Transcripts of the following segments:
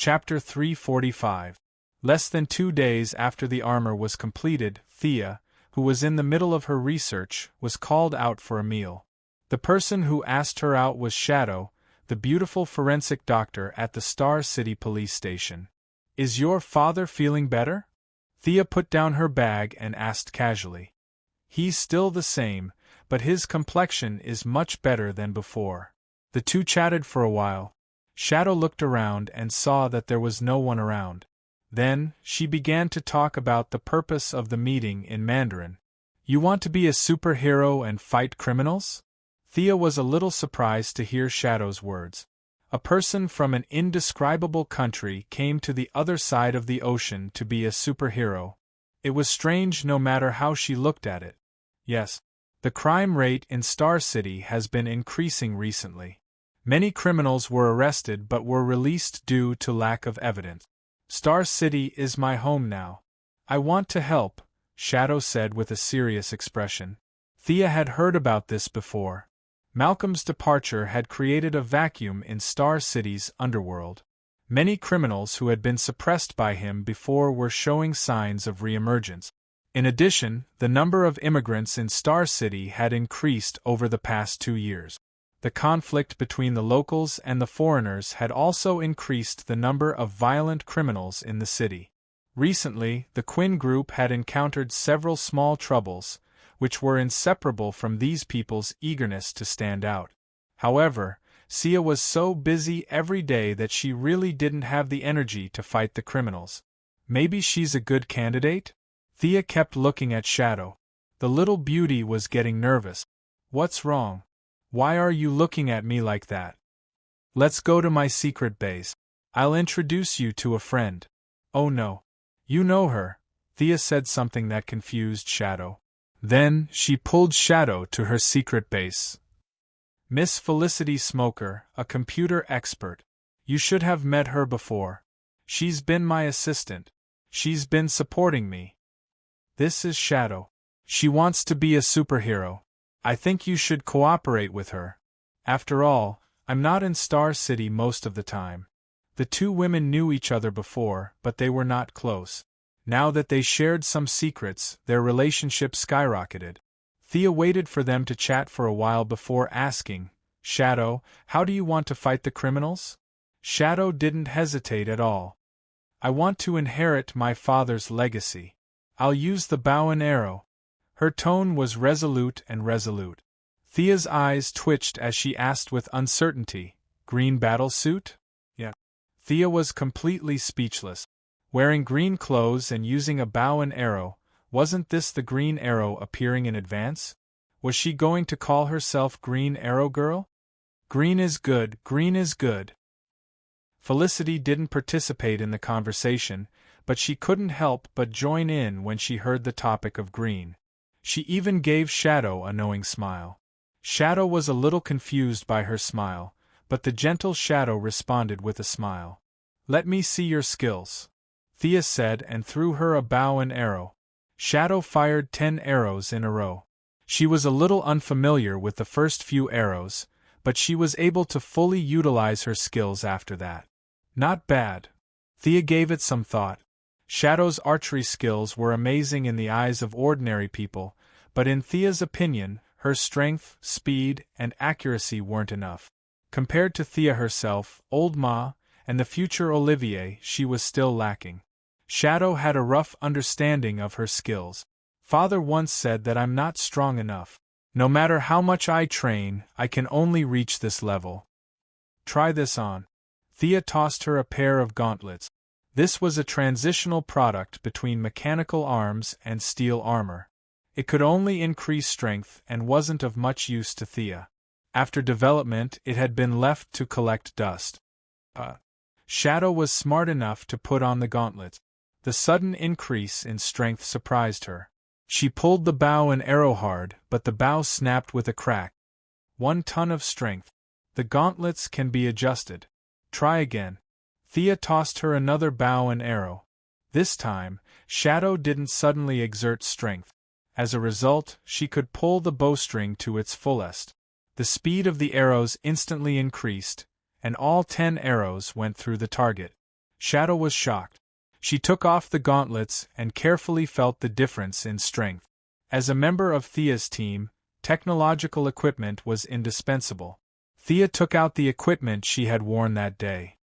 Chapter 345. Less than 2 days after the armor was completed, Thea, who was in the middle of her research, was called out for a meal. The person who asked her out was Shadow, the beautiful forensic doctor at the Star City police station. "Is your father feeling better?" Thea put down her bag and asked casually. "He's still the same, but his complexion is much better than before." The two chatted for a while. Shadow looked around and saw that there was no one around. Then, she began to talk about the purpose of the meeting in Mandarin. "You want to be a superhero and fight criminals?" Thea was a little surprised to hear Shadow's words. A person from an indescribable country came to the other side of the ocean to be a superhero. It was strange no matter how she looked at it. Yes, the crime rate in Star City has been increasing recently. Many criminals were arrested but were released due to lack of evidence. "Star City is my home now. I want to help," Shadow said with a serious expression. Thea had heard about this before. Malcolm's departure had created a vacuum in Star City's underworld. Many criminals who had been suppressed by him before were showing signs of reemergence. In addition, the number of immigrants in Star City had increased over the past 2 years. The conflict between the locals and the foreigners had also increased the number of violent criminals in the city. Recently, the Quinn group had encountered several small troubles, which were inseparable from these people's eagerness to stand out. However, Sia was so busy every day that she really didn't have the energy to fight the criminals. "Maybe she's a good candidate?" Thea kept looking at Shadow. The little beauty was getting nervous. "What's wrong? Why are you looking at me like that? Let's go to my secret base. I'll introduce you to a friend." "Oh no. You know her." Thea said something that confused Shadow. Then, she pulled Shadow to her secret base. "Miss Felicity Smoker, a computer expert. You should have met her before. She's been my assistant. She's been supporting me. This is Shadow. She wants to be a superhero. I think you should cooperate with her. After all, I'm not in Star City most of the time." The two women knew each other before, but they were not close. Now that they shared some secrets, their relationship skyrocketed. Thea waited for them to chat for a while before asking, "Shadow, how do you want to fight the criminals?" Shadow didn't hesitate at all. "I want to inherit my father's legacy. I'll use the bow and arrow." Her tone was resolute. Thea's eyes twitched as she asked with uncertainty, "Green battlesuit?" "Yeah." Thea was completely speechless. Wearing green clothes and using a bow and arrow, wasn't this the Green Arrow appearing in advance? Was she going to call herself Green Arrow Girl? Green is good. Felicity didn't participate in the conversation, but she couldn't help but join in when she heard the topic of green. She even gave Shadow a knowing smile. Shadow was a little confused by her smile, but the gentle Shadow responded with a smile. "Let me see your skills," Thea said and threw her a bow and arrow. Shadow fired 10 arrows in a row. She was a little unfamiliar with the first few arrows, but she was able to fully utilize her skills after that. Not bad. Thea gave it some thought. Shadow's archery skills were amazing in the eyes of ordinary people, but in Thea's opinion, her strength, speed, and accuracy weren't enough. Compared to Thea herself, Old Ma, and the future Olivier, she was still lacking. Shadow had a rough understanding of her skills. "Father once said that I'm not strong enough. No matter how much I train, I can only reach this level. Try this on." Thea tossed her a pair of gauntlets. This was a transitional product between mechanical arms and steel armor. It could only increase strength and wasn't of much use to Thea. After development, it had been left to collect dust. Shadow was smart enough to put on the gauntlets. The sudden increase in strength surprised her. She pulled the bow and arrow hard, but the bow snapped with a crack. 1 ton of strength. The gauntlets can be adjusted. Try again. Thea tossed her another bow and arrow. This time, Shadow didn't suddenly exert strength. As a result, she could pull the bowstring to its fullest. The speed of the arrows instantly increased, and all 10 arrows went through the target. Shadow was shocked. She took off the gauntlets and carefully felt the difference in strength. As a member of Thea's team, technological equipment was indispensable. Thea took out the equipment she had worn that day.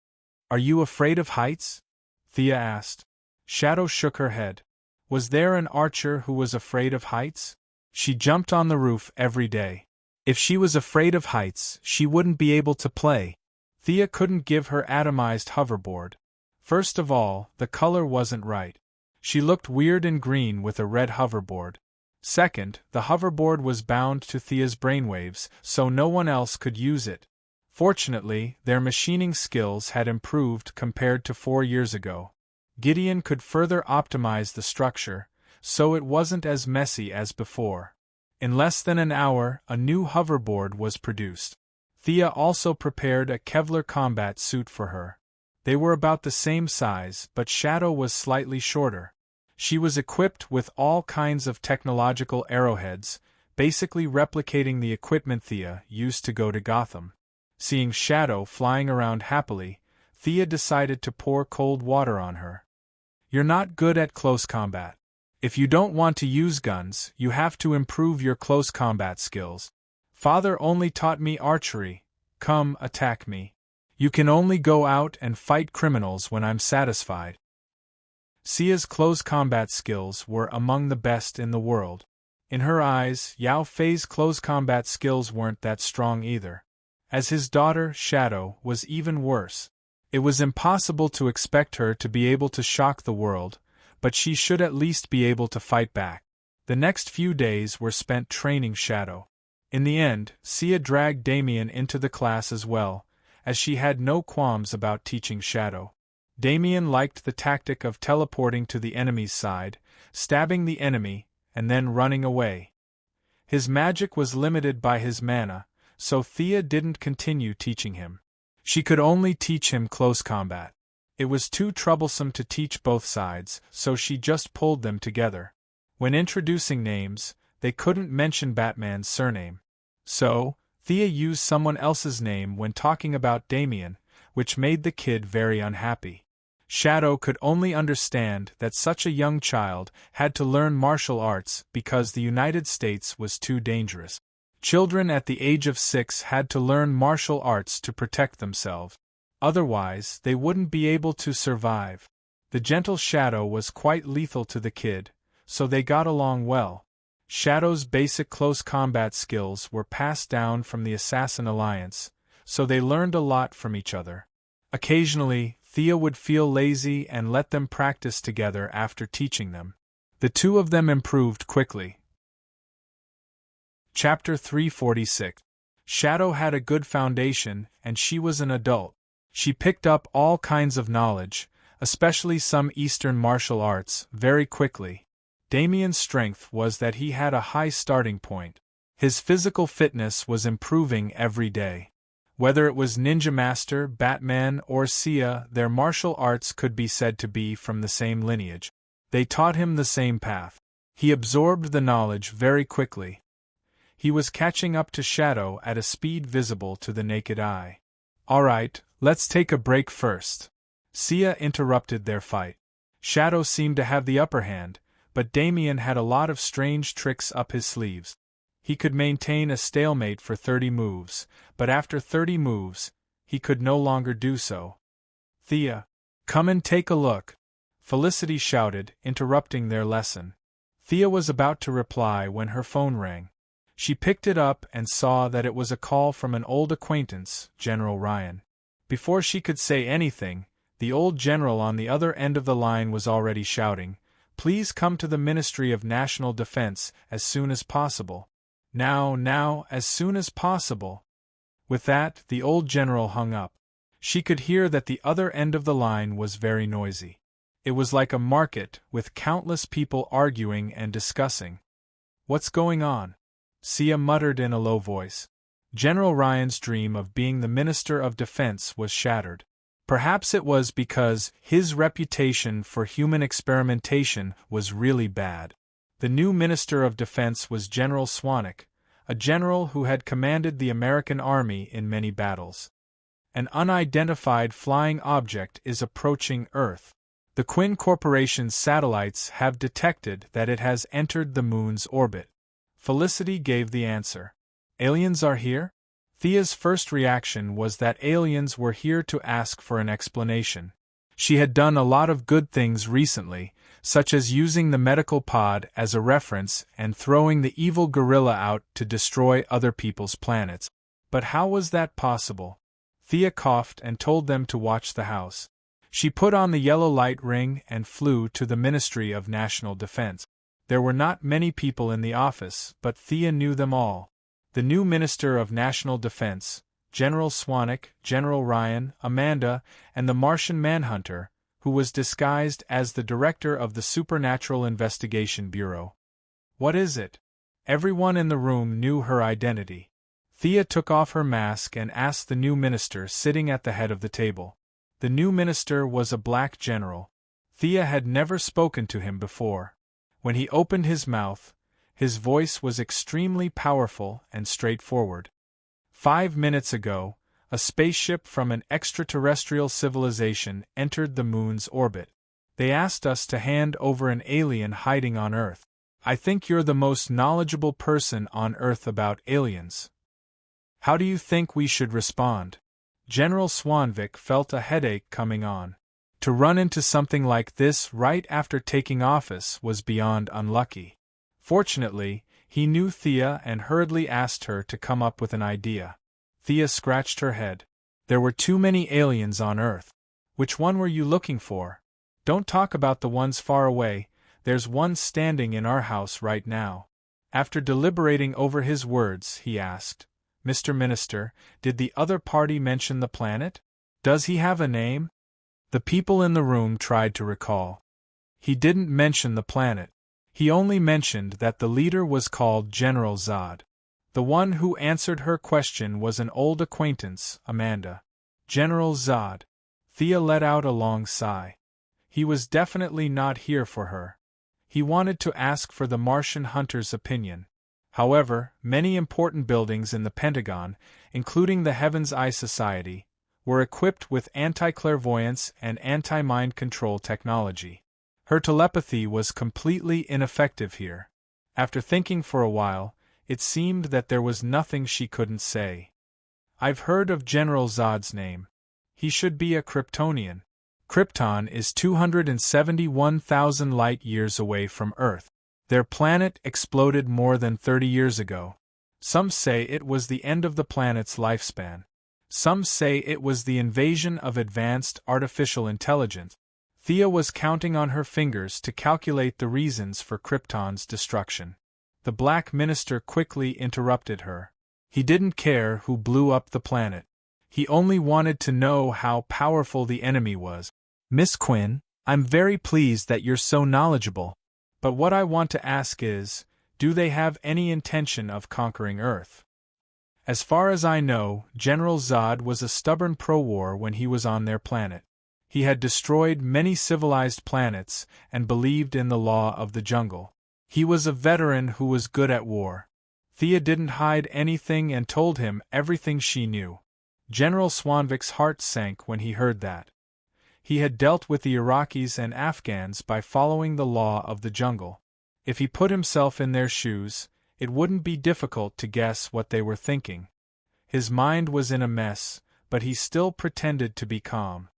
"Are you afraid of heights?" Thea asked. Shadow shook her head. Was there an archer who was afraid of heights? She jumped on the roof every day. If she was afraid of heights, she wouldn't be able to play. Thea couldn't give her atomized hoverboard. First of all, the color wasn't right. She looked weird in green with a red hoverboard. Second, the hoverboard was bound to Thea's brainwaves, so no one else could use it. Fortunately, their machining skills had improved compared to 4 years ago. Gideon could further optimize the structure, so it wasn't as messy as before. In less than an hour, a new hoverboard was produced. Thea also prepared a Kevlar combat suit for her. They were about the same size, but Shadow was slightly shorter. She was equipped with all kinds of technological arrowheads, basically replicating the equipment Thea used to go to Gotham. Seeing Shadow flying around happily, Thea decided to pour cold water on her. "You're not good at close combat. If you don't want to use guns, you have to improve your close combat skills. Father only taught me archery. Come, attack me. You can only go out and fight criminals when I'm satisfied." Sia's close combat skills were among the best in the world. In her eyes, Yao Fei's close combat skills weren't that strong either. As his daughter, Shadow, was even worse. It was impossible to expect her to be able to shock the world, but she should at least be able to fight back. The next few days were spent training Shadow. In the end, Sia dragged Damien into the class as well, as she had no qualms about teaching Shadow. Damien liked the tactic of teleporting to the enemy's side, stabbing the enemy, and then running away. His magic was limited by his mana, so Thea didn't continue teaching him. She could only teach him close combat. It was too troublesome to teach both sides, so she just pulled them together. When introducing names, they couldn't mention Batman's surname. So, Thea used someone else's name when talking about Damien, which made the kid very unhappy. Shadow could only understand that such a young child had to learn martial arts because the United States was too dangerous. Children at the age of 6 had to learn martial arts to protect themselves. Otherwise, they wouldn't be able to survive. The gentle Shadow was quite lethal to the kid, so they got along well. Shadow's basic close combat skills were passed down from the Assassin Alliance, so they learned a lot from each other. Occasionally, Thea would feel lazy and let them practice together after teaching them. The two of them improved quickly. Chapter 346. Shadow had a good foundation, and she was an adult. She picked up all kinds of knowledge, especially some Eastern martial arts, very quickly. Damien's strength was that he had a high starting point. His physical fitness was improving every day. Whether it was Ninja Master, Batman, or Sia, their martial arts could be said to be from the same lineage. They taught him the same path. He absorbed the knowledge very quickly. He was catching up to Shadow at a speed visible to the naked eye. "Alright, let's take a break first." Sia interrupted their fight. Shadow seemed to have the upper hand, but Damien had a lot of strange tricks up his sleeves. He could maintain a stalemate for 30 moves, but after 30 moves, he could no longer do so. "Thea, come and take a look," Felicity shouted, interrupting their lesson. Thea was about to reply when her phone rang. She picked it up and saw that it was a call from an old acquaintance, General Ryan. Before she could say anything, the old general on the other end of the line was already shouting, "Please come to the Ministry of National Defense as soon as possible. Now, as soon as possible." With that, the old general hung up. She could hear that the other end of the line was very noisy. It was like a market, with countless people arguing and discussing. "What's going on?" Sia muttered in a low voice. General Ryan's dream of being the Minister of Defense was shattered. Perhaps it was because his reputation for human experimentation was really bad. The new Minister of Defense was General Swanwick, a general who had commanded the American Army in many battles. An unidentified flying object is approaching Earth. The Quinn Corporation's satellites have detected that it has entered the Moon's orbit. Felicity gave the answer. Aliens are here? Thea's first reaction was that aliens were here to ask for an explanation. She had done a lot of good things recently, such as using the medical pod as a reference and throwing the evil gorilla out to destroy other people's planets. But how was that possible? Thea coughed and told them to watch the house. She put on the yellow light ring and flew to the Ministry of National Defense. There were not many people in the office, but Thea knew them all. The new Minister of National Defense, General Swanwick, General Ryan, Amanda, and the Martian Manhunter, who was disguised as the director of the Supernatural Investigation Bureau. What is it? Everyone in the room knew her identity. Thea took off her mask and asked the new minister sitting at the head of the table. The new minister was a black general. Thea had never spoken to him before. When he opened his mouth, his voice was extremely powerful and straightforward. 5 minutes ago, a spaceship from an extraterrestrial civilization entered the Moon's orbit. They asked us to hand over an alien hiding on Earth. I think you're the most knowledgeable person on Earth about aliens. How do you think we should respond? General Swanwick felt a headache coming on. To run into something like this right after taking office was beyond unlucky. Fortunately, he knew Thea and hurriedly asked her to come up with an idea. Thea scratched her head. There were too many aliens on Earth. Which one were you looking for? Don't talk about the ones far away, there's one standing in our house right now. After deliberating over his words, he asked, Mr. Minister, did the other party mention the planet? Does he have a name? The people in the room tried to recall. He didn't mention the planet. He only mentioned that the leader was called General Zod. The one who answered her question was an old acquaintance, Amanda. General Zod. Thea let out a long sigh. He was definitely not here for her. He wanted to ask for the Martian hunter's opinion. However, many important buildings in the Pentagon, including the Heaven's Eye Society, were equipped with anti-clairvoyance and anti-mind control technology. Her telepathy was completely ineffective here. After thinking for a while, it seemed that there was nothing she couldn't say. I've heard of General Zod's name. He should be a Kryptonian. Krypton is 271,000 light-years away from Earth. Their planet exploded more than 30 years ago. Some say it was the end of the planet's lifespan. Some say it was the invasion of advanced artificial intelligence. Thea was counting on her fingers to calculate the reasons for Krypton's destruction. The black minister quickly interrupted her. He didn't care who blew up the planet. He only wanted to know how powerful the enemy was. Miss Quinn, I'm very pleased that you're so knowledgeable. But what I want to ask is, do they have any intention of conquering Earth? As far as I know, General Zod was a stubborn pro-war when he was on their planet. He had destroyed many civilized planets and believed in the law of the jungle. He was a veteran who was good at war. Thea didn't hide anything and told him everything she knew. General Swanwick's heart sank when he heard that. He had dealt with the Iraqis and Afghans by following the law of the jungle. If he put himself in their shoes, it wouldn't be difficult to guess what they were thinking. His mind was in a mess, but he still pretended to be calm.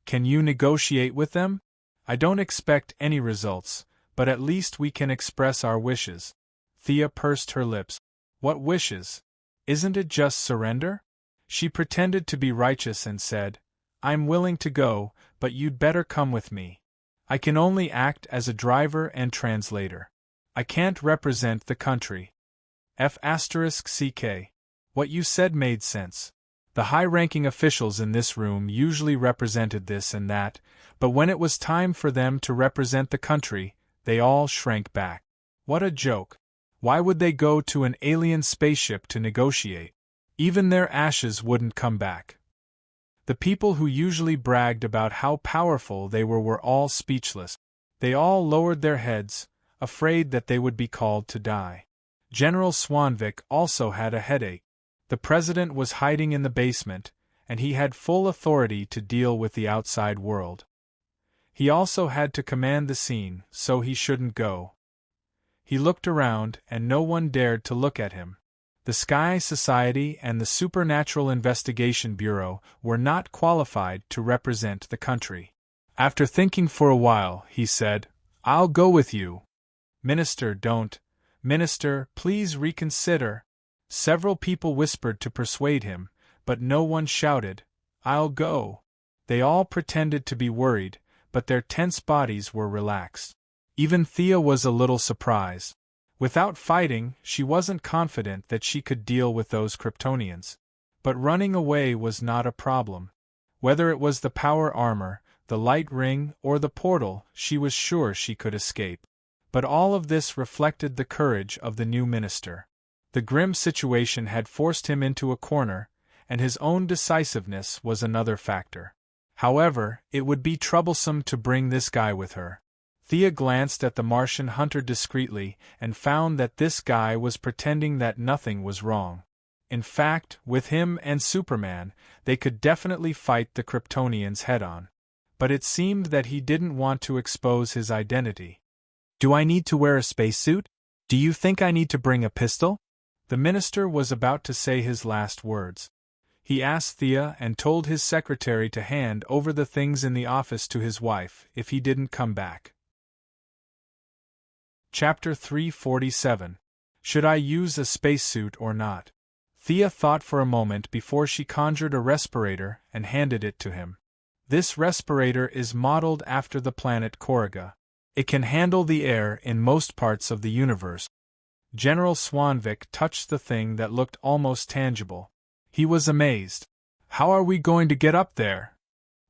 Can you negotiate with them? I don't expect any results, but at least we can express our wishes. Thea pursed her lips. What wishes? Isn't it just surrender? She pretended to be righteous and said, I'm willing to go, but you'd better come with me. I can only act as a driver and translator. I can't represent the country. F***ck. What you said made sense. The high-ranking officials in this room usually represented this and that, but when it was time for them to represent the country, they all shrank back. What a joke. Why would they go to an alien spaceship to negotiate? Even their ashes wouldn't come back. The people who usually bragged about how powerful they were all speechless. They all lowered their heads, afraid that they would be called to die. General Swanwick also had a headache. The president was hiding in the basement, and he had full authority to deal with the outside world. He also had to command the scene, so he shouldn't go. He looked around, and no one dared to look at him. The Sky Society and the Supernatural Investigation Bureau were not qualified to represent the country. After thinking for a while, he said, "I'll go with you." "Minister, don't. Minister, please reconsider." Several people whispered to persuade him, but no one shouted, "I'll go." They all pretended to be worried, but their tense bodies were relaxed. Even Thea was a little surprised. Without fighting, she wasn't confident that she could deal with those Kryptonians. But running away was not a problem. Whether it was the power armor, the light ring, or the portal, she was sure she could escape. But all of this reflected the courage of the new minister. The grim situation had forced him into a corner, and his own decisiveness was another factor. However, it would be troublesome to bring this guy with her. Thea glanced at the Martian hunter discreetly and found that this guy was pretending that nothing was wrong. In fact, with him and Superman, they could definitely fight the Kryptonians head-on. But it seemed that he didn't want to expose his identity. "Do I need to wear a spacesuit? Do you think I need to bring a pistol?" The minister was about to say his last words. He asked Thea and told his secretary to hand over the things in the office to his wife if he didn't come back. Chapter 347. Should I use a spacesuit or not? Thea thought for a moment before she conjured a respirator and handed it to him. This respirator is modeled after the planet Corriga. It can handle the air in most parts of the universe. General Swanvik touched the thing that looked almost tangible. He was amazed. "How are we going to get up there?"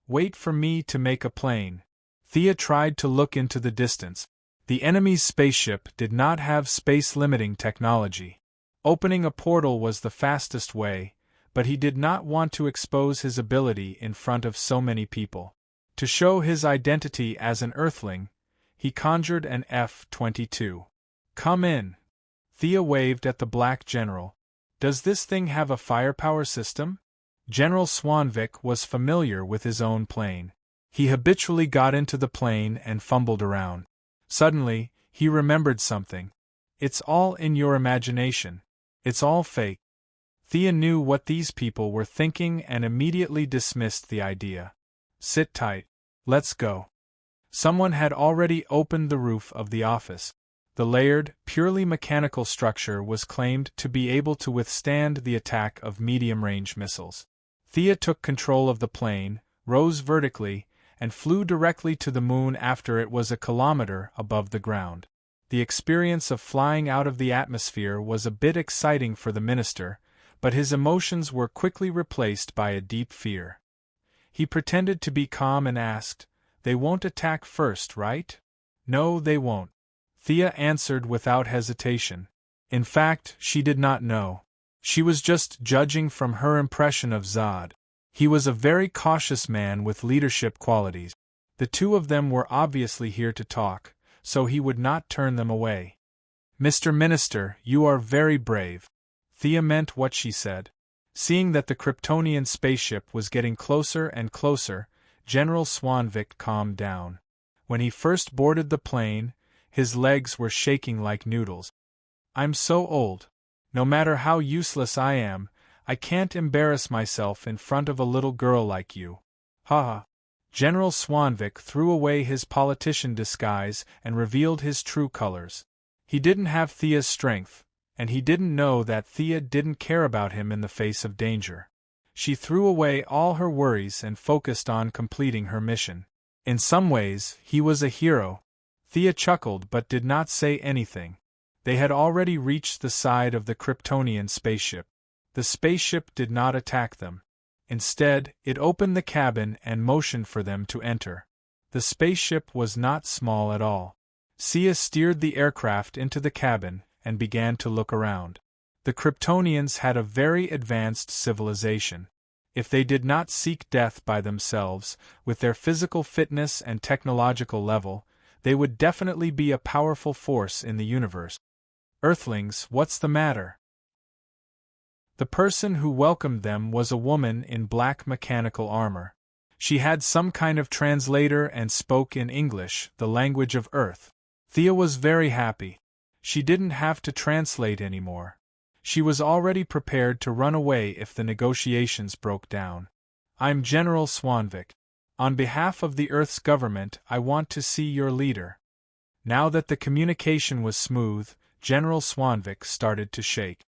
"Wait for me to make a plane." Thea tried to look into the distance. The enemy's spaceship did not have space-limiting technology. Opening a portal was the fastest way, but he did not want to expose his ability in front of so many people. To show his identity as an Earthling, he conjured an F-22. "Come in." Thea waved at the black general. "Does this thing have a firepower system?" General Swanvik was familiar with his own plane. He habitually got into the plane and fumbled around. Suddenly, he remembered something. "It's all in your imagination. It's all fake." Thea knew what these people were thinking and immediately dismissed the idea. "Sit tight. Let's go." Someone had already opened the roof of the office. The layered, purely mechanical structure was claimed to be able to withstand the attack of medium-range missiles. Thea took control of the plane, rose vertically, and flew directly to the moon after it was a kilometer above the ground. The experience of flying out of the atmosphere was a bit exciting for the minister, but his emotions were quickly replaced by a deep fear. He pretended to be calm and asked, "They won't attack first, right?" "No, they won't." Thea answered without hesitation. In fact, she did not know. She was just judging from her impression of Zod. He was a very cautious man with leadership qualities. The two of them were obviously here to talk, so he would not turn them away. "Mr. Minister, you are very brave." Thea meant what she said. Seeing that the Kryptonian spaceship was getting closer and closer, General Swanvik calmed down. When he first boarded the plane, his legs were shaking like noodles. "I'm so old. No matter how useless I am, I can't embarrass myself in front of a little girl like you." "Ha ha." General Swanvik threw away his politician disguise and revealed his true colors. He didn't have Thea's strength, and he didn't know that Thea didn't care about him in the face of danger. She threw away all her worries and focused on completing her mission. In some ways, he was a hero. Thea chuckled but did not say anything. They had already reached the side of the Kryptonian spaceship. The spaceship did not attack them. Instead, it opened the cabin and motioned for them to enter. The spaceship was not small at all. Thea steered the aircraft into the cabin and began to look around. The Kryptonians had a very advanced civilization. If they did not seek death by themselves, with their physical fitness and technological level, they would definitely be a powerful force in the universe. "Earthlings, what's the matter?" The person who welcomed them was a woman in black mechanical armor. She had some kind of translator and spoke in English, the language of Earth. Thea was very happy. She didn't have to translate anymore. She was already prepared to run away if the negotiations broke down. "I'm General Swanvik. On behalf of the Earth's government, I want to see your leader." Now that the communication was smooth, General Swanvik started to shake.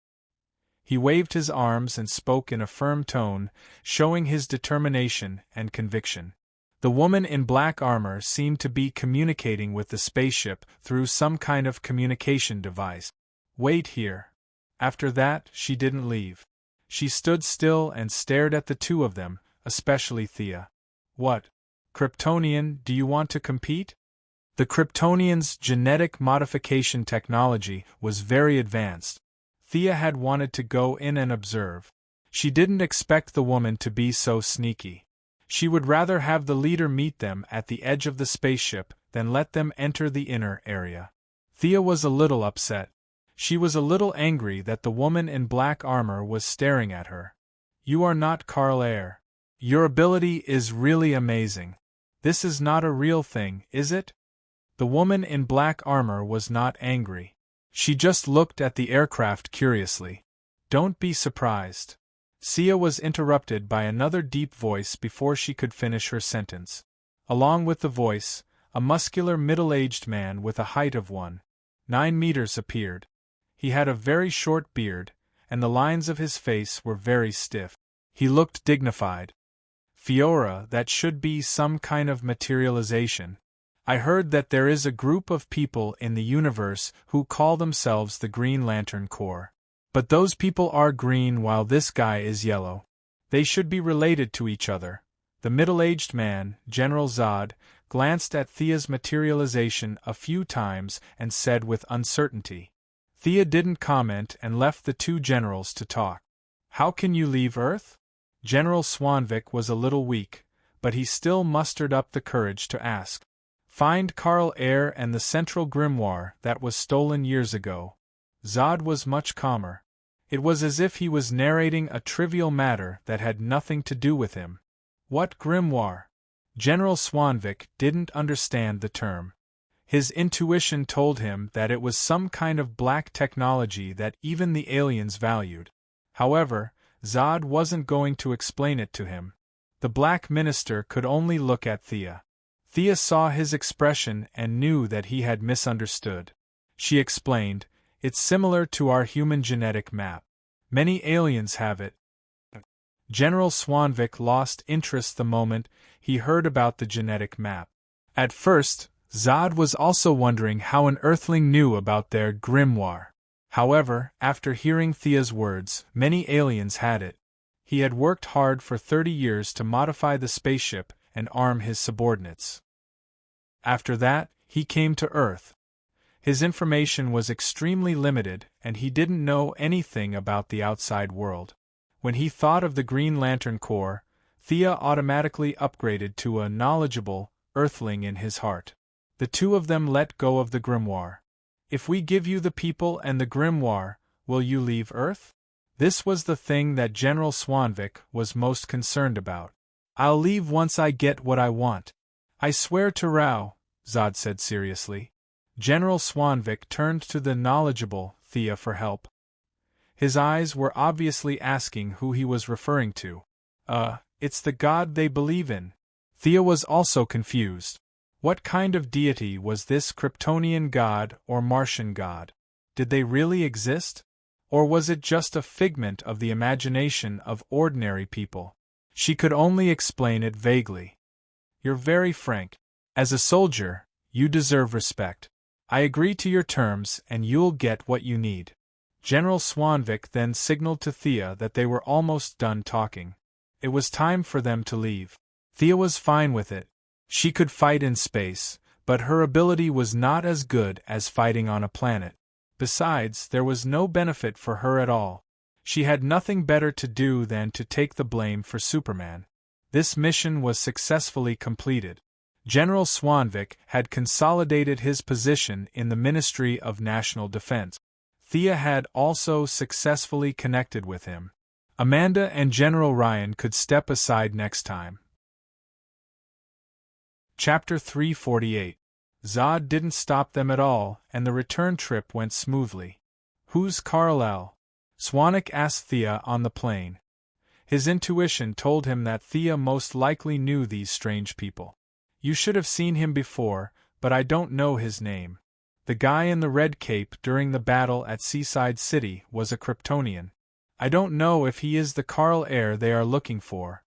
He waved his arms and spoke in a firm tone, showing his determination and conviction. The woman in black armor seemed to be communicating with the spaceship through some kind of communication device. "Wait here." After that, she didn't leave. She stood still and stared at the two of them, especially Thea. "What? Kryptonian, do you want to compete?" The Kryptonian's genetic modification technology was very advanced. Thea had wanted to go in and observe. She didn't expect the woman to be so sneaky. She would rather have the leader meet them at the edge of the spaceship than let them enter the inner area. Thea was a little upset. She was a little angry that the woman in black armor was staring at her. "You are not Karl Ayer. Your ability is really amazing. This is not a real thing, is it?" The woman in black armor was not angry. She just looked at the aircraft curiously. "Don't be surprised." Sia was interrupted by another deep voice before she could finish her sentence. Along with the voice, a muscular middle-aged man with a height of 1.9 meters appeared. He had a very short beard, and the lines of his face were very stiff. He looked dignified. "Fiora, that should be some kind of materialization. I heard that there is a group of people in the universe who call themselves the Green Lantern Corps. But those people are green while this guy is yellow. They should be related to each other." The middle-aged man, General Zod, glanced at Thea's materialization a few times and said with uncertainty. Thea didn't comment and left the two generals to talk. "How can you leave Earth?" General Swanvik was a little weak, but he still mustered up the courage to ask. "Find Karl Ayer and the central grimoire that was stolen years ago." Zod was much calmer. It was as if he was narrating a trivial matter that had nothing to do with him. "What grimoire?" General Swanvik didn't understand the term. His intuition told him that it was some kind of black technology that even the aliens valued. However, Zod wasn't going to explain it to him. The Black Minister could only look at Thea. Thea saw his expression and knew that he had misunderstood. She explained, "It's similar to our human genetic map. Many aliens have it." General Swanvik lost interest the moment he heard about the genetic map. At first, Zod was also wondering how an Earthling knew about their grimoire. However, after hearing Thea's words, many aliens had it. He had worked hard for 30 years to modify the spaceship and arm his subordinates. After that, he came to Earth. His information was extremely limited, and he didn't know anything about the outside world. When he thought of the Green Lantern Corps, Thea automatically upgraded to a knowledgeable Earthling in his heart. The two of them let go of the grimoire. "If we give you the people and the grimoire, will you leave Earth?" This was the thing that General Swanvik was most concerned about. "I'll leave once I get what I want. I swear to Rao," Zod said seriously. General Swanvik turned to the knowledgeable Thea for help. His eyes were obviously asking who he was referring to. It's the god they believe in." Thea was also confused. What kind of deity was this Kryptonian god or Martian god? Did they really exist? Or was it just a figment of the imagination of ordinary people? She could only explain it vaguely. "You're very frank. As a soldier, you deserve respect. I agree to your terms and you'll get what you need." General Swanvik then signaled to Thea that they were almost done talking. It was time for them to leave. Thea was fine with it. She could fight in space, but her ability was not as good as fighting on a planet. Besides, there was no benefit for her at all. She had nothing better to do than to take the blame for Superman. This mission was successfully completed. General Swanvik had consolidated his position in the Ministry of National Defense. Thea had also successfully connected with him. Amanda and General Ryan could step aside next time. Chapter 348. Zod didn't stop them at all, and the return trip went smoothly. "Who's Carl L?" Swanwick asked Thea on the plane. His intuition told him that Thea most likely knew these strange people. "You should have seen him before, but I don't know his name. The guy in the red cape during the battle at Seaside City was a Kryptonian. I don't know if he is the Carl Air they are looking for."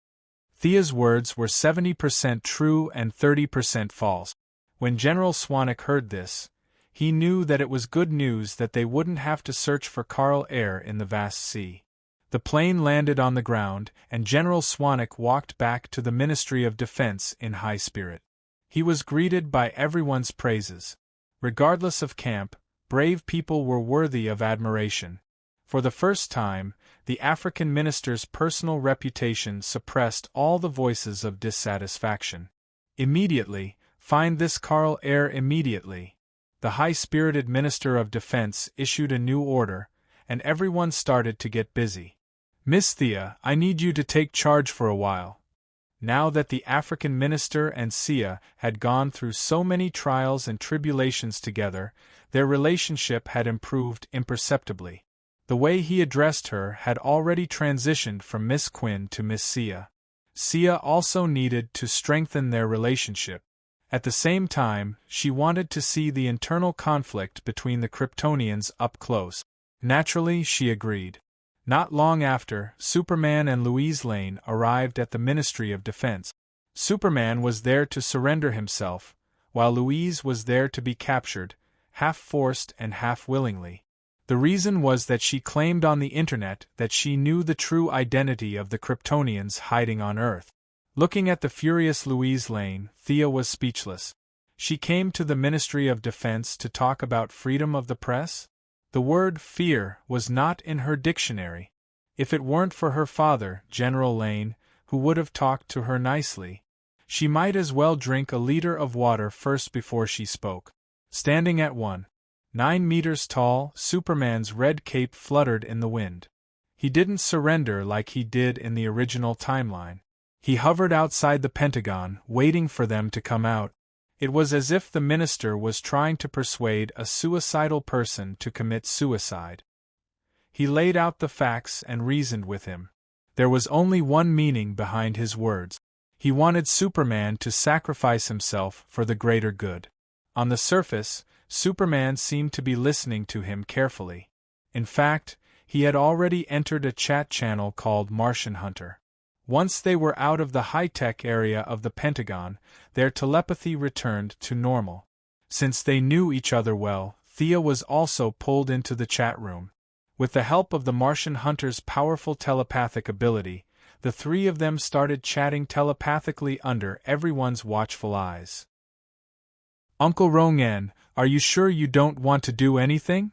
Thea's words were 70% true and 30% false. When General Swanwick heard this, he knew that it was good news that they wouldn't have to search for Carl Air in the vast sea. The plane landed on the ground, and General Swanwick walked back to the Ministry of Defense in high spirit. He was greeted by everyone's praises. Regardless of camp, brave people were worthy of admiration. For the first time, the African minister's personal reputation suppressed all the voices of dissatisfaction. "Immediately, find this Carl Air immediately." The high-spirited Minister of Defense issued a new order, and everyone started to get busy. "Miss Thea, I need you to take charge for a while." Now that the African minister and Sia had gone through so many trials and tribulations together, their relationship had improved imperceptibly. The way he addressed her had already transitioned from Miss Quinn to Miss Sia. Sia also needed to strengthen their relationship. At the same time, she wanted to see the internal conflict between the Kryptonians up close. Naturally, she agreed. Not long after, Superman and Louise Lane arrived at the Ministry of Defense. Superman was there to surrender himself, while Louise was there to be captured, half forced and half willingly. The reason was that she claimed on the internet that she knew the true identity of the Kryptonians hiding on Earth. Looking at the furious Louise Lane, Thea was speechless. She came to the Ministry of Defense to talk about freedom of the press? The word fear was not in her dictionary. If it weren't for her father, General Lane, who would have talked to her nicely, she might as well drink a liter of water first before she spoke. Standing at 1.9 meters tall, Superman's red cape fluttered in the wind. He didn't surrender like he did in the original timeline. He hovered outside the Pentagon, waiting for them to come out. It was as if the minister was trying to persuade a suicidal person to commit suicide. He laid out the facts and reasoned with him. There was only one meaning behind his words. He wanted Superman to sacrifice himself for the greater good. On the surface, Superman seemed to be listening to him carefully. In fact, he had already entered a chat channel called Martian Hunter. Once they were out of the high-tech area of the Pentagon, their telepathy returned to normal. Since they knew each other well, Thea was also pulled into the chat room. With the help of the Martian Hunter's powerful telepathic ability, the three of them started chatting telepathically under everyone's watchful eyes. "Uncle Rongen, are you sure you don't want to do anything?"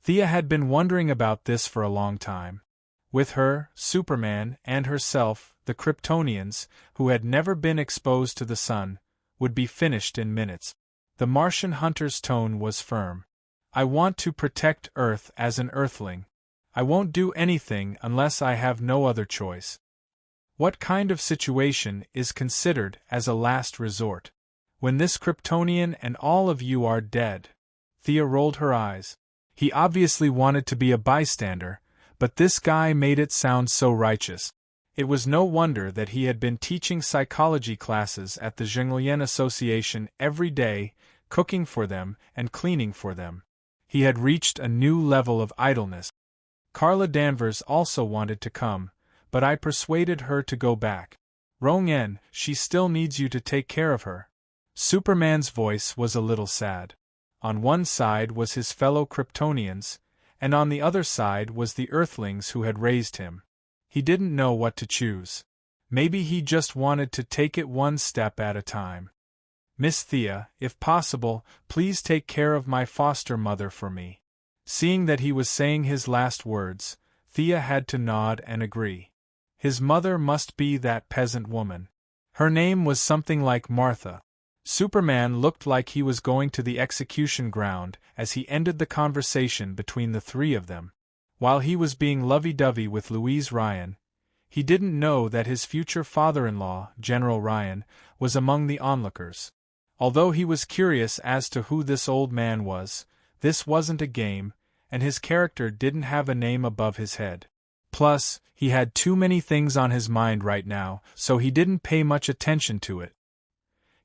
Thea had been wondering about this for a long time. With her, Superman, and herself, the Kryptonians, who had never been exposed to the sun, would be finished in minutes. The Martian Hunter's tone was firm. "I want to protect Earth as an Earthling. I won't do anything unless I have no other choice." What kind of situation is considered as a last resort? When this Kryptonian and all of you are dead? Thea rolled her eyes. He obviously wanted to be a bystander, but this guy made it sound so righteous. It was no wonder that he had been teaching psychology classes at the Zhenglian Association every day, cooking for them and cleaning for them. He had reached a new level of idleness. Carla Danvers also wanted to come, but I persuaded her to go back. "Rongen, she still needs you to take care of her." Superman's voice was a little sad. On one side was his fellow Kryptonians, and on the other side was the Earthlings who had raised him. He didn't know what to choose. Maybe he just wanted to take it one step at a time. "Miss Thea, if possible, please take care of my foster mother for me." Seeing that he was saying his last words, Thea had to nod and agree. His mother must be that peasant woman. Her name was something like Martha. Superman looked like he was going to the execution ground as he ended the conversation between the three of them. While he was being lovey-dovey with Louise Ryan, he didn't know that his future father-in-law, General Ryan, was among the onlookers. Although he was curious as to who this old man was, this wasn't a game, and his character didn't have a name above his head. Plus, he had too many things on his mind right now, so he didn't pay much attention to it.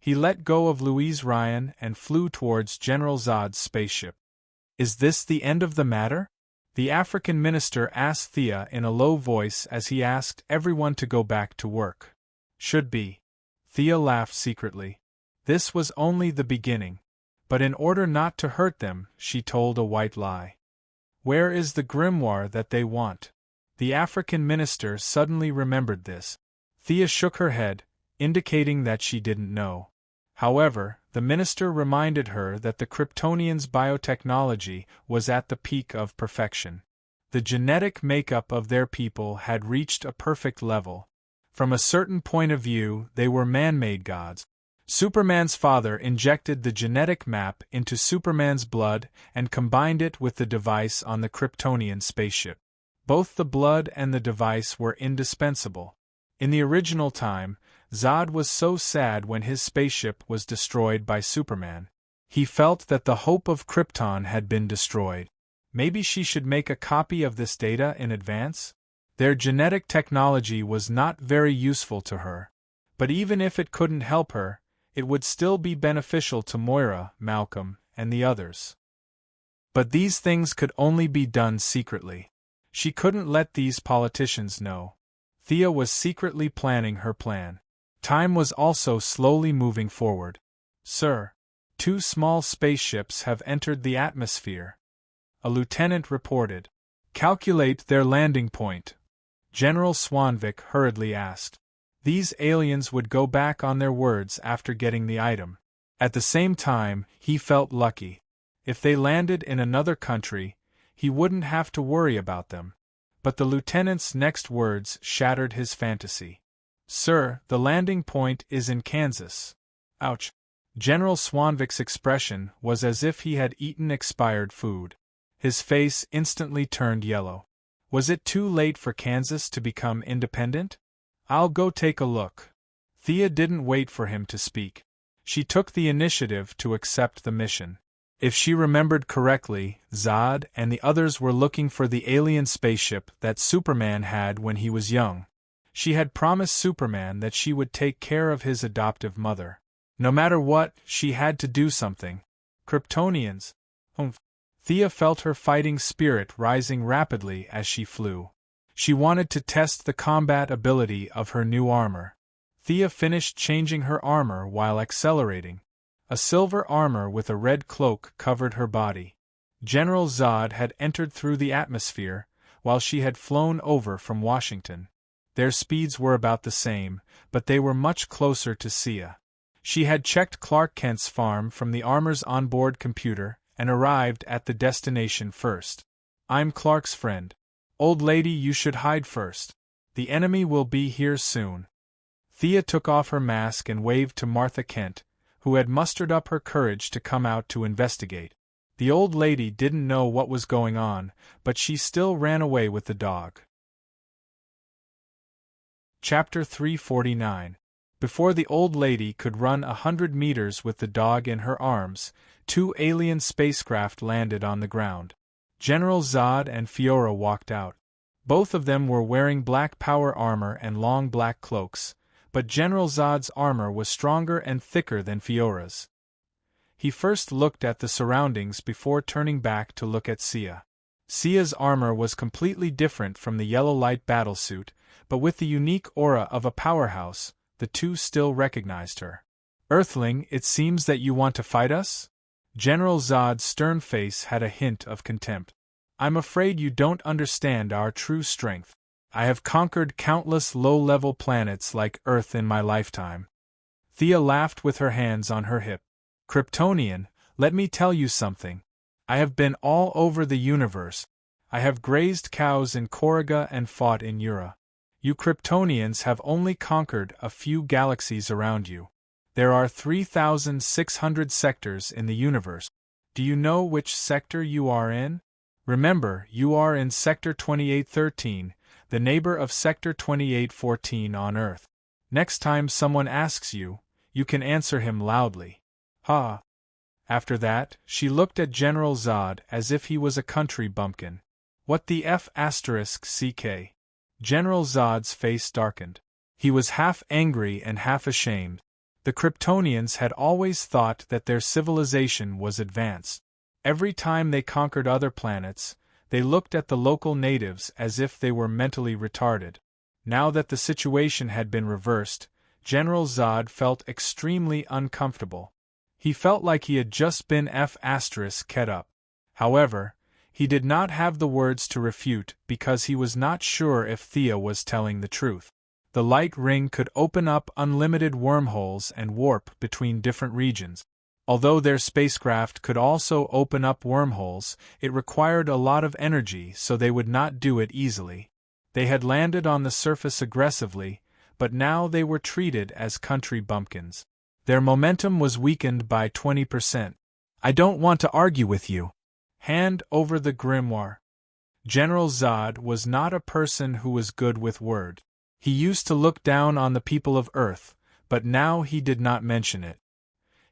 He let go of Louise Ryan and flew towards General Zod's spaceship. "Is this the end of the matter?" the African minister asked Thea in a low voice as he asked everyone to go back to work. "Should be." Thea laughed secretly. This was only the beginning. But in order not to hurt them, she told a white lie. "Where is the grimoire that they want?" The African minister suddenly remembered this. Thea shook her head, indicating that she didn't know. However, the minister reminded her that the Kryptonians' biotechnology was at the peak of perfection. The genetic makeup of their people had reached a perfect level. From a certain point of view, they were man-made gods. Superman's father injected the genetic map into Superman's blood and combined it with the device on the Kryptonian spaceship. Both the blood and the device were indispensable. In the original time, Zod was so sad when his spaceship was destroyed by Superman. He felt that the hope of Krypton had been destroyed. Maybe she should make a copy of this data in advance? Their genetic technology was not very useful to her. But even if it couldn't help her, it would still be beneficial to Moira, Malcolm, and the others. But these things could only be done secretly. She couldn't let these politicians know. Thea was secretly planning her plan. Time was also slowly moving forward. "Sir, 2 small spaceships have entered the atmosphere," a lieutenant reported. "Calculate their landing point," General Swanvik hurriedly asked. These aliens would go back on their words after getting the item. At the same time, he felt lucky. If they landed in another country, he wouldn't have to worry about them. But the lieutenant's next words shattered his fantasy. "Sir, the landing point is in Kansas." Ouch. General Swanvik's expression was as if he had eaten expired food. His face instantly turned yellow. Was it too late for Kansas to become independent? "I'll go take a look." Thea didn't wait for him to speak. She took the initiative to accept the mission. If she remembered correctly, Zod and the others were looking for the alien spaceship that Superman had when he was young. She had promised Superman that she would take care of his adoptive mother. No matter what, she had to do something. Kryptonians. Thea felt her fighting spirit rising rapidly as she flew. She wanted to test the combat ability of her new armor. Thea finished changing her armor while accelerating. A silver armor with a red cloak covered her body. General Zod had entered through the atmosphere, while she had flown over from Washington. Their speeds were about the same, but they were much closer to Sia. She had checked Clark Kent's farm from the armor's onboard computer and arrived at the destination first. "I'm Clark's friend. Old lady, you should hide first. The enemy will be here soon." Thea took off her mask and waved to Martha Kent, who had mustered up her courage to come out to investigate. The old lady didn't know what was going on, but she still ran away with the dog. Chapter 349. Before the old lady could run 100 meters with the dog in her arms, 2 alien spacecraft landed on the ground. General Zod and Fiora walked out. Both of them were wearing black power armor and long black cloaks, but General Zod's armor was stronger and thicker than Fiora's. He first looked at the surroundings before turning back to look at Sia. Sia's armor was completely different from the yellow light battlesuit, but with the unique aura of a powerhouse, the two still recognized her. "Earthling, it seems that you want to fight us?" General Zod's stern face had a hint of contempt. "I'm afraid you don't understand our true strength. I have conquered countless low-level planets like Earth in my lifetime." Thea laughed with her hands on her hip. "Kryptonian, let me tell you something. I have been all over the universe. I have grazed cows in Korriga and fought in Ura. You Kryptonians have only conquered a few galaxies around you. There are 3,600 sectors in the universe. Do you know which sector you are in?" Remember, you are in Sector 2813, the neighbor of Sector 2814 on Earth. Next time someone asks you, you can answer him loudly. Ha! After that, she looked at General Zod as if he was a country bumpkin. What the F***ck? General Zod's face darkened. He was half angry and half ashamed. The Kryptonians had always thought that their civilization was advanced. Every time they conquered other planets, they looked at the local natives as if they were mentally retarded. Now that the situation had been reversed, General Zod felt extremely uncomfortable. He felt like he had just been F***ed up. However, he did not have the words to refute because he was not sure if Thea was telling the truth. The light ring could open up unlimited wormholes and warp between different regions. Although their spacecraft could also open up wormholes, it required a lot of energy, so they would not do it easily. They had landed on the surface aggressively, but now they were treated as country bumpkins. Their momentum was weakened by 20%. I don't want to argue with you. Hand over the grimoire. General Zod was not a person who was good with words. He used to look down on the people of Earth, but now he did not mention it.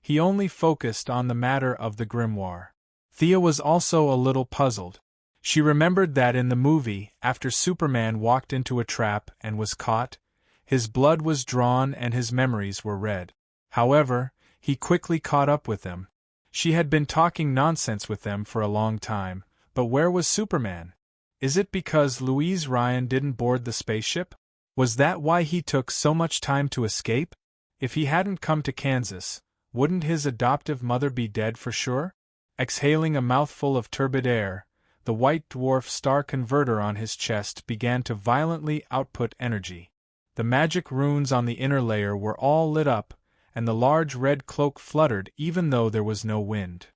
He only focused on the matter of the grimoire. Thea was also a little puzzled. She remembered that in the movie, after Superman walked into a trap and was caught, his blood was drawn and his memories were read. However, he quickly caught up with them. She had been talking nonsense with them for a long time, but where was Superman? Is it because Louise Ryan didn't board the spaceship? Was that why he took so much time to escape? If he hadn't come to Kansas, wouldn't his adoptive mother be dead for sure? Exhaling a mouthful of turbid air, the white dwarf star converter on his chest began to violently output energy. The magic runes on the inner layer were all lit up, and the large red cloak fluttered even though there was no wind.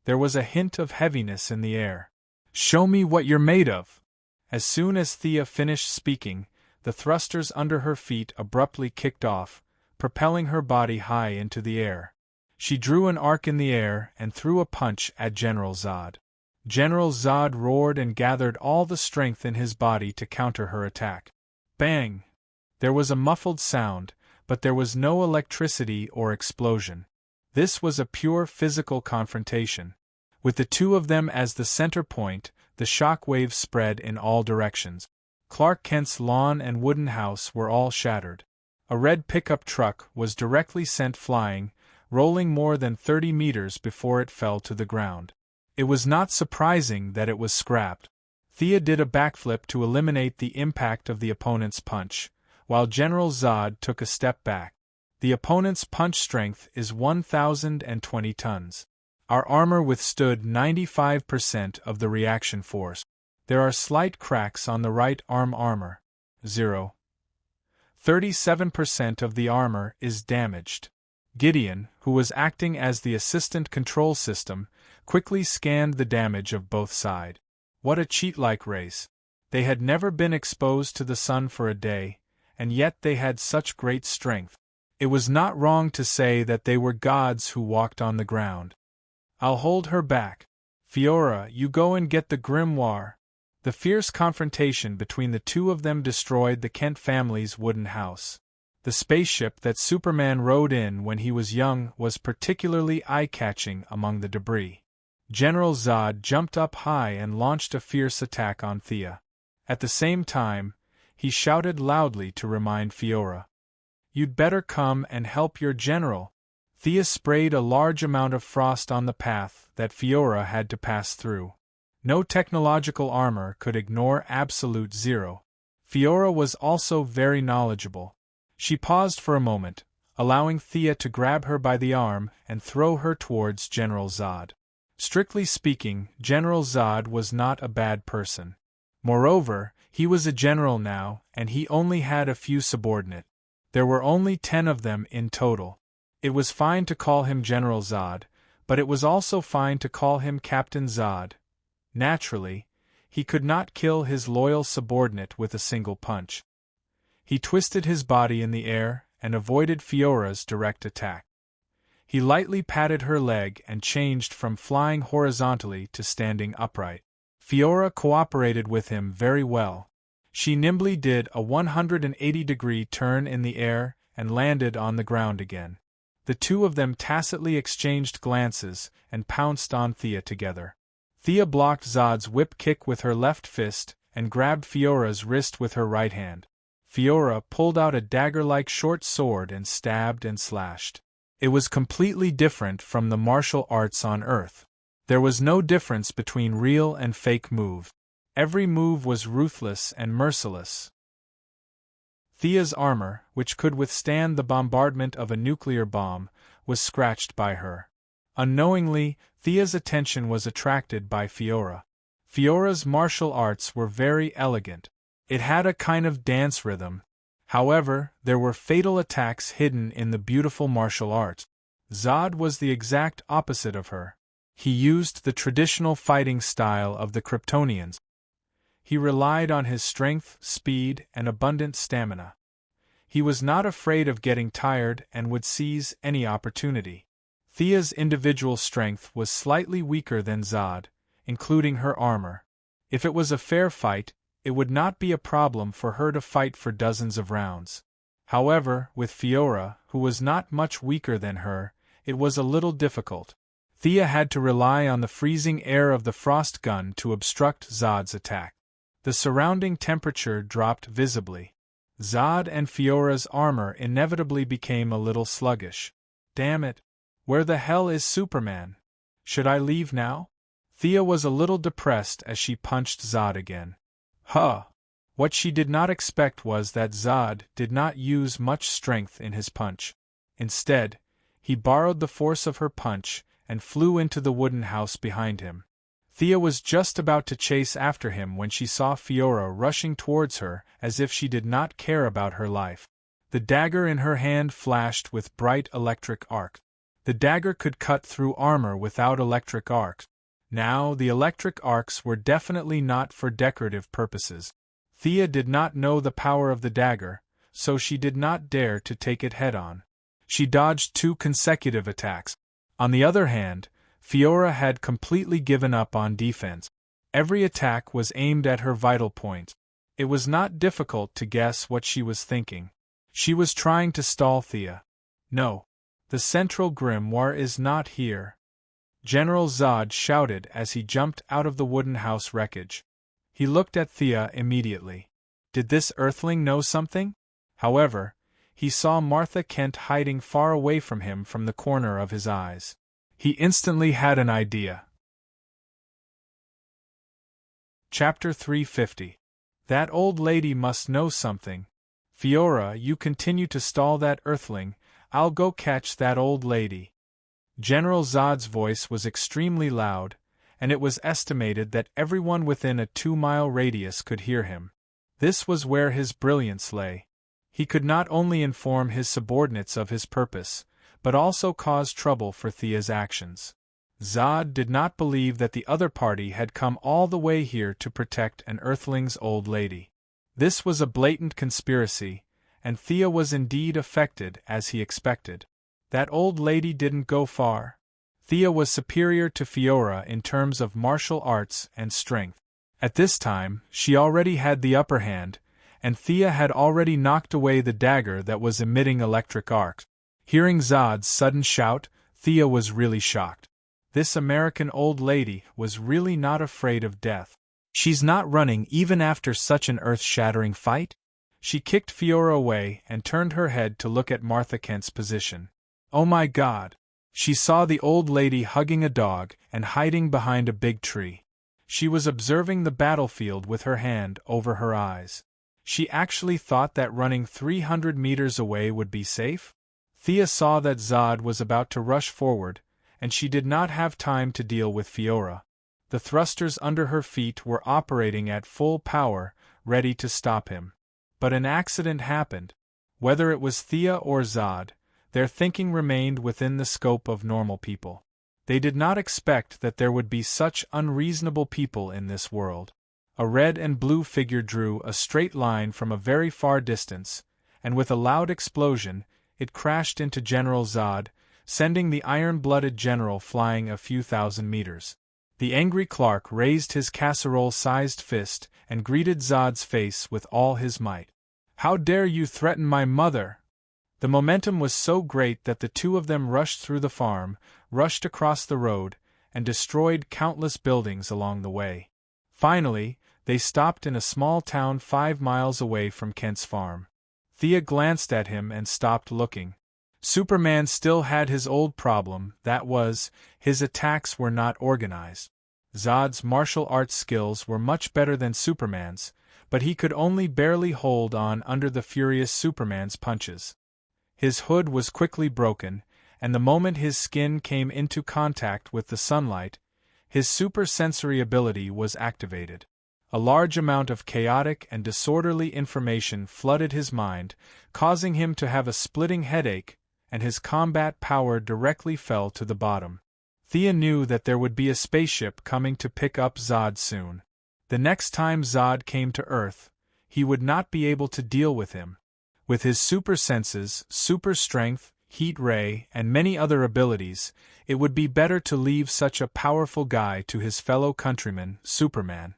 There was a hint of heaviness in the air. Show me what you're made of! As soon as Thea finished speaking, the thrusters under her feet abruptly kicked off, propelling her body high into the air. She drew an arc in the air and threw a punch at General Zod. General Zod roared and gathered all the strength in his body to counter her attack. Bang! There was a muffled sound, but there was no electricity or explosion. This was a pure physical confrontation. With the two of them as the center point, the shock waves spread in all directions. Clark Kent's lawn and wooden house were all shattered. A red pickup truck was directly sent flying, rolling more than 30 meters before it fell to the ground. It was not surprising that it was scrapped. Thea did a backflip to eliminate the impact of the opponent's punch, while General Zod took a step back. The opponent's punch strength is 1,020 tons. Our armor withstood 95% of the reaction force. There are slight cracks on the right arm armor. 37% of the armor is damaged. Gideon, who was acting as the assistant control system, quickly scanned the damage of both sides. What a cheat-like race. They had never been exposed to the sun for a day, and yet they had such great strength. It was not wrong to say that they were gods who walked on the ground. I'll hold her back. Fiora, you go and get the grimoire. The fierce confrontation between the two of them destroyed the Kent family's wooden house. The spaceship that Superman rode in when he was young was particularly eye-catching among the debris. General Zod jumped up high and launched a fierce attack on Thea. At the same time, he shouted loudly to remind Fiora. You'd better come and help your general. Thea sprayed a large amount of frost on the path that Fiora had to pass through. No technological armor could ignore absolute zero. Fiora was also very knowledgeable. She paused for a moment, allowing Thea to grab her by the arm and throw her towards General Zod. Strictly speaking, General Zod was not a bad person. Moreover, he was a general now, and he only had a few subordinates. There were only 10 of them in total. It was fine to call him General Zod, but it was also fine to call him Captain Zod. Naturally, he could not kill his loyal subordinate with a single punch. He twisted his body in the air and avoided Fiora's direct attack. He lightly patted her leg and changed from flying horizontally to standing upright. Fiora cooperated with him very well. She nimbly did a 180-degree turn in the air and landed on the ground again. The two of them tacitly exchanged glances and pounced on Thea together. Thea blocked Zod's whip kick with her left fist and grabbed Fiora's wrist with her right hand. Fiora pulled out a dagger-like short sword and stabbed and slashed. It was completely different from the martial arts on Earth. There was no difference between real and fake moves. Every move was ruthless and merciless. Thea's armor, which could withstand the bombardment of a nuclear bomb, was scratched by her. Unknowingly, Thea's attention was attracted by Fiora. Fiora's martial arts were very elegant. It had a kind of dance rhythm. However, there were fatal attacks hidden in the beautiful martial art. Zod was the exact opposite of her. He used the traditional fighting style of the Kryptonians. He relied on his strength, speed, and abundant stamina. He was not afraid of getting tired and would seize any opportunity. Thea's individual strength was slightly weaker than Zod, including her armor. If it was a fair fight, it would not be a problem for her to fight for dozens of rounds. However, with Fiora, who was not much weaker than her, it was a little difficult. Thea had to rely on the freezing air of the frost gun to obstruct Zod's attack. The surrounding temperature dropped visibly. Zod and Fiora's armor inevitably became a little sluggish. Damn it! Where the hell is Superman? Should I leave now? Thea was a little depressed as she punched Zod again. What she did not expect was that Zod did not use much strength in his punch. Instead, he borrowed the force of her punch and flew into the wooden house behind him. Thea was just about to chase after him when she saw Fiora rushing towards her as if she did not care about her life. The dagger in her hand flashed with bright electric arc. The dagger could cut through armor without electric arcs. Now, the electric arcs were definitely not for decorative purposes. Thea did not know the power of the dagger, so she did not dare to take it head-on. She dodged 2 consecutive attacks. On the other hand, Fiora had completely given up on defense. Every attack was aimed at her vital point. It was not difficult to guess what she was thinking. She was trying to stall Thea. No. The central grimoire is not here. General Zod shouted as he jumped out of the wooden house wreckage. He looked at Thea immediately. Did this Earthling know something? However, he saw Martha Kent hiding far away from him from the corner of his eyes. He instantly had an idea. Chapter 350. That old lady must know something. Fiora, you continue to stall that Earthling. I'll go catch that old lady. General Zod's voice was extremely loud, and it was estimated that everyone within a 2-mile radius could hear him. This was where his brilliance lay. He could not only inform his subordinates of his purpose, but also cause trouble for Thea's actions. Zod did not believe that the other party had come all the way here to protect an Earthling's old lady. This was a blatant conspiracy, and Thea was indeed affected as he expected. That old lady didn't go far. Thea was superior to Fiora in terms of martial arts and strength. At this time, she already had the upper hand, and Thea had already knocked away the dagger that was emitting electric arcs. Hearing Zod's sudden shout, Thea was really shocked. This American old lady was really not afraid of death. She's not running even after such an earth-shattering fight? She kicked Fiora away and turned her head to look at Martha Kent's position. Oh my God! She saw the old lady hugging a dog and hiding behind a big tree. She was observing the battlefield with her hand over her eyes. She actually thought that running 300 meters away would be safe? Thea saw that Zod was about to rush forward, and she did not have time to deal with Fiora. The thrusters under her feet were operating at full power, ready to stop him. But an accident happened. Whether it was Thea or Zod, their thinking remained within the scope of normal people. They did not expect that there would be such unreasonable people in this world. A red and blue figure drew a straight line from a very far distance, and with a loud explosion, it crashed into General Zod, sending the iron-blooded general flying a few thousand meters. The angry Clark raised his casserole-sized fist and greeted Zod's face with all his might. "How dare you threaten my mother?" The momentum was so great that the two of them rushed through the farm, rushed across the road, and destroyed countless buildings along the way. Finally, they stopped in a small town 5 miles away from Kent's farm. Thea glanced at him and stopped looking. Superman still had his old problem, that was, his attacks were not organized. Zod's martial arts skills were much better than Superman's, but he could only barely hold on under the furious Superman's punches. His hood was quickly broken, and the moment his skin came into contact with the sunlight, his supersensory ability was activated. A large amount of chaotic and disorderly information flooded his mind, causing him to have a splitting headache, and his combat power directly fell to the bottom. Thea knew that there would be a spaceship coming to pick up Zod soon. The next time Zod came to Earth, he would not be able to deal with him. With his super senses, super strength, heat ray, and many other abilities, it would be better to leave such a powerful guy to his fellow countryman, Superman.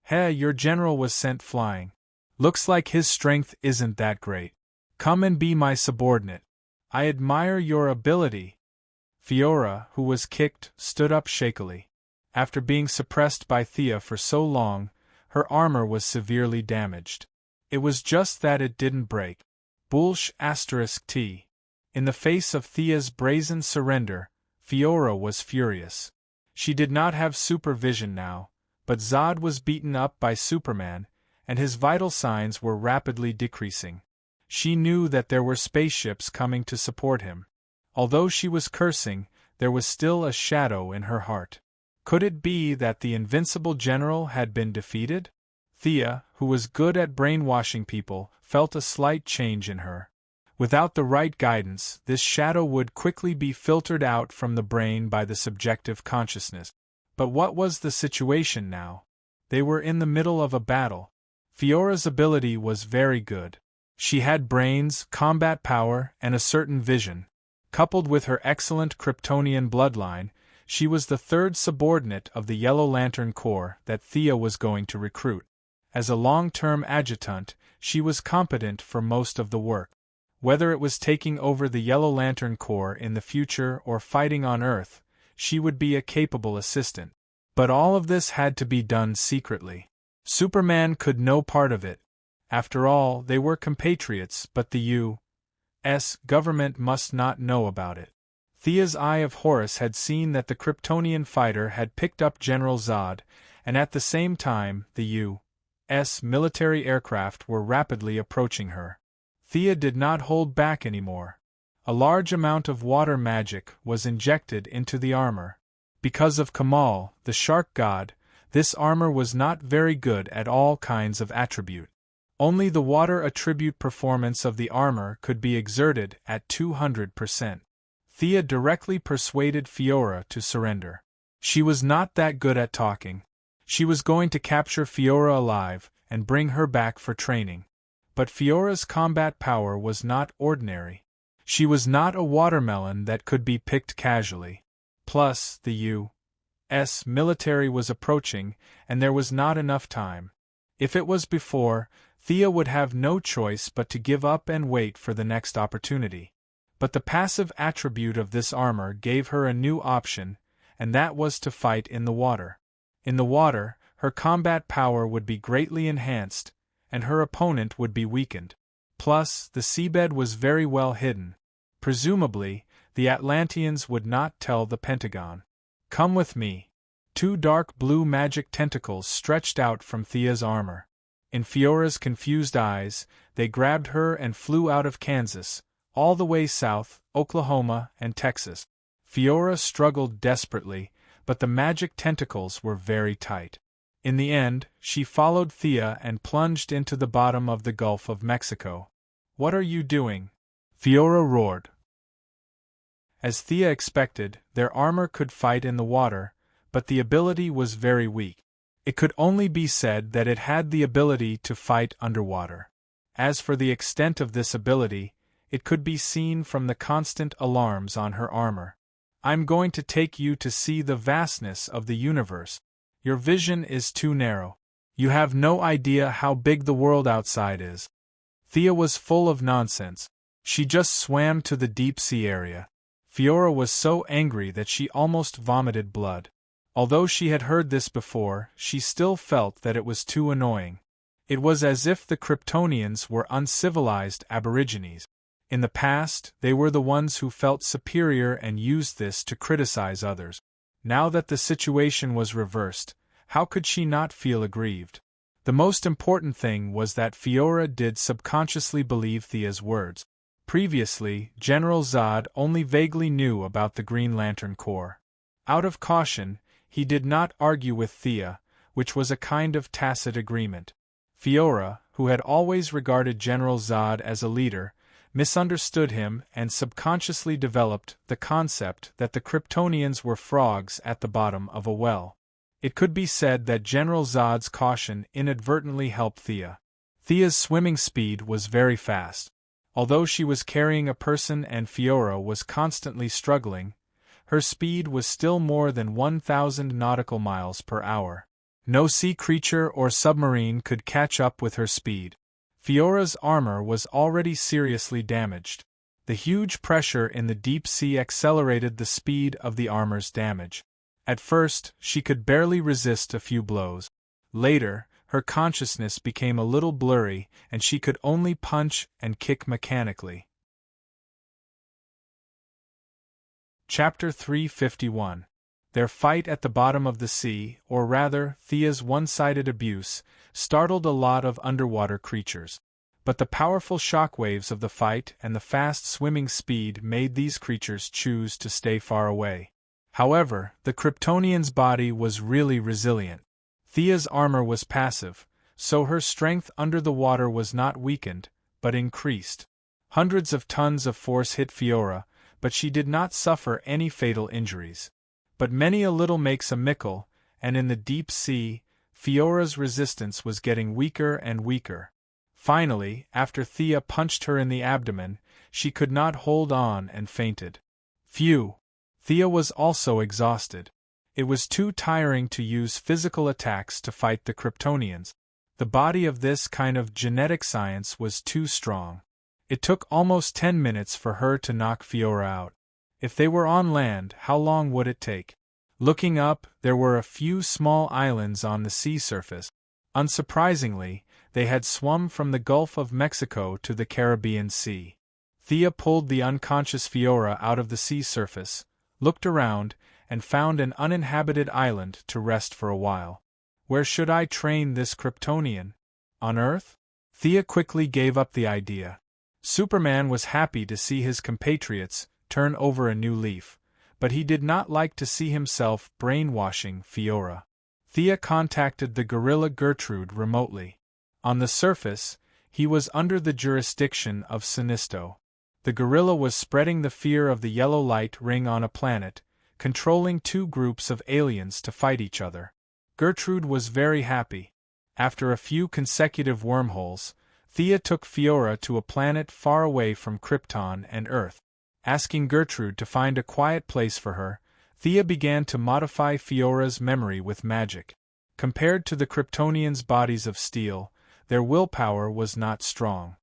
"Hey, your general was sent flying. Looks like his strength isn't that great. Come and be my subordinate. I admire your ability." Fiora, who was kicked, stood up shakily. After being suppressed by Thea for so long, her armor was severely damaged. It was just that it didn't break. *T. In the face of Thea's brazen surrender, Fiora was furious. She did not have supervision now, but Zod was beaten up by Superman, and his vital signs were rapidly decreasing. She knew that there were spaceships coming to support him. Although she was cursing, there was still a shadow in her heart. Could it be that the invincible general had been defeated? Thea, who was good at brainwashing people, felt a slight change in her. Without the right guidance, this shadow would quickly be filtered out from the brain by the subjective consciousness. But what was the situation now? They were in the middle of a battle. Fiora's ability was very good. She had brains, combat power, and a certain vision. Coupled with her excellent Kryptonian bloodline, she was the third subordinate of the Yellow Lantern Corps that Thea was going to recruit. As a long-term adjutant, she was competent for most of the work. Whether it was taking over the Yellow Lantern Corps in the future or fighting on Earth, she would be a capable assistant. But all of this had to be done secretly. Superman could know part of it. After all, they were compatriots, but the U.S. government must not know about it. Thea's Eye of Horus had seen that the Kryptonian fighter had picked up General Zod, and at the same time, the U.S. military aircraft were rapidly approaching her. Thea did not hold back anymore. A large amount of water magic was injected into the armor. Because of Kamal, the shark god, this armor was not very good at all kinds of attribute. Only the water attribute performance of the armor could be exerted at 200%. Thea directly persuaded Fiora to surrender. She was not that good at talking. She was going to capture Fiora alive and bring her back for training. But Fiora's combat power was not ordinary. She was not a watermelon that could be picked casually. Plus, the U.S. military was approaching, and there was not enough time. If it was before, Thea would have no choice but to give up and wait for the next opportunity. But the passive attribute of this armor gave her a new option, and that was to fight in the water. In the water, her combat power would be greatly enhanced, and her opponent would be weakened. Plus, the seabed was very well hidden. Presumably, the Atlanteans would not tell the Pentagon. "Come with me." 2 dark blue magic tentacles stretched out from Thea's armor. In Fiora's confused eyes, they grabbed her and flew out of Kansas, all the way south, Oklahoma, and Texas. Fiora struggled desperately, but the magic tentacles were very tight. In the end, she followed Thea and plunged into the bottom of the Gulf of Mexico. "What are you doing?" Fiora roared. As Thea expected, their armor could fight in the water, but the ability was very weak. It could only be said that it had the ability to fight underwater. As for the extent of this ability, It could be seen from the constant alarms on her armor. "I'm going to take you to see the vastness of the universe. Your vision is too narrow. You have no idea how big the world outside is." Thea was full of nonsense. She just swam to the deep-sea area. Fiora was so angry that she almost vomited blood. Although she had heard this before, she still felt that it was too annoying. It was as if the Kryptonians were uncivilized aborigines. In the past, they were the ones who felt superior and used this to criticize others. Now that the situation was reversed, how could she not feel aggrieved? The most important thing was that Fiora did subconsciously believe Thea's words. Previously, General Zod only vaguely knew about the Green Lantern Corps. Out of caution, he did not argue with Thea, which was a kind of tacit agreement. Fiora, who had always regarded General Zod as a leader, misunderstood him and subconsciously developed the concept that the Kryptonians were frogs at the bottom of a well. It could be said that General Zod's caution inadvertently helped Thea. Thea's swimming speed was very fast. Although she was carrying a person and Fiora was constantly struggling, her speed was still more than 1,000 nautical miles per hour. No sea creature or submarine could catch up with her speed. Fiora's armor was already seriously damaged. The huge pressure in the deep sea accelerated the speed of the armor's damage. At first, she could barely resist a few blows. Later, her consciousness became a little blurry and she could only punch and kick mechanically. Chapter 351. Their fight at the bottom of the sea, or rather, Thea's one-sided abuse, startled a lot of underwater creatures. But the powerful shockwaves of the fight and the fast swimming speed made these creatures choose to stay far away. However, the Kryptonian's body was really resilient. Thea's armor was passive, so her strength under the water was not weakened, but increased. Hundreds of tons of force hit Fiora, but she did not suffer any fatal injuries. But many a little makes a mickle, and in the deep sea, Fiora's resistance was getting weaker and weaker. Finally, after Thea punched her in the abdomen, she could not hold on and fainted. Phew! Thea was also exhausted. It was too tiring to use physical attacks to fight the Kryptonians. The body of this kind of genetic science was too strong. It took almost 10 minutes for her to knock Fiora out. If they were on land, how long would it take? Looking up, there were a few small islands on the sea surface. Unsurprisingly, they had swum from the Gulf of Mexico to the Caribbean Sea. Thea pulled the unconscious Fiora out of the sea surface, looked around, and found an uninhabited island to rest for a while. Where should I train this Kryptonian? On Earth? Thea quickly gave up the idea. Superman was happy to see his compatriots turn over a new leaf, but he did not like to see himself brainwashing Fiora. Thea contacted the gorilla Gertrude remotely. On the surface, he was under the jurisdiction of Sinisto. The gorilla was spreading the fear of the yellow light ring on a planet, controlling two groups of aliens to fight each other. Gertrude was very happy. After a few consecutive wormholes, Thea took Fiora to a planet far away from Krypton and Earth. Asking Gertrude to find a quiet place for her, Thea began to modify Fiora's memory with magic. Compared to the Kryptonians' bodies of steel, their willpower was not strong.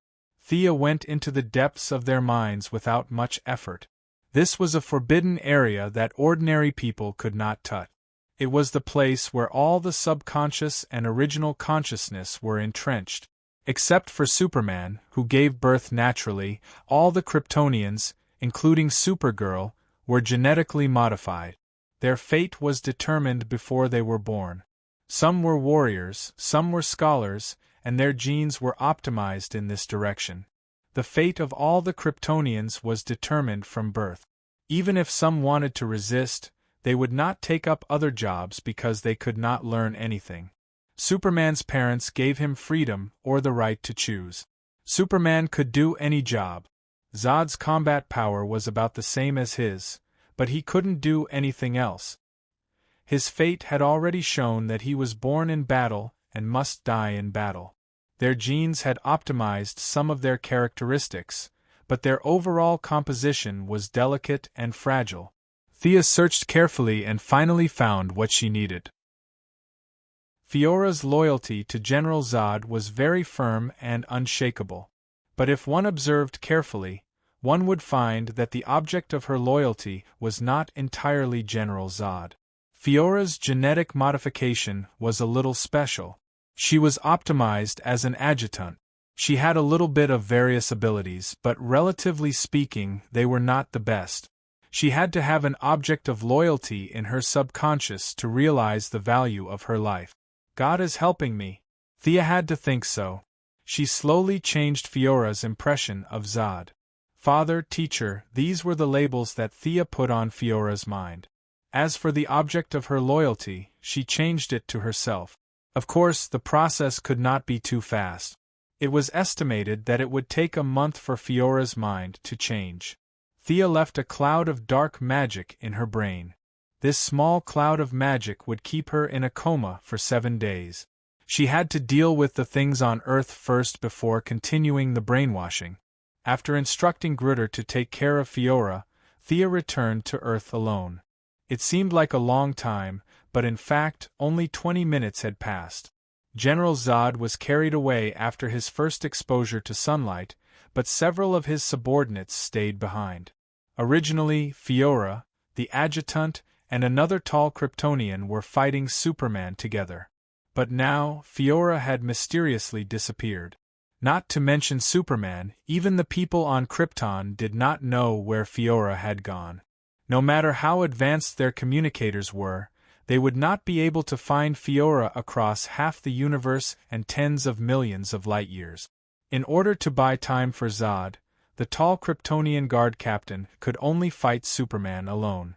Thea went into the depths of their minds without much effort. This was a forbidden area that ordinary people could not touch. It was the place where all the subconscious and original consciousness were entrenched. Except for Superman, who gave birth naturally, all the Kryptonians, including Supergirl, were genetically modified. Their fate was determined before they were born. Some were warriors, some were scholars, and their genes were optimized in this direction. The fate of all the Kryptonians was determined from birth. Even if some wanted to resist, they would not take up other jobs because they could not learn anything. Superman's parents gave him freedom or the right to choose. Superman could do any job. Zod's combat power was about the same as his, but he couldn't do anything else. His fate had already shown that he was born in battle and must die in battle. Their genes had optimized some of their characteristics, but their overall composition was delicate and fragile. Thea searched carefully and finally found what she needed. Fiora's loyalty to General Zod was very firm and unshakable. But if one observed carefully, one would find that the object of her loyalty was not entirely General Zod. Fiora's genetic modification was a little special. She was optimized as an adjutant. She had a little bit of various abilities, but relatively speaking, they were not the best. She had to have an object of loyalty in her subconscious to realize the value of her life. God is helping me. Thea had to think so. She slowly changed Fiora's impression of Zod. Father, teacher, these were the labels that Thea put on Fiora's mind. As for the object of her loyalty, she changed it to herself. Of course, the process could not be too fast. It was estimated that it would take a month for Fiora's mind to change. Thea left a cloud of dark magic in her brain. This small cloud of magic would keep her in a coma for 7 days. She had to deal with the things on Earth first before continuing the brainwashing. After instructing Grutter to take care of Fiora, Thea returned to Earth alone. It seemed like a long time, but in fact, only 20 minutes had passed. General Zod was carried away after his first exposure to sunlight, but several of his subordinates stayed behind. Originally, Fiora, the adjutant, and another tall Kryptonian were fighting Superman together. But now, Fiora had mysteriously disappeared. Not to mention Superman, even the people on Krypton did not know where Fiora had gone. No matter how advanced their communicators were, they would not be able to find Fiora across half the universe and tens of millions of light-years. In order to buy time for Zod, the tall Kryptonian guard captain could only fight Superman alone.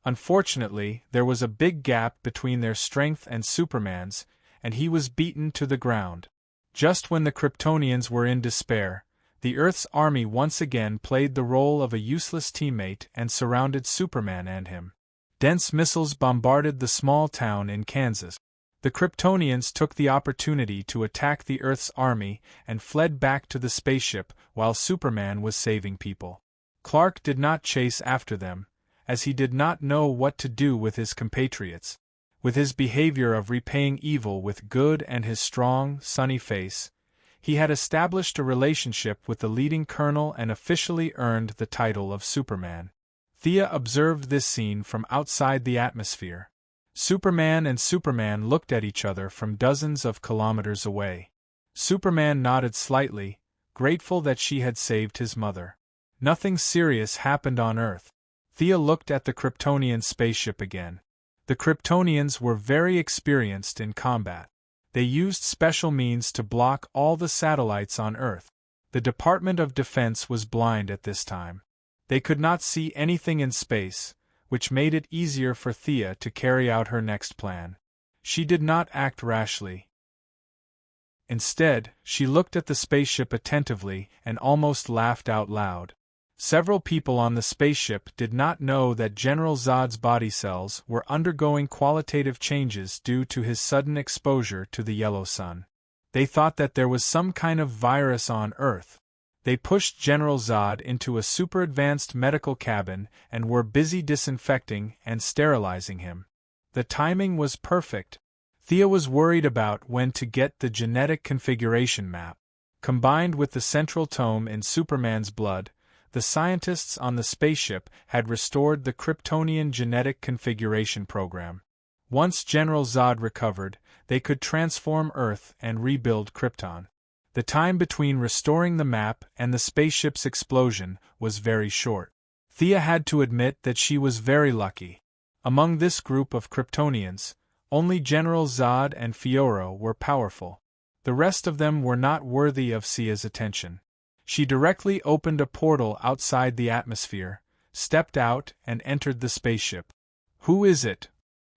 Unfortunately, there was a big gap between their strength and Superman's, and he was beaten to the ground. Just when the Kryptonians were in despair, the Earth's army once again played the role of a useless teammate and surrounded Superman and him. Dense missiles bombarded the small town in Kansas. The Kryptonians took the opportunity to attack the Earth's army and fled back to the spaceship while Superman was saving people. Clark did not chase after them, as he did not know what to do with his compatriots. With his behavior of repaying evil with good and his strong, sunny face, he had established a relationship with the leading colonel and officially earned the title of Superman. Thea observed this scene from outside the atmosphere. Superman and Superman looked at each other from dozens of kilometers away. Superman nodded slightly, grateful that she had saved his mother. Nothing serious happened on Earth. Thea looked at the Kryptonian spaceship again. The Kryptonians were very experienced in combat. They used special means to block all the satellites on Earth. The Department of Defense was blind at this time. They could not see anything in space, which made it easier for Thea to carry out her next plan. She did not act rashly. Instead, she looked at the spaceship attentively and almost laughed out loud. Several people on the spaceship did not know that General Zod's body cells were undergoing qualitative changes due to his sudden exposure to the yellow sun. They thought that there was some kind of virus on Earth. They pushed General Zod into a super-advanced medical cabin and were busy disinfecting and sterilizing him. The timing was perfect. Thea was worried about when to get the genetic configuration map. Combined with the central tome in Superman's blood, the scientists on the spaceship had restored the Kryptonian genetic configuration program. Once General Zod recovered, they could transform Earth and rebuild Krypton. The time between restoring the map and the spaceship's explosion was very short. Thea had to admit that she was very lucky. Among this group of Kryptonians, only General Zod and Fiora were powerful. The rest of them were not worthy of Thea's attention. She directly opened a portal outside the atmosphere, stepped out, and entered the spaceship. "Who is it?"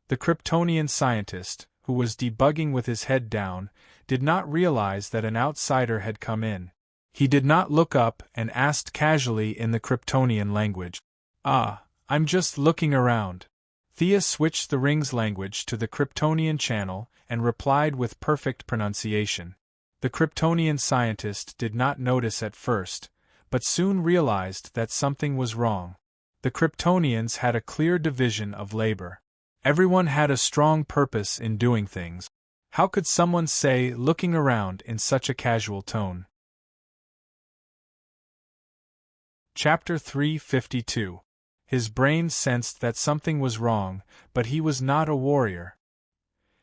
The Kryptonian scientist, who was debugging with his head down, did not realize that an outsider had come in. He did not look up and asked casually in the Kryptonian language. "Ah, I'm just looking around." Thea switched the ring's language to the Kryptonian channel and replied with perfect pronunciation. The Kryptonian scientist did not notice at first, but soon realized that something was wrong. The Kryptonians had a clear division of labor. Everyone had a strong purpose in doing things. How could someone say, looking around in such a casual tone? Chapter 352. His brain sensed that something was wrong, but he was not a warrior.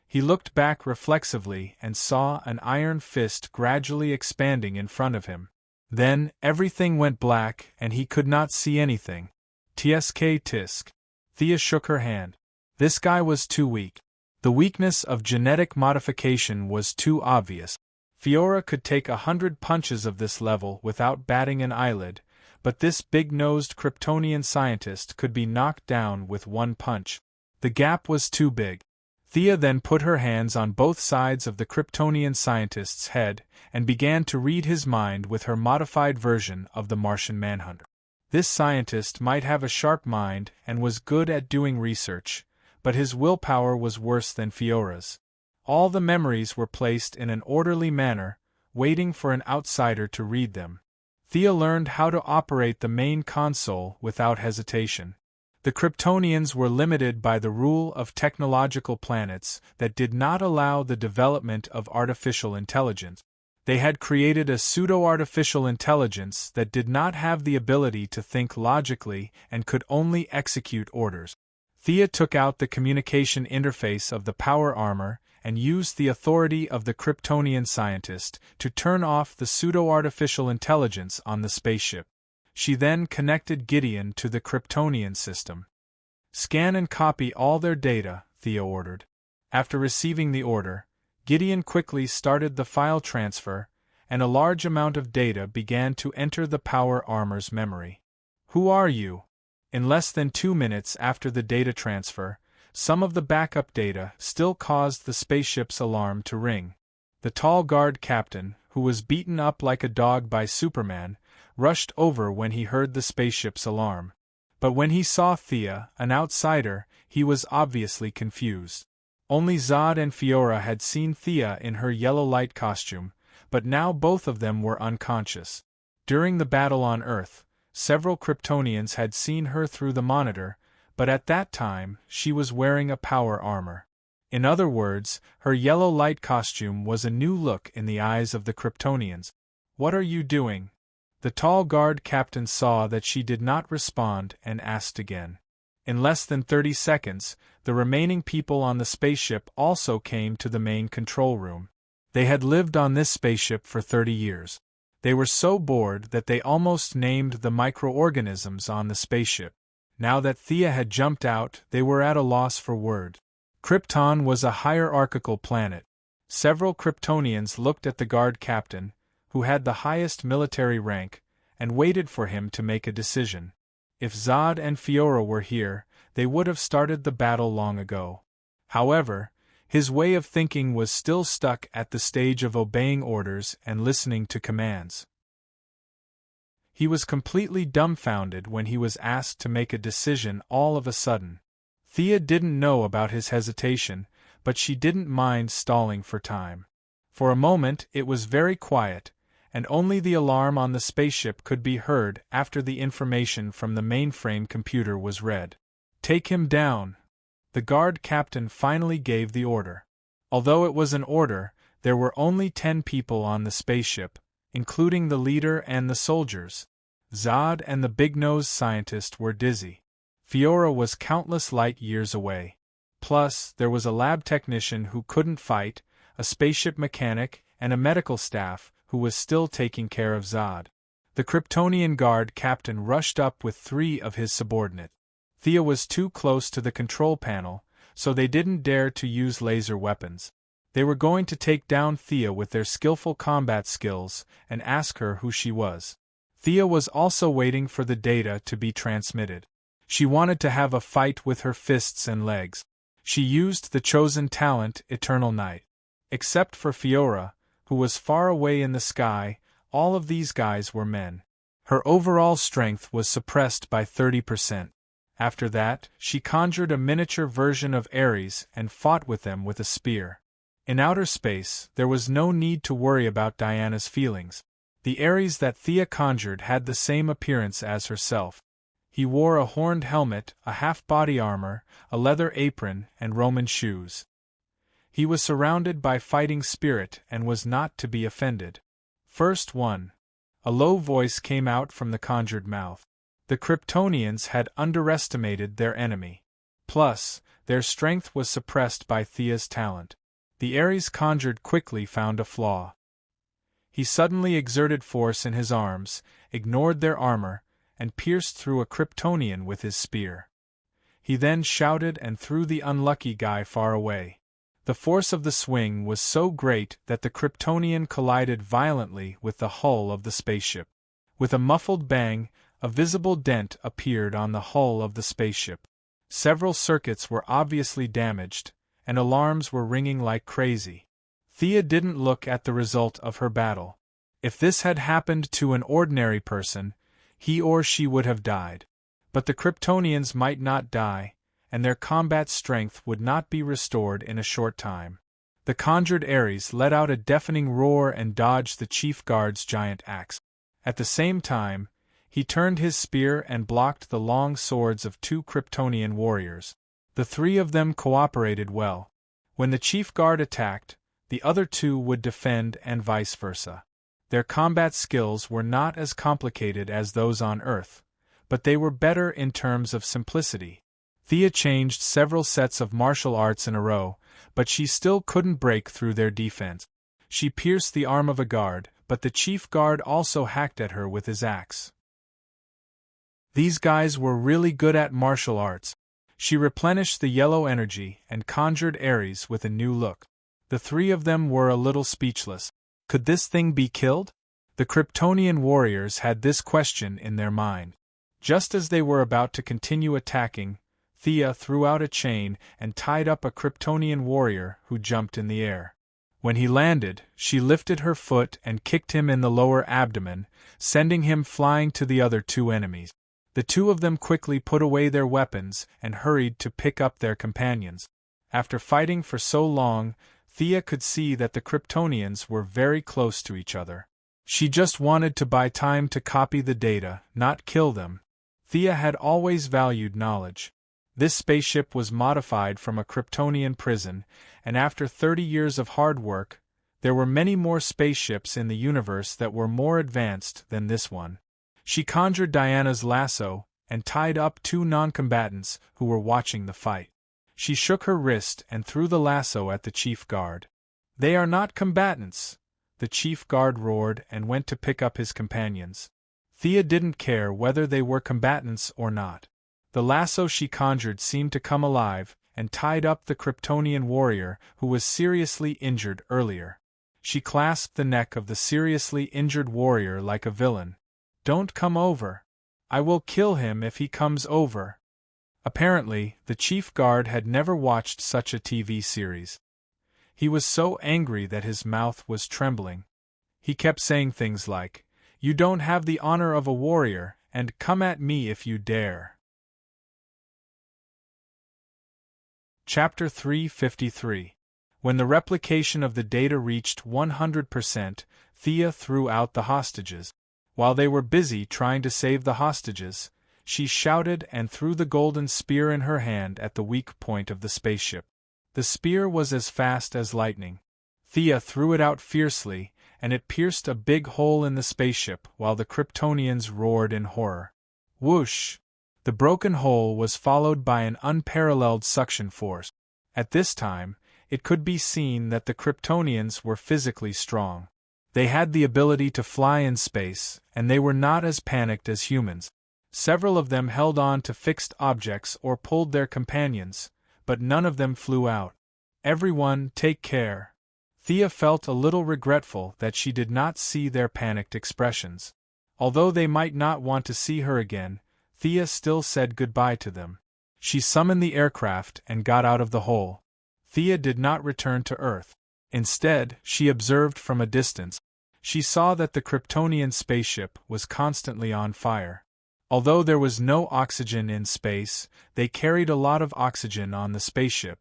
He looked back reflexively and saw an iron fist gradually expanding in front of him. Then, everything went black and he could not see anything. Tsk tisk. Thea shook her hand. This guy was too weak. The weakness of genetic modification was too obvious. Fiora could take 100 punches of this level without batting an eyelid, but this big-nosed Kryptonian scientist could be knocked down with one punch. The gap was too big. Thea then put her hands on both sides of the Kryptonian scientist's head and began to read his mind with her modified version of the Martian Manhunter. This scientist might have a sharp mind and was good at doing research, but his willpower was worse than Fiora's. All the memories were placed in an orderly manner, waiting for an outsider to read them. Thea learned how to operate the main console without hesitation. The Kryptonians were limited by the rule of technological planets that did not allow the development of artificial intelligence. They had created a pseudo-artificial intelligence that did not have the ability to think logically and could only execute orders. Thea took out the communication interface of the power armor and used the authority of the Kryptonian scientist to turn off the pseudo-artificial intelligence on the spaceship. She then connected Gideon to the Kryptonian system. Scan and copy all their data, Thea ordered. After receiving the order, Gideon quickly started the file transfer, and a large amount of data began to enter the power armor's memory. Who are you? In less than 2 minutes after the data transfer, some of the backup data still caused the spaceship's alarm to ring. The tall guard captain, who was beaten up like a dog by Superman, rushed over when he heard the spaceship's alarm. But when he saw Thea, an outsider, he was obviously confused. Only Zod and Fiora had seen Thea in her yellow light costume, but now both of them were unconscious. During the battle on Earth, several Kryptonians had seen her through the monitor, but at that time, she was wearing a power armor. In other words, her yellow light costume was a new look in the eyes of the Kryptonians. What are you doing? The tall guard captain saw that she did not respond and asked again. In less than 30 seconds, the remaining people on the spaceship also came to the main control room. They had lived on this spaceship for 30 years. They were so bored that they almost named the microorganisms on the spaceship. Now that Thea had jumped out, they were at a loss for words. Krypton was a hierarchical planet. Several Kryptonians looked at the guard captain, who had the highest military rank, and waited for him to make a decision. If Zod and Fiora were here, they would have started the battle long ago. However, his way of thinking was still stuck at the stage of obeying orders and listening to commands. He was completely dumbfounded when he was asked to make a decision all of a sudden. Thea didn't know about his hesitation, but she didn't mind stalling for time. For a moment it was very quiet, and only the alarm on the spaceship could be heard after the information from the mainframe computer was read. Take him down. The guard captain finally gave the order. Although it was an order, there were only 10 people on the spaceship, including the leader and the soldiers. Zod and the big-nosed scientist were dizzy. Fiora was countless light years away. Plus, there was a lab technician who couldn't fight, a spaceship mechanic, and a medical staff who was still taking care of Zod. The Kryptonian guard captain rushed up with 3 of his subordinates. Thea was too close to the control panel, so they didn't dare to use laser weapons. They were going to take down Thea with their skillful combat skills and ask her who she was. Thea was also waiting for the data to be transmitted. She wanted to have a fight with her fists and legs. She used the chosen talent, Eternal Night. Except for Fiora, who was far away in the sky, all of these guys were men. Her overall strength was suppressed by 30%. After that, she conjured a miniature version of Ares and fought with them with a spear. In outer space, there was no need to worry about Diana's feelings. The Ares that Thea conjured had the same appearance as herself. He wore a horned helmet, a half-body armor, a leather apron, and Roman shoes. He was surrounded by fighting spirit and was not to be offended. First one. A low voice came out from the conjured mouth. The Kryptonians had underestimated their enemy. Plus, their strength was suppressed by Thea's talent. The Ares conjured quickly found a flaw. He suddenly exerted force in his arms, ignored their armor, and pierced through a Kryptonian with his spear. He then shouted and threw the unlucky guy far away. The force of the swing was so great that the Kryptonian collided violently with the hull of the spaceship. With a muffled bang, a visible dent appeared on the hull of the spaceship. Several circuits were obviously damaged, and alarms were ringing like crazy. Thea didn't look at the result of her battle. If this had happened to an ordinary person, he or she would have died. But the Kryptonians might not die, and their combat strength would not be restored in a short time. The conjured Ares let out a deafening roar and dodged the chief guard's giant axe. At the same time, he turned his spear and blocked the long swords of two Kryptonian warriors. The three of them cooperated well. When the chief guard attacked, the other two would defend and vice versa. Their combat skills were not as complicated as those on Earth, but they were better in terms of simplicity. Thea changed several sets of martial arts in a row, but she still couldn't break through their defense. She pierced the arm of a guard, but the chief guard also hacked at her with his axe. These guys were really good at martial arts. She replenished the yellow energy and conjured Ares with a new look. The three of them were a little speechless. Could this thing be killed? The Kryptonian warriors had this question in their mind. Just as they were about to continue attacking, Thea threw out a chain and tied up a Kryptonian warrior who jumped in the air. When he landed, she lifted her foot and kicked him in the lower abdomen, sending him flying to the other two enemies. The two of them quickly put away their weapons and hurried to pick up their companions. After fighting for so long, Thea could see that the Kryptonians were very close to each other. She just wanted to buy time to copy the data, not kill them. Thea had always valued knowledge. This spaceship was modified from a Kryptonian prison, and after 30 years of hard work, there were many more spaceships in the universe that were more advanced than this one. She conjured Diana's lasso and tied up two non-combatants who were watching the fight. She shook her wrist and threw the lasso at the chief guard. "They are not combatants," the chief guard roared and went to pick up his companions. Thea didn't care whether they were combatants or not. The lasso she conjured seemed to come alive and tied up the Kryptonian warrior who was seriously injured earlier. She clasped the neck of the seriously injured warrior like a villain. "Don't come over. I will kill him if he comes over." Apparently, the chief guard had never watched such a TV series. He was so angry that his mouth was trembling. He kept saying things like, "You don't have the honor of a warrior, and come at me if you dare." Chapter 353. When the replication of the data reached 100%, Thea threw out the hostages. While they were busy trying to save the hostages, she shouted and threw the golden spear in her hand at the weak point of the spaceship. The spear was as fast as lightning. Thea threw it out fiercely, and it pierced a big hole in the spaceship while the Kryptonians roared in horror. Whoosh! The broken hole was followed by an unparalleled suction force. At this time, it could be seen that the Kryptonians were physically strong. They had the ability to fly in space, and they were not as panicked as humans. Several of them held on to fixed objects or pulled their companions, but none of them flew out. "Everyone, take care." Thea felt a little regretful that she did not see their panicked expressions. Although they might not want to see her again, Thea still said goodbye to them. She summoned the aircraft and got out of the hole. Thea did not return to Earth. Instead, she observed from a distance. She saw that the Kryptonian spaceship was constantly on fire. Although there was no oxygen in space, they carried a lot of oxygen on the spaceship.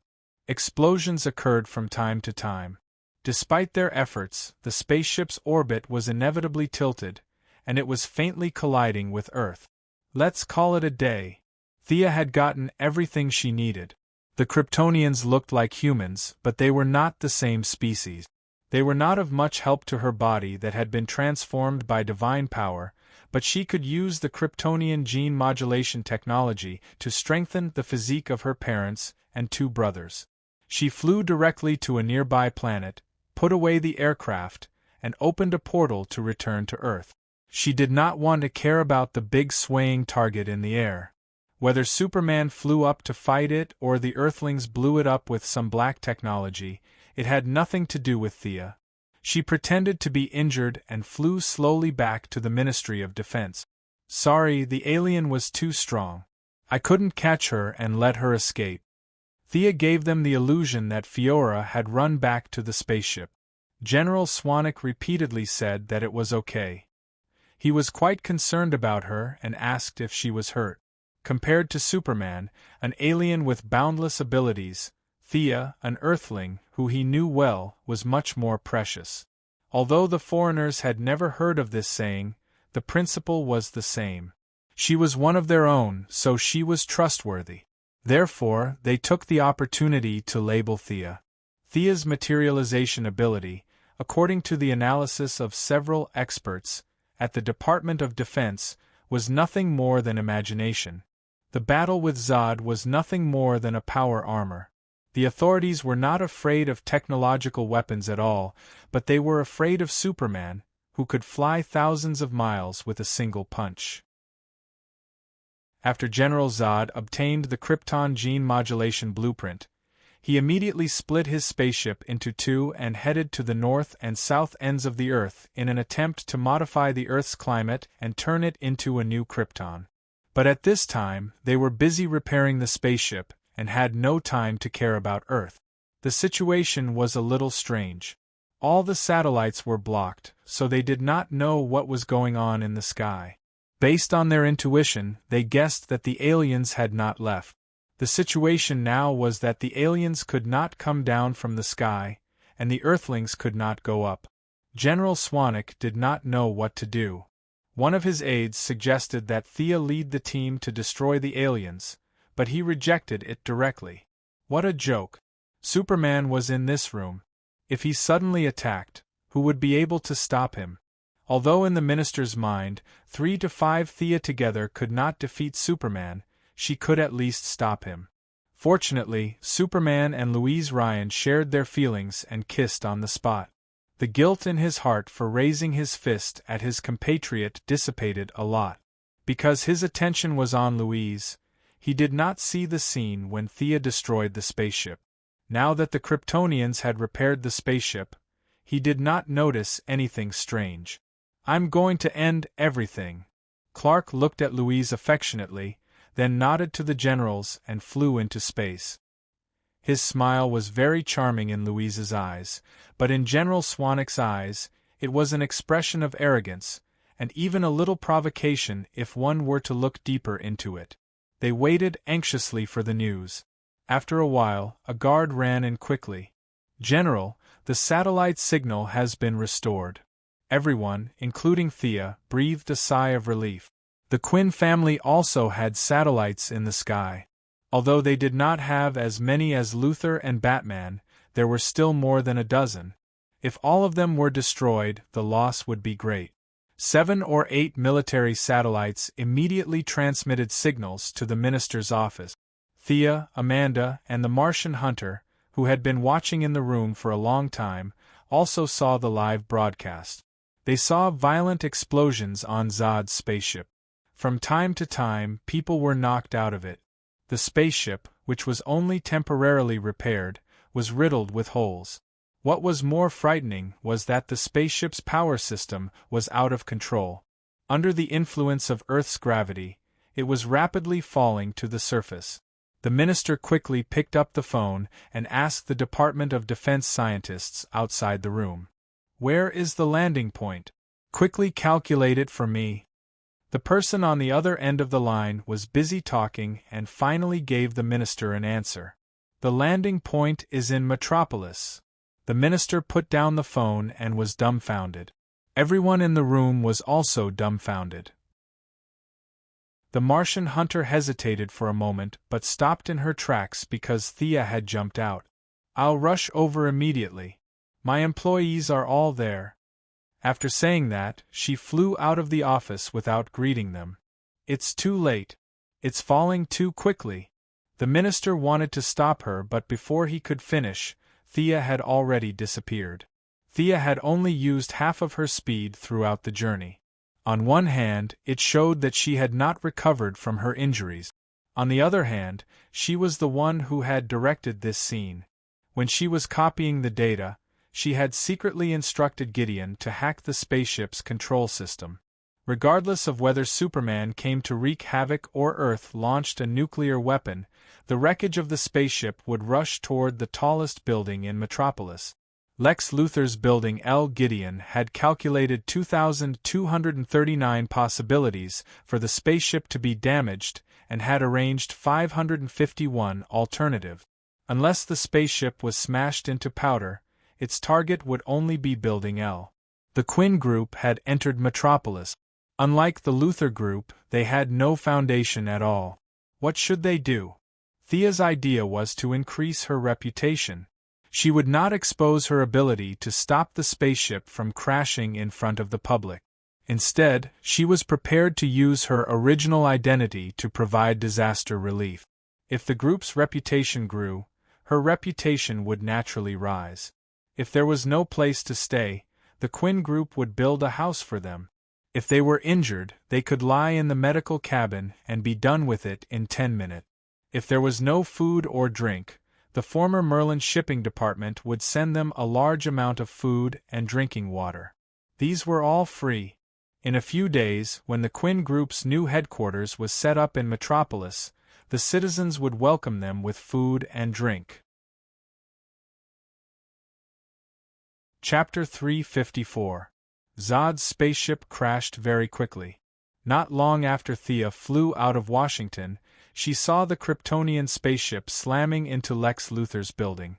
Explosions occurred from time to time. Despite their efforts, the spaceship's orbit was inevitably tilted, and it was faintly colliding with Earth. Let's call it a day. Thea had gotten everything she needed. The Kryptonians looked like humans, but they were not the same species. They were not of much help to her body that had been transformed by divine power, but she could use the Kryptonian gene modulation technology to strengthen the physique of her parents and 2 brothers. She flew directly to a nearby planet, put away the aircraft, and opened a portal to return to Earth. She did not want to care about the big swaying target in the air. Whether Superman flew up to fight it or the Earthlings blew it up with some black technology, it had nothing to do with Thea. She pretended to be injured and flew slowly back to the Ministry of Defense. Sorry, the alien was too strong. I couldn't catch her and let her escape. Thea gave them the illusion that Fiora had run back to the spaceship. General Swanwick repeatedly said that it was okay. He was quite concerned about her and asked if she was hurt. Compared to Superman, an alien with boundless abilities, Thea, an Earthling who he knew well, was much more precious. Although the foreigners had never heard of this saying, the principle was the same. She was one of their own, so she was trustworthy. Therefore, they took the opportunity to label Thea. Thea's materialization ability, according to the analysis of several experts at the Department of Defense, was nothing more than imagination. The battle with Zod was nothing more than a power armor. The authorities were not afraid of technological weapons at all, but they were afraid of Superman, who could fly thousands of miles with a single punch. After General Zod obtained the Krypton gene modulation blueprint, he immediately split his spaceship into 2 and headed to the north and south ends of the Earth in an attempt to modify the Earth's climate and turn it into a new Krypton. But at this time, they were busy repairing the spaceship and had no time to care about Earth. The situation was a little strange. All the satellites were blocked, so they did not know what was going on in the sky. Based on their intuition, they guessed that the aliens had not left. The situation now was that the aliens could not come down from the sky, and the Earthlings could not go up. General Swanwick did not know what to do. One of his aides suggested that Thea lead the team to destroy the aliens, but he rejected it directly. What a joke! Superman was in this room. If he suddenly attacked, who would be able to stop him? Although in the minister's mind, 3 to 5 Thea together could not defeat Superman, she could at least stop him. Fortunately, Superman and Louise Ryan shared their feelings and kissed on the spot. The guilt in his heart for raising his fist at his compatriot dissipated a lot. Because his attention was on Louise, he did not see the scene when Thea destroyed the spaceship. Now that the Kryptonians had repaired the spaceship, he did not notice anything strange. "I'm going to end everything." Clark looked at Louise affectionately, then nodded to the generals and flew into space. His smile was very charming in Louise's eyes, but in General Swanwick's eyes, it was an expression of arrogance, and even a little provocation if one were to look deeper into it. They waited anxiously for the news. After a while, a guard ran in quickly. "General, the satellite signal has been restored." Everyone, including Thea, breathed a sigh of relief. The Quinn family also had satellites in the sky. Although they did not have as many as Luthor and Batman, there were still more than a dozen. If all of them were destroyed, the loss would be great. 7 or 8 military satellites immediately transmitted signals to the minister's office. Thea, Amanda, and the Martian hunter, who had been watching in the room for a long time, also saw the live broadcast. They saw violent explosions on Zod's spaceship. From time to time, people were knocked out of it. The spaceship, which was only temporarily repaired, was riddled with holes. What was more frightening was that the spaceship's power system was out of control. Under the influence of Earth's gravity, it was rapidly falling to the surface. The minister quickly picked up the phone and asked the Department of Defense scientists outside the room. "Where is the landing point? Quickly calculate it for me." The person on the other end of the line was busy talking and finally gave the minister an answer. "The landing point is in Metropolis." The minister put down the phone and was dumbfounded. Everyone in the room was also dumbfounded. The Martian hunter hesitated for a moment but stopped in her tracks because Thea had jumped out. "I'll rush over immediately. My employees are all there." After saying that, she flew out of the office without greeting them. "It's too late. It's falling too quickly." The minister wanted to stop her, but before he could finish, Thea had already disappeared. Thea had only used half of her speed throughout the journey. On one hand, it showed that she had not recovered from her injuries. On the other hand, she was the one who had directed this scene. When she was copying the data, she had secretly instructed Gideon to hack the spaceship's control system. Regardless of whether Superman came to wreak havoc or Earth launched a nuclear weapon, the wreckage of the spaceship would rush toward the tallest building in Metropolis. Lex Luthor's building L. Gideon had calculated 2,239 possibilities for the spaceship to be damaged and had arranged 551 alternative. Unless the spaceship was smashed into powder, its target would only be Building L. The Quinn Group had entered Metropolis. Unlike the Luthor Group, they had no foundation at all. What should they do? Thea's idea was to increase her reputation. She would not expose her ability to stop the spaceship from crashing in front of the public. Instead, she was prepared to use her original identity to provide disaster relief. If the group's reputation grew, her reputation would naturally rise. If there was no place to stay, the Quinn Group would build a house for them. If they were injured, they could lie in the medical cabin and be done with it in 10 minutes. If there was no food or drink, the former Merlin shipping department would send them a large amount of food and drinking water. These were all free. In a few days, when the Quinn Group's new headquarters was set up in Metropolis, the citizens would welcome them with food and drink. Chapter 354. Zod's spaceship crashed very quickly. Not long after Thea flew out of Washington, she saw the Kryptonian spaceship slamming into Lex Luthor's building.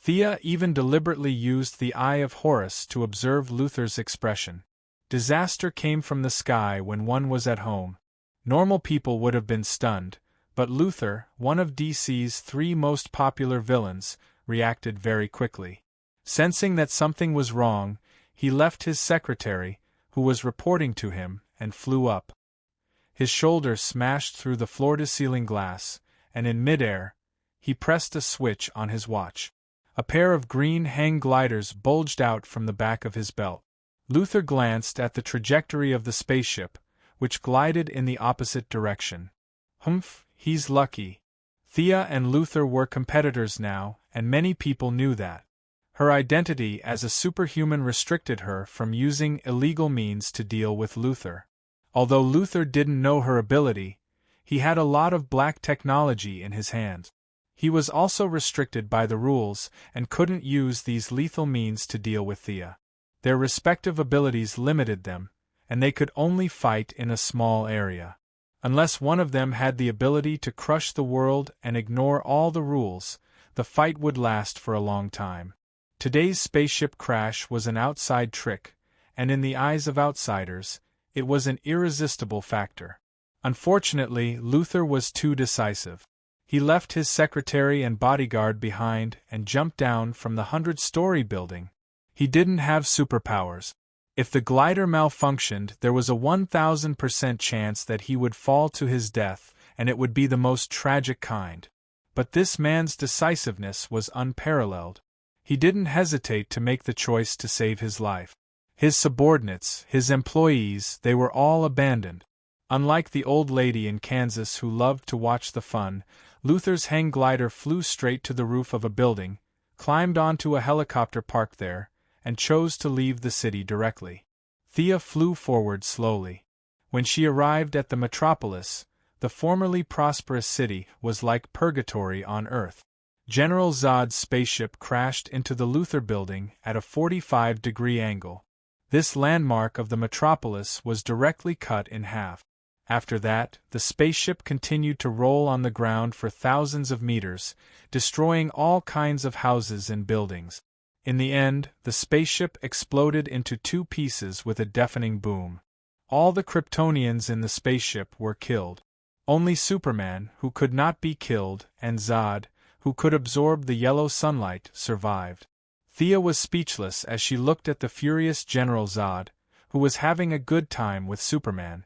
Thea even deliberately used the Eye of Horus to observe Luthor's expression. Disaster came from the sky when one was at home. Normal people would have been stunned, but Luthor, one of DC's 3 most popular villains, reacted very quickly. Sensing that something was wrong, he left his secretary, who was reporting to him, and flew up. His shoulder smashed through the floor-to-ceiling glass, and in midair, he pressed a switch on his watch. A pair of green hang gliders bulged out from the back of his belt. Luthor glanced at the trajectory of the spaceship, which glided in the opposite direction. Humph, he's lucky. Thea and Luthor were competitors now, and many people knew that. Her identity as a superhuman restricted her from using illegal means to deal with Luthor. Although Luthor didn't know her ability, he had a lot of black technology in his hands. He was also restricted by the rules and couldn't use these lethal means to deal with Thea. Their respective abilities limited them, and they could only fight in a small area. Unless one of them had the ability to crush the world and ignore all the rules, the fight would last for a long time. Today's spaceship crash was an outside trick, and in the eyes of outsiders, it was an irresistible factor. Unfortunately, Luthor was too decisive. He left his secretary and bodyguard behind and jumped down from the 100-story building. He didn't have superpowers. If the glider malfunctioned, there was a 1,000% chance that he would fall to his death, and it would be the most tragic kind. But this man's decisiveness was unparalleled. He didn't hesitate to make the choice to save his life. His subordinates, his employees, they were all abandoned. Unlike the old lady in Kansas who loved to watch the fun, Luthor's hang glider flew straight to the roof of a building, climbed onto a helicopter parked there, and chose to leave the city directly. Thea flew forward slowly. When she arrived at the Metropolis, the formerly prosperous city was like purgatory on Earth. General Zod's spaceship crashed into the Luthor building at a 45-degree angle. This landmark of the Metropolis was directly cut in half. After that, the spaceship continued to roll on the ground for thousands of meters, destroying all kinds of houses and buildings. In the end, the spaceship exploded into two pieces with a deafening boom. All the Kryptonians in the spaceship were killed. Only Superman, who could not be killed, and Zod, who could absorb the yellow sunlight, survived. Thea was speechless as she looked at the furious General Zod, who was having a good time with Superman.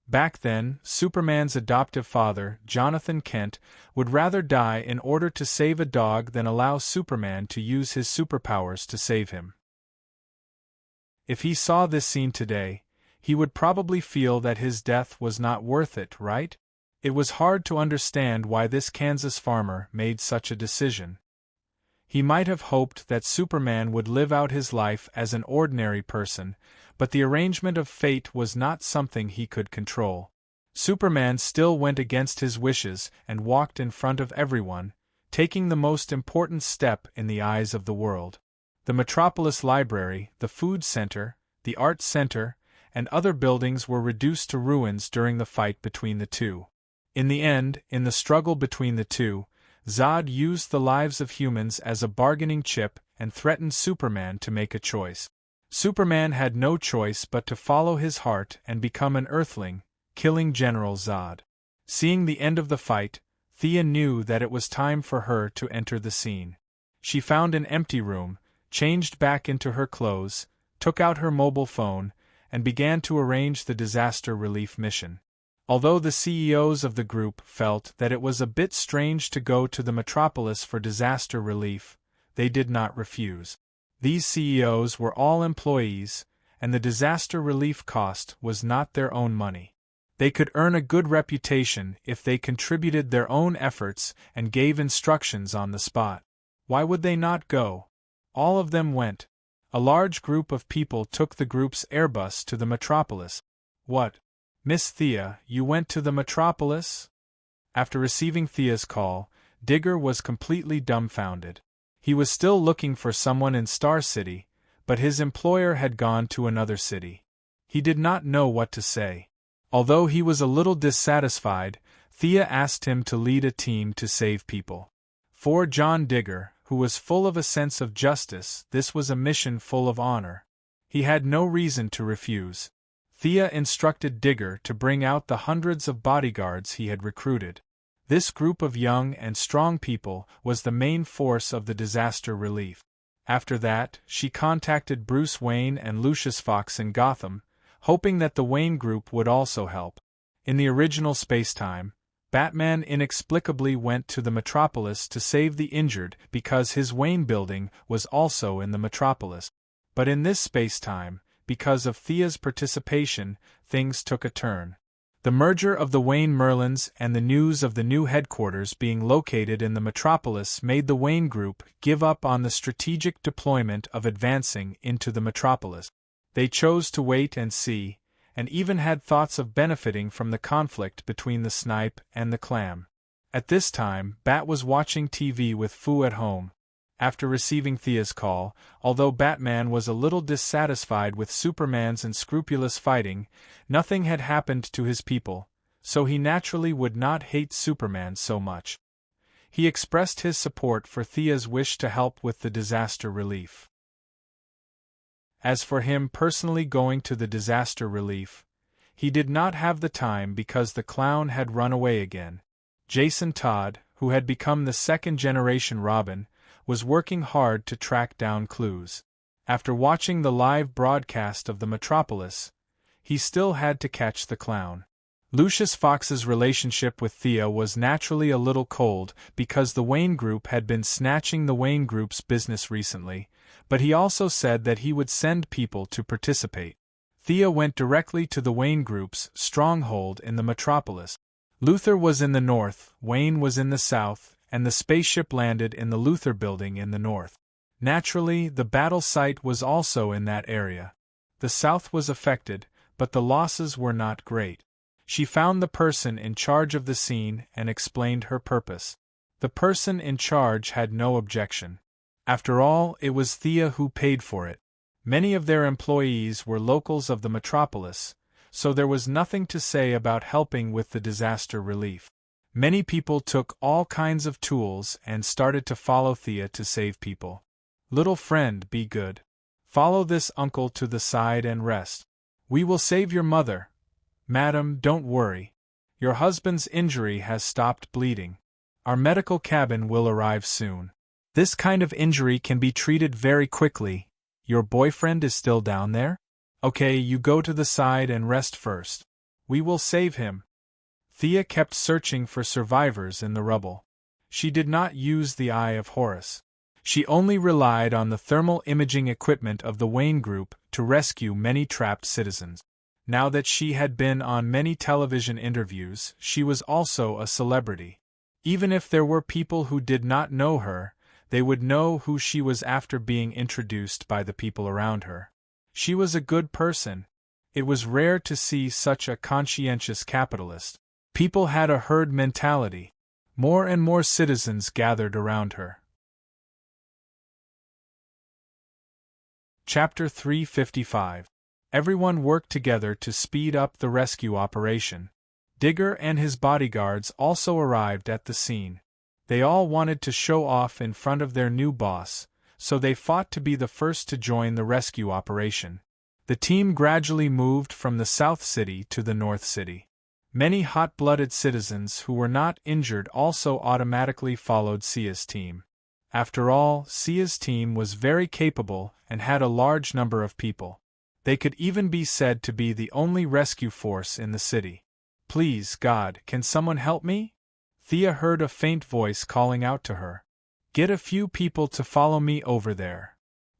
Back then, Superman's adoptive father, Jonathan Kent, would rather die in order to save a dog than allow Superman to use his superpowers to save him. If he saw this scene today, he would probably feel that his death was not worth it, right? It was hard to understand why this Kansas farmer made such a decision. He might have hoped that Superman would live out his life as an ordinary person, but the arrangement of fate was not something he could control. Superman still went against his wishes and walked in front of everyone, taking the most important step in the eyes of the world. The Metropolis Library, the Food Center, the Art Center, and other buildings were reduced to ruins during the fight between the two. In the end, in the struggle between the two, Zod used the lives of humans as a bargaining chip and threatened Superman to make a choice. Superman had no choice but to follow his heart and become an Earthling, killing General Zod. Seeing the end of the fight, Thea knew that it was time for her to enter the scene. She found an empty room, changed back into her clothes, took out her mobile phone, and began to arrange the disaster relief mission. Although the CEOs of the group felt that it was a bit strange to go to the metropolis for disaster relief, they did not refuse. These CEOs were all employees, and the disaster relief cost was not their own money. They could earn a good reputation if they contributed their own efforts and gave instructions on the spot. Why would they not go? All of them went. A large group of people took the group's Airbus to the metropolis. What? Miss Thea, you went to the metropolis? After receiving Thea's call, Digger was completely dumbfounded. He was still looking for someone in Star City, but his employer had gone to another city. He did not know what to say. Although he was a little dissatisfied, Thea asked him to lead a team to save people. For John Digger, who was full of a sense of justice, this was a mission full of honor. He had no reason to refuse. Thea instructed Digger to bring out the hundreds of bodyguards he had recruited. This group of young and strong people was the main force of the disaster relief. After that, she contacted Bruce Wayne and Lucius Fox in Gotham, hoping that the Wayne group would also help. In the original spacetime, Batman inexplicably went to the metropolis to save the injured because his Wayne building was also in the metropolis. But in this spacetime, because of Thea's participation, things took a turn. The merger of the Wayne Merlins and the news of the new headquarters being located in the metropolis made the Wayne Group give up on the strategic deployment of advancing into the metropolis. They chose to wait and see, and even had thoughts of benefiting from the conflict between the Snipe and the Clam. At this time, Bat was watching TV with Fu at home. After receiving Thea's call, although Batman was a little dissatisfied with Superman's unscrupulous fighting, nothing had happened to his people, so he naturally would not hate Superman so much. He expressed his support for Thea's wish to help with the disaster relief. As for him personally going to the disaster relief, he did not have the time because the clown had run away again. Jason Todd, who had become the second-generation Robin, was working hard to track down clues. After watching the live broadcast of the metropolis, he still had to catch the clown. Lucius Fox's relationship with Thea was naturally a little cold because the Wayne Group had been snatching the Wayne Group's business recently, but he also said that he would send people to participate. Thea went directly to the Wayne Group's stronghold in the metropolis. Luthor was in the north, Wayne was in the south, and the spaceship landed in the Luthor building in the north. Naturally, the battle site was also in that area. The south was affected, but the losses were not great. She found the person in charge of the scene and explained her purpose. The person in charge had no objection. After all, it was Thea who paid for it. Many of their employees were locals of the metropolis, so there was nothing to say about helping with the disaster relief. Many people took all kinds of tools and started to follow Thea to save people. Little friend, be good. Follow this uncle to the side and rest. We will save your mother. Madam, don't worry. Your husband's injury has stopped bleeding. Our medical cabin will arrive soon. This kind of injury can be treated very quickly. Your boyfriend is still down there? Okay, you go to the side and rest first. We will save him. Thea kept searching for survivors in the rubble. She did not use the Eye of Horus. She only relied on the thermal imaging equipment of the Wayne Group to rescue many trapped citizens. Now that she had been on many television interviews, she was also a celebrity. Even if there were people who did not know her, they would know who she was after being introduced by the people around her. She was a good person. It was rare to see such a conscientious capitalist. People had a herd mentality. More and more citizens gathered around her. Chapter 355. Everyone worked together to speed up the rescue operation. Digger and his bodyguards also arrived at the scene. They all wanted to show off in front of their new boss, so they fought to be the first to join the rescue operation. The team gradually moved from the South City to the North City. Many hot-blooded citizens who were not injured also automatically followed Sia's team. After all, Sia's team was very capable and had a large number of people. They could even be said to be the only rescue force in the city. Please, God, can someone help me? Thea heard a faint voice calling out to her. Get a few people to follow me over there.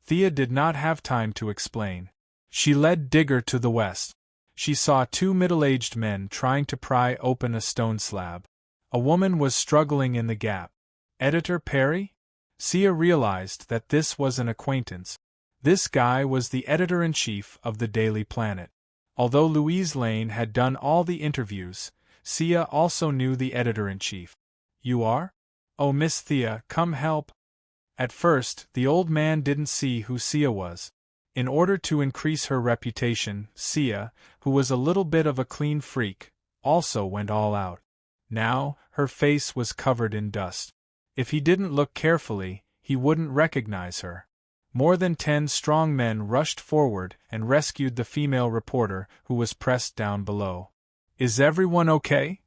Thea did not have time to explain. She led Digger to the west. She saw two middle-aged men trying to pry open a stone slab. A woman was struggling in the gap. Editor Perry? Sia realized that this was an acquaintance. This guy was the editor-in-chief of the Daily Planet. Although Louise Lane had done all the interviews, Sia also knew the editor-in-chief. You are? Oh, Miss Thea, come help. At first, the old man didn't see who Sia was. In order to increase her reputation, Sia, who was a little bit of a clean freak, also went all out. Now, her face was covered in dust. If he didn't look carefully, he wouldn't recognize her. More than 10 strong men rushed forward and rescued the female reporter who was pressed down below. Is everyone okay?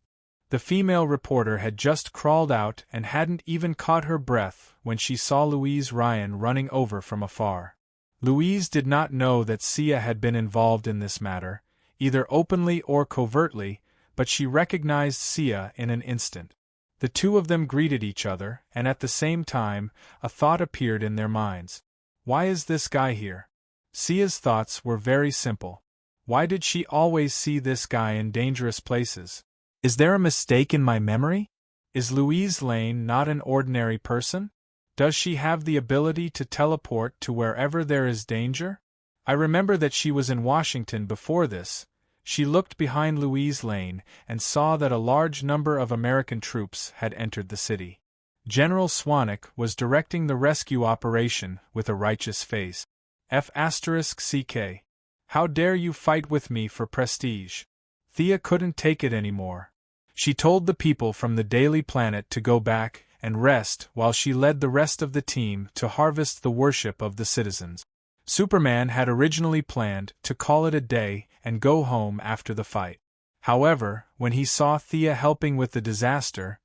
The female reporter had just crawled out and hadn't even caught her breath when she saw Louise Ryan running over from afar. Louise did not know that Sia had been involved in this matter, either openly or covertly, but she recognized Sia in an instant. The two of them greeted each other, and at the same time, a thought appeared in their minds. Why is this guy here? Sia's thoughts were very simple. Why did she always see this guy in dangerous places? Is there a mistake in my memory? Is Louise Lane not an ordinary person? Does she have the ability to teleport to wherever there is danger? I remember that she was in Washington before this. She looked behind Louise Lane and saw that a large number of American troops had entered the city. General Swanwick was directing the rescue operation with a righteous face. F***CK. How dare you fight with me for prestige? Thea couldn't take it anymore. She told the people from the Daily Planet to go back and rest while she led the rest of the team to harvest the worship of the citizens. Superman had originally planned to call it a day and go home after the fight. However, when he saw Thea helping with the disaster,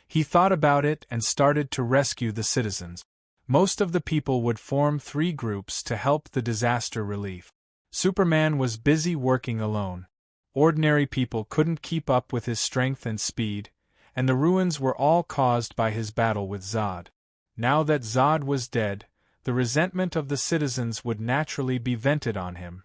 he thought about it and started to rescue the citizens. Most of the people would form 3 groups to help the disaster relief. Superman was busy working alone. Ordinary people couldn't keep up with his strength and speed, and the ruins were all caused by his battle with Zod. Now that Zod was dead, the resentment of the citizens would naturally be vented on him.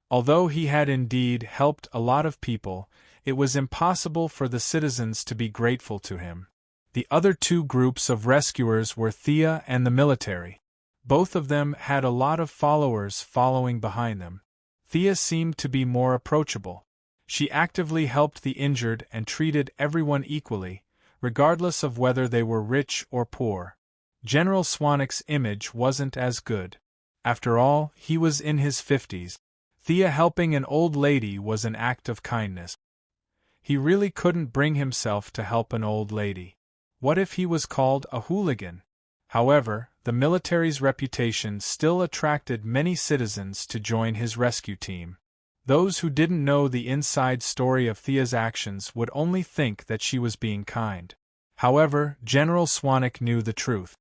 Although he had indeed helped a lot of people, it was impossible for the citizens to be grateful to him. The other 2 groups of rescuers were Thea and the military. Both of them had a lot of followers following behind them. Thea seemed to be more approachable. She actively helped the injured and treated everyone equally, regardless of whether they were rich or poor. General Swanwick's image wasn't as good. After all, he was in his 50s. Thea helping an old lady was an act of kindness. He really couldn't bring himself to help an old lady. What if he was called a hooligan? However, the military's reputation still attracted many citizens to join his rescue team. Those who didn't know the inside story of Thea's actions would only think that she was being kind. However, General Swanwick knew the truth.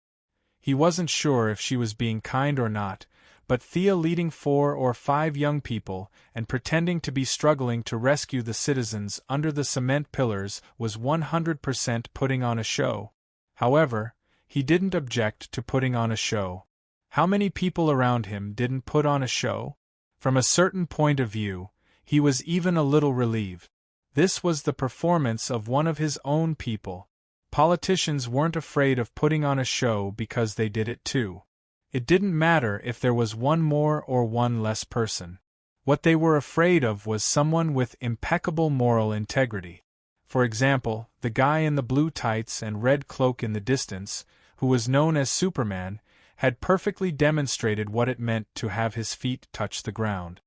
He wasn't sure if she was being kind or not, but Thea leading 4 or 5 young people and pretending to be struggling to rescue the citizens under the cement pillars was 100% putting on a show. However, he didn't object to putting on a show. How many people around him didn't put on a show? From a certain point of view, he was even a little relieved. This was the performance of one of his own people. Politicians weren't afraid of putting on a show because they did it too. It didn't matter if there was one more or one less person. What they were afraid of was someone with impeccable moral integrity. For example, the guy in the blue tights and red cloak in the distance, who was known as Superman, had perfectly demonstrated what it meant to have his feet touch the ground.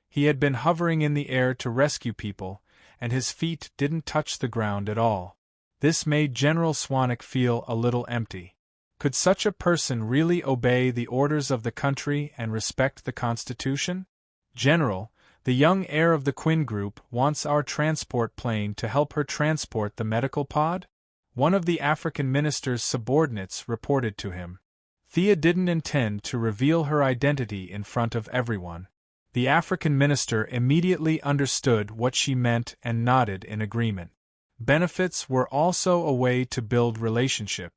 He had been hovering in the air to rescue people, and his feet didn't touch the ground at all. This made General Swanwick feel a little empty. Could such a person really obey the orders of the country and respect the Constitution? General, the young heir of the Quinn Group wants our transport plane to help her transport the medical pod? One of the African minister's subordinates reported to him. Thea didn't intend to reveal her identity in front of everyone. The African minister immediately understood what she meant and nodded in agreement. Benefits were also a way to build relationship.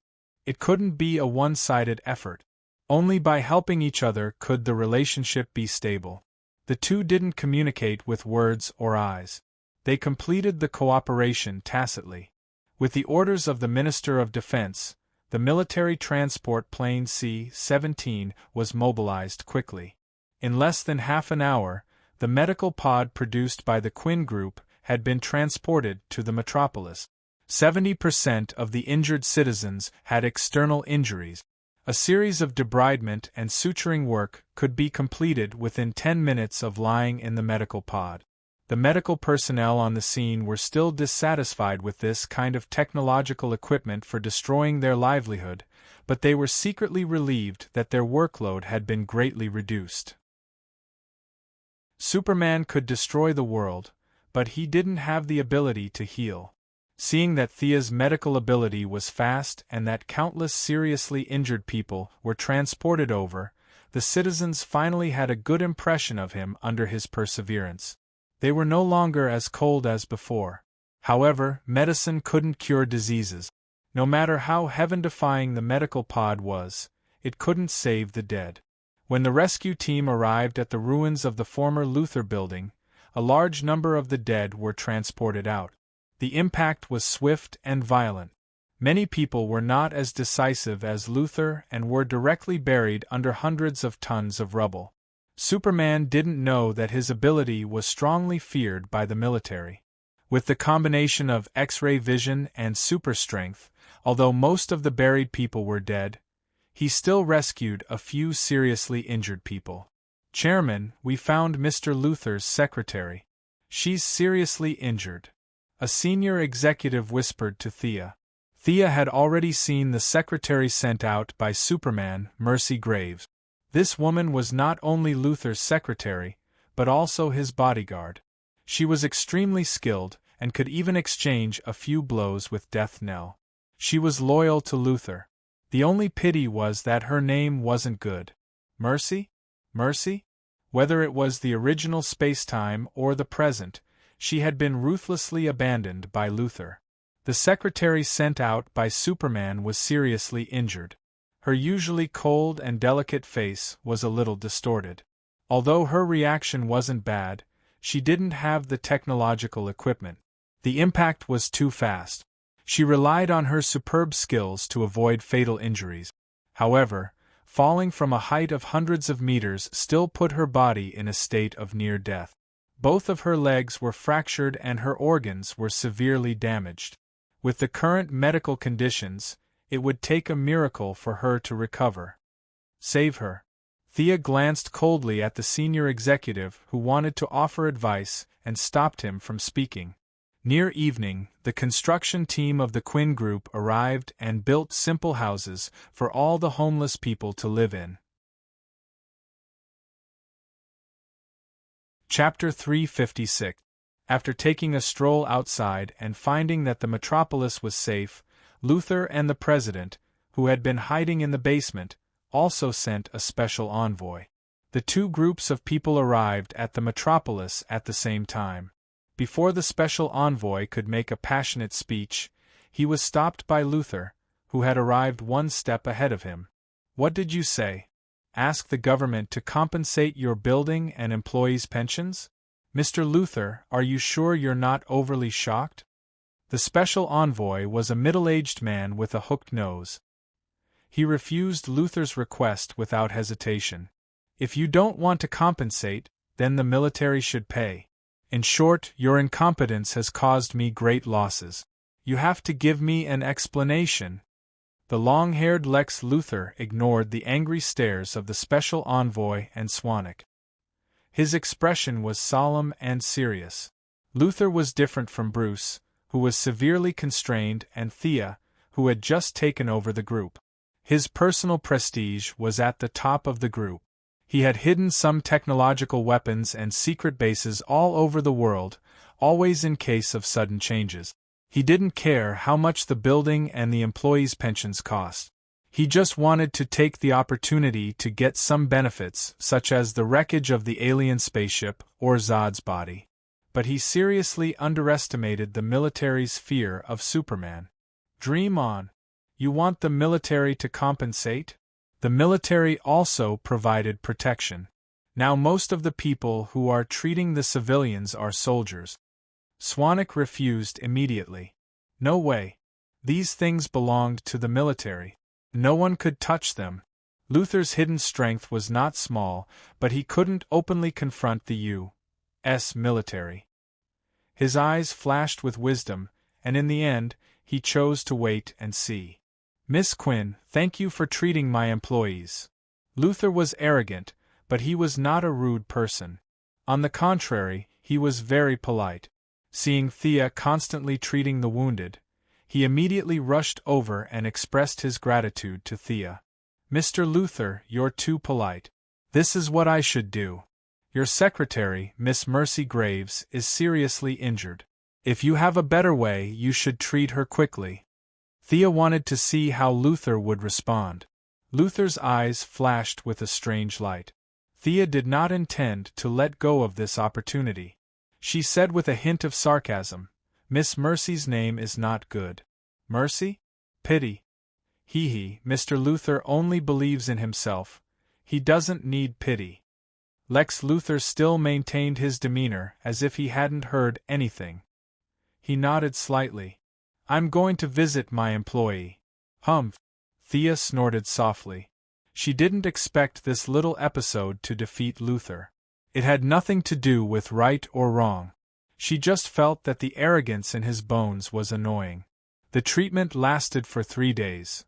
It couldn't be a one-sided effort. Only by helping each other could the relationship be stable. The two didn't communicate with words or eyes. They completed the cooperation tacitly. With the orders of the Minister of Defense, the military transport plane C-17 was mobilized quickly. In less than half an hour, the medical pod produced by the Quinn Group had been transported to the metropolis. 70% of the injured citizens had external injuries. A series of debridement and suturing work could be completed within 10 minutes of lying in the medical pod. The medical personnel on the scene were still dissatisfied with this kind of technological equipment for destroying their livelihood, but they were secretly relieved that their workload had been greatly reduced. Superman could destroy the world, but he didn't have the ability to heal. Seeing that Thea's medical ability was fast and that countless seriously injured people were transported over, the citizens finally had a good impression of him under his perseverance. They were no longer as cold as before. However, medicine couldn't cure diseases. No matter how heaven-defying the medical pod was, it couldn't save the dead. When the rescue team arrived at the ruins of the former Luther building, a large number of the dead were transported out. The impact was swift and violent. Many people were not as decisive as Luther and were directly buried under hundreds of tons of rubble. Superman didn't know that his ability was strongly feared by the military. With the combination of X-ray vision and super strength, although most of the buried people were dead, he still rescued a few seriously injured people. "Chairman, we found Mr. Luther's secretary. She's seriously injured," a senior executive whispered to Thea. Thea had already seen the secretary sent out by Superman, Mercy Graves. This woman was not only Luther's secretary, but also his bodyguard. She was extremely skilled, and could even exchange a few blows with Death Knell. She was loyal to Luther. The only pity was that her name wasn't good. Mercy? Mercy? Whether it was the original space-time or the present, she had been ruthlessly abandoned by Luther. The secretary sent out by Superman was seriously injured. Her usually cold and delicate face was a little distorted. Although her reaction wasn't bad, she didn't have the technological equipment. The impact was too fast. She relied on her superb skills to avoid fatal injuries. However, falling from a height of hundreds of meters still put her body in a state of near death. Both of her legs were fractured and her organs were severely damaged. With the current medical conditions, it would take a miracle for her to recover. Save her. Thea glanced coldly at the senior executive who wanted to offer advice and stopped him from speaking. Near evening, the construction team of the Quinn Group arrived and built simple houses for all the homeless people to live in. Chapter 356. After taking a stroll outside and finding that the metropolis was safe, Luther and the president, who had been hiding in the basement, also sent a special envoy. The two groups of people arrived at the metropolis at the same time. Before the special envoy could make a passionate speech, he was stopped by Luther, who had arrived one step ahead of him. "What did you say? Ask the government to compensate your building and employees' pensions? Mr. Luther, are you sure you're not overly shocked?" The special envoy was a middle-aged man with a hooked nose. He refused Luther's request without hesitation. "If you don't want to compensate, then the military should pay. In short, your incompetence has caused me great losses. You have to give me an explanation." The long-haired Lex Luthor ignored the angry stares of the special envoy and Swanwick. His expression was solemn and serious. Luther was different from Bruce, who was severely constrained, and Thea, who had just taken over the group. His personal prestige was at the top of the group. He had hidden some technological weapons and secret bases all over the world, always in case of sudden changes. He didn't care how much the building and the employees' pensions cost. He just wanted to take the opportunity to get some benefits, such as the wreckage of the alien spaceship or Zod's body. But he seriously underestimated the military's fear of Superman. Dream on. You want the military to compensate? The military also provided protection. Now most of the people who are treating the civilians are soldiers. Swanwick refused immediately. No way. These things belonged to the military. No one could touch them. Luther's hidden strength was not small, but he couldn't openly confront the U.S. military. His eyes flashed with wisdom, and in the end, he chose to wait and see. "Miss Quinn, thank you for treating my employees." Luther was arrogant, but he was not a rude person. On the contrary, he was very polite. Seeing Thea constantly treating the wounded, he immediately rushed over and expressed his gratitude to Thea. "Mr. Luther, you're too polite. This is what I should do. Your secretary, Miss Mercy Graves, is seriously injured. If you have a better way, you should treat her quickly." Thea wanted to see how Luther would respond. Luther's eyes flashed with a strange light. Thea did not intend to let go of this opportunity. She said with a hint of sarcasm, "Miss Mercy's name is not good." "Mercy? Pity. Hee, Mr. Luther only believes in himself. He doesn't need pity." Lex Luthor still maintained his demeanor as if he hadn't heard anything. He nodded slightly. "I'm going to visit my employee." "Humph!" Thea snorted softly. She didn't expect this little episode to defeat Luther. It had nothing to do with right or wrong. She just felt that the arrogance in his bones was annoying. The treatment lasted for 3 days.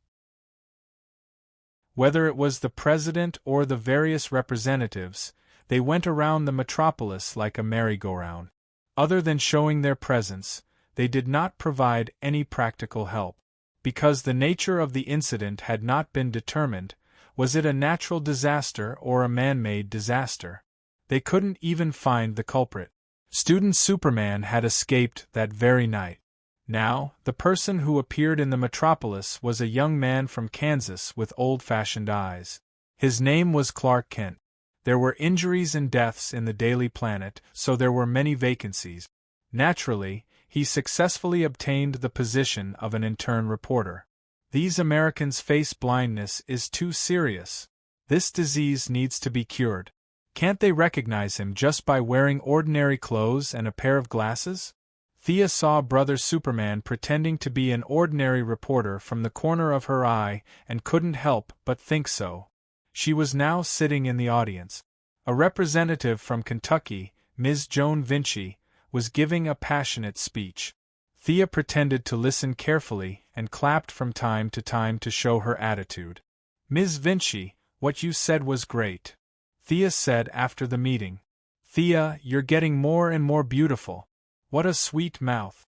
Whether it was the president or the various representatives, they went around the metropolis like a merry-go-round. Other than showing their presence, they did not provide any practical help. Because the nature of the incident had not been determined, was it a natural disaster or a man-made disaster? They couldn't even find the culprit. Student Superman had escaped that very night. Now, the person who appeared in the metropolis was a young man from Kansas with old-fashioned eyes. His name was Clark Kent. There were injuries and deaths in the Daily Planet, so there were many vacancies. Naturally, he successfully obtained the position of an intern reporter. These Americans face blindness is too serious. This disease needs to be cured. Can't they recognize him just by wearing ordinary clothes and a pair of glasses? Thea saw Brother Superman pretending to be an ordinary reporter from the corner of her eye and couldn't help but think so. She was now sitting in the audience. A representative from Kentucky, Ms. Joan Vinci, was giving a passionate speech. Thea pretended to listen carefully and clapped from time to show her attitude. "Ms. Vinci, what you said was great," Thea said after the meeting. "Thea, you're getting more and more beautiful. What a sweet mouth.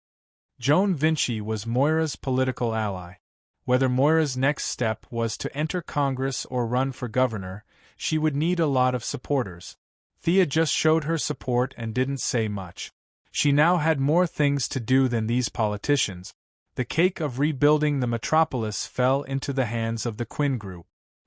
Joan Vinci was Moira's political ally. Whether Moira's next step was to enter Congress or run for governor, she would need a lot of supporters. Thea just showed her support and didn't say much. She now had more things to do than these politicians. The cake of rebuilding the metropolis fell into the hands of the Quinn Group.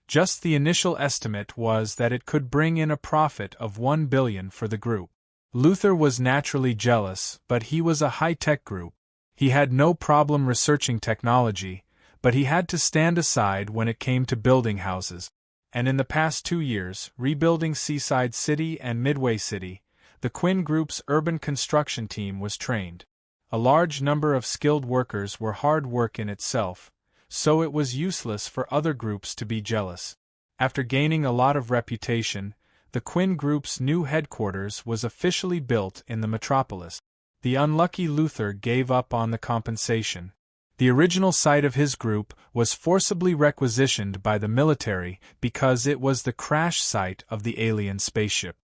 Just the initial estimate was that it could bring in a profit of $1 billion for the group. Luther was naturally jealous, but he was a high-tech group. He had no problem researching technology, but he had to stand aside when it came to building houses. And in the past 2 years, rebuilding Seaside City and Midway City, the Quinn Group's urban construction team was trained. A large number of skilled workers were hard work in itself, so it was useless for other groups to be jealous. After gaining a lot of reputation, the Quinn Group's new headquarters was officially built in the metropolis. The unlucky Luther gave up on the compensation. The original site of his group was forcibly requisitioned by the military because it was the crash site of the alien spaceship.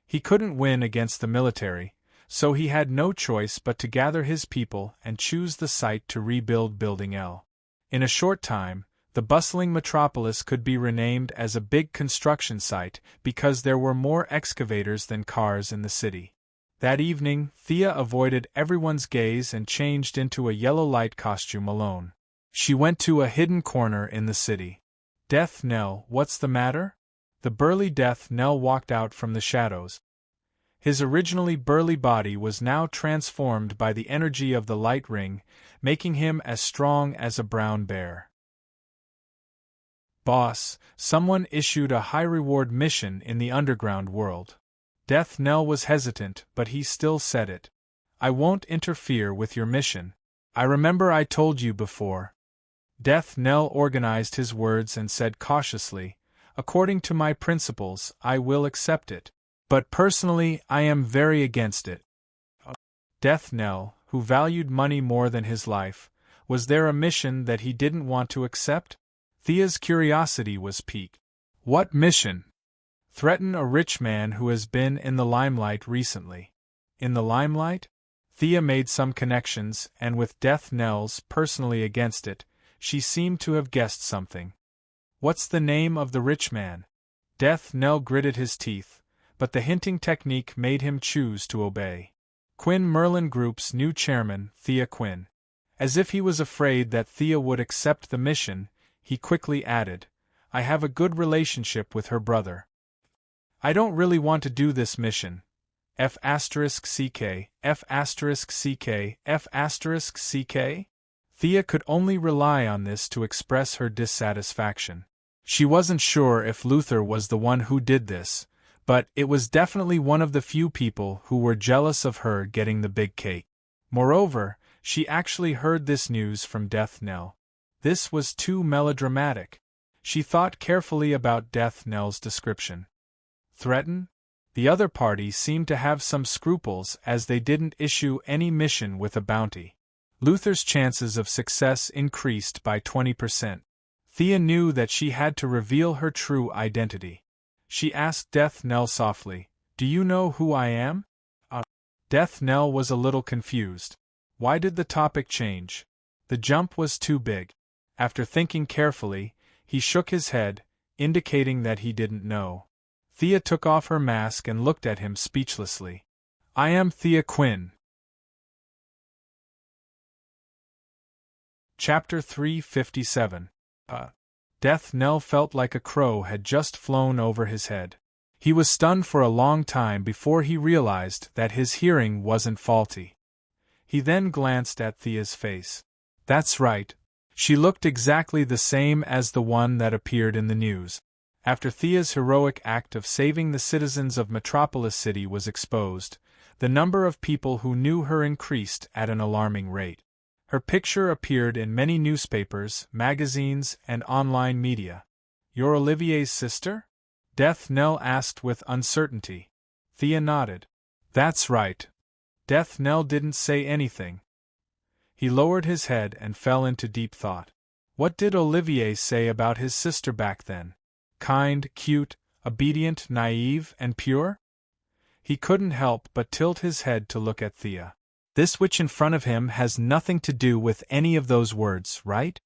He couldn't win against the military, so he had no choice but to gather his people and choose the site to rebuild Building L. In a short time, the bustling metropolis could be renamed as a big construction site because there were more excavators than cars in the city. That evening, Thea avoided everyone's gaze and changed into a yellow light costume alone. She went to a hidden corner in the city. "Death Knell, what's the matter?" The burly Death Knell walked out from the shadows. His originally burly body was now transformed by the energy of the light ring, making him as strong as a brown bear. "Boss, someone issued a high-reward mission in the underground world." Death Knell was hesitant, but he still said it. "I won't interfere with your mission. I remember I told you before." Death Knell organized his words and said cautiously, "According to my principles, I will accept it. But personally, I am very against it." Death Knell, who valued money more than his life, was there a mission that he didn't want to accept? Thea's curiosity was piqued. "What mission?" "Threaten a rich man who has been in the limelight recently." "In the limelight?" Thea made some connections, and with Death Knell's personally against it, she seemed to have guessed something. "What's the name of the rich man?" Death Knell gritted his teeth, but the hinting technique made him choose to obey. "Quinn Merlin Group's new chairman, Thea Quinn." As if he was afraid that Thea would accept the mission, he quickly added, "I have a good relationship with her brother. I don't really want to do this mission. F*CK, F*CK, F*CK? Thea could only rely on this to express her dissatisfaction. She wasn't sure if Luther was the one who did this, but it was definitely one of the few people who were jealous of her getting the big cake. Moreover, she actually heard this news from Death Knell. This was too melodramatic. She thought carefully about Death Knell's description. Threaten? The other party seemed to have some scruples as they didn't issue any mission with a bounty. Luther's chances of success increased by 20%. Thea knew that she had to reveal her true identity. She asked Death Knell softly, "Do you know who I am?" Death Knell was a little confused. Why did the topic change? The jump was too big. After thinking carefully, he shook his head, indicating that he didn't know. Thea took off her mask and looked at him speechlessly. "I am Thea Quinn." Chapter 357. Death Knell felt like a crow had just flown over his head. He was stunned for a long time before he realized that his hearing wasn't faulty. He then glanced at Thea's face. That's right. She looked exactly the same as the one that appeared in the news. After Thea's heroic act of saving the citizens of Metropolis City was exposed, the number of people who knew her increased at an alarming rate. Her picture appeared in many newspapers, magazines, and online media. "You're Olivier's sister?" Death Knell asked with uncertainty. Thea nodded. "That's right." Death Knell didn't say anything. He lowered his head and fell into deep thought. What did Olivier say about his sister back then? Kind, cute, obedient, naive, and pure? He couldn't help but tilt his head to look at Thea. This witch in front of him has nothing to do with any of those words, right?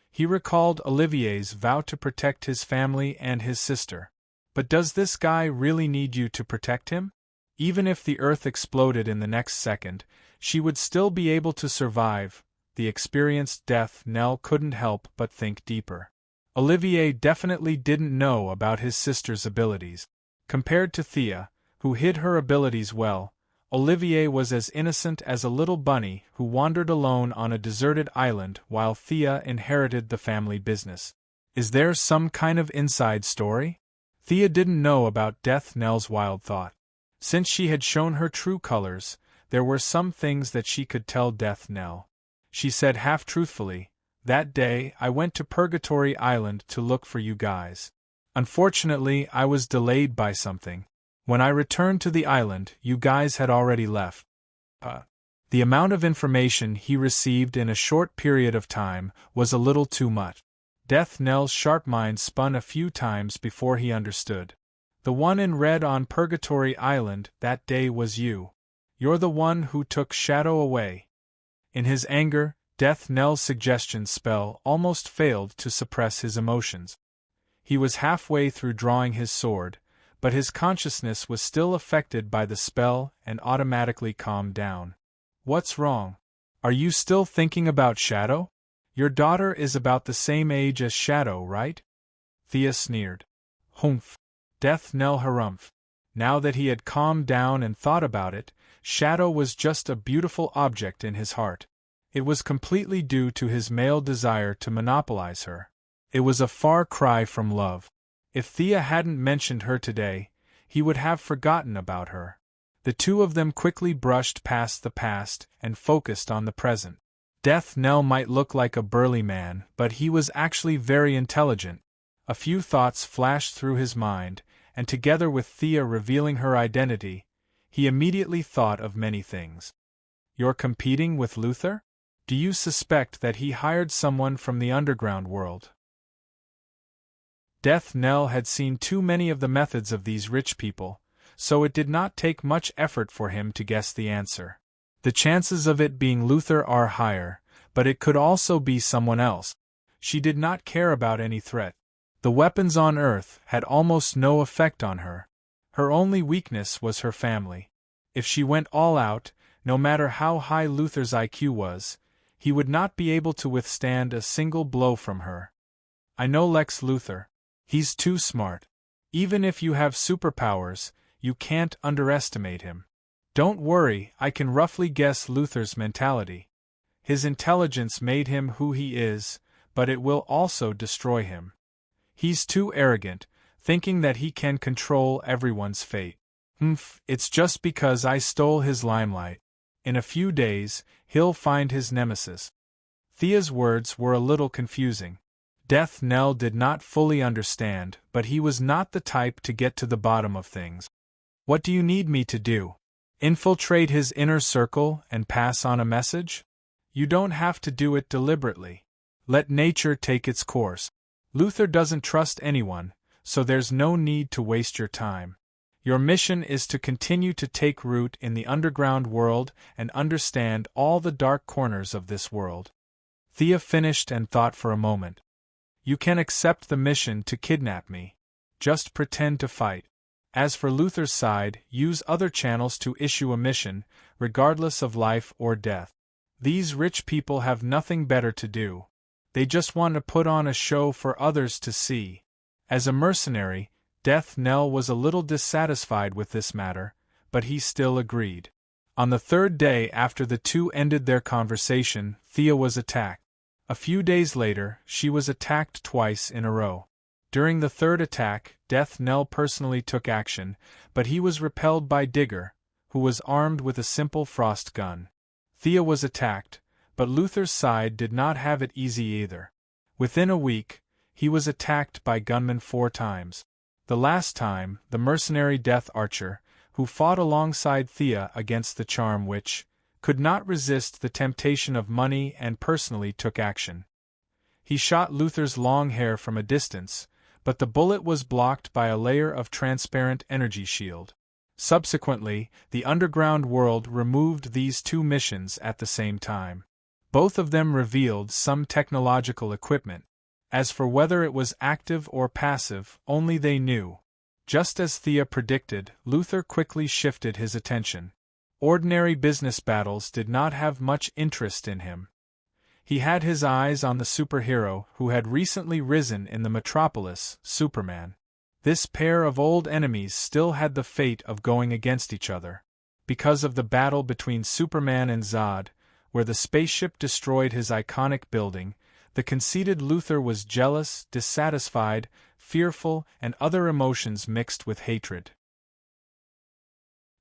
He recalled Olivier's vow to protect his family and his sister. But does this guy really need you to protect him? Even if the earth exploded in the next second, she would still be able to survive. The experienced Death Knell couldn't help but think deeper. Olivier definitely didn't know about his sister's abilities. Compared to Thea, who hid her abilities well, Olivier was as innocent as a little bunny who wandered alone on a deserted island while Thea inherited the family business. Is there some kind of inside story? Thea didn't know about Death Knell's wild thought. Since she had shown her true colors, there were some things that she could tell Death Knell. She said half-truthfully, "That day I went to Purgatory Island to look for you guys. Unfortunately, I was delayed by something. When I returned to the island, you guys had already left." The amount of information he received in a short period of time was a little too much. Death Knell's sharp mind spun a few times before he understood. The one in red on Purgatory Island that day was you. You're the one who took Shadow away. In his anger, Death Knell's suggestion spell almost failed to suppress his emotions. He was halfway through drawing his sword, but his consciousness was still affected by the spell and automatically calmed down. What's wrong? Are you still thinking about Shadow? Your daughter is about the same age as Shadow, right? Thea sneered. Humph. Death Knell harumphed. Now that he had calmed down and thought about it, Shadow was just a beautiful object in his heart. It was completely due to his male desire to monopolize her. It was a far cry from love. If Thea hadn't mentioned her today, he would have forgotten about her. The two of them quickly brushed past the past and focused on the present. Death Knell might look like a burly man, but he was actually very intelligent. A few thoughts flashed through his mind, and together with Thea revealing her identity, he immediately thought of many things. You're competing with Luther? Do you suspect that he hired someone from the underground world? Death Knell had seen too many of the methods of these rich people, so it did not take much effort for him to guess the answer. The chances of it being Luther are higher, but it could also be someone else. She did not care about any threat. The weapons on Earth had almost no effect on her. Her only weakness was her family. If she went all out, no matter how high Luther's IQ was, he would not be able to withstand a single blow from her. I know Lex Luthor. He's too smart. Even if you have superpowers, you can't underestimate him. Don't worry, I can roughly guess Luther's mentality. His intelligence made him who he is, but it will also destroy him. He's too arrogant, thinking that he can control everyone's fate. It's just because I stole his limelight. In a few days, he'll find his nemesis. Thea's words were a little confusing. Death Knell did not fully understand, but he was not the type to get to the bottom of things. What do you need me to do? Infiltrate his inner circle and pass on a message? You don't have to do it deliberately. Let nature take its course. Luther doesn't trust anyone, so there's no need to waste your time. Your mission is to continue to take root in the underground world and understand all the dark corners of this world. Thea finished and thought for a moment. You can accept the mission to kidnap me. Just pretend to fight. As for Luther's side, use other channels to issue a mission, regardless of life or death. These rich people have nothing better to do. They just want to put on a show for others to see. As a mercenary, Death Knell was a little dissatisfied with this matter, but he still agreed. On the third day after the two ended their conversation, Thea was attacked. A few days later, she was attacked twice in a row. During the third attack, Death Knell personally took action, but he was repelled by Digger, who was armed with a simple frost gun. Thea was attacked, but Luther's side did not have it easy either. Within a week, he was attacked by gunmen 4 times. The last time, the mercenary Death Archer, who fought alongside Thea against the Charm Witch, could not resist the temptation of money and personally took action. He shot Luther's long hair from a distance, but the bullet was blocked by a layer of transparent energy shield. Subsequently, the underground world removed these two missions at the same time. Both of them revealed some technological equipment. As for whether it was active or passive, only they knew. Just as Thea predicted, Luther quickly shifted his attention. Ordinary business battles did not have much interest in him. He had his eyes on the superhero who had recently risen in the metropolis, Superman. This pair of old enemies still had the fate of going against each other. Because of the battle between Superman and Zod, where the spaceship destroyed his iconic building, the conceited Luther was jealous, dissatisfied, fearful, and other emotions mixed with hatred.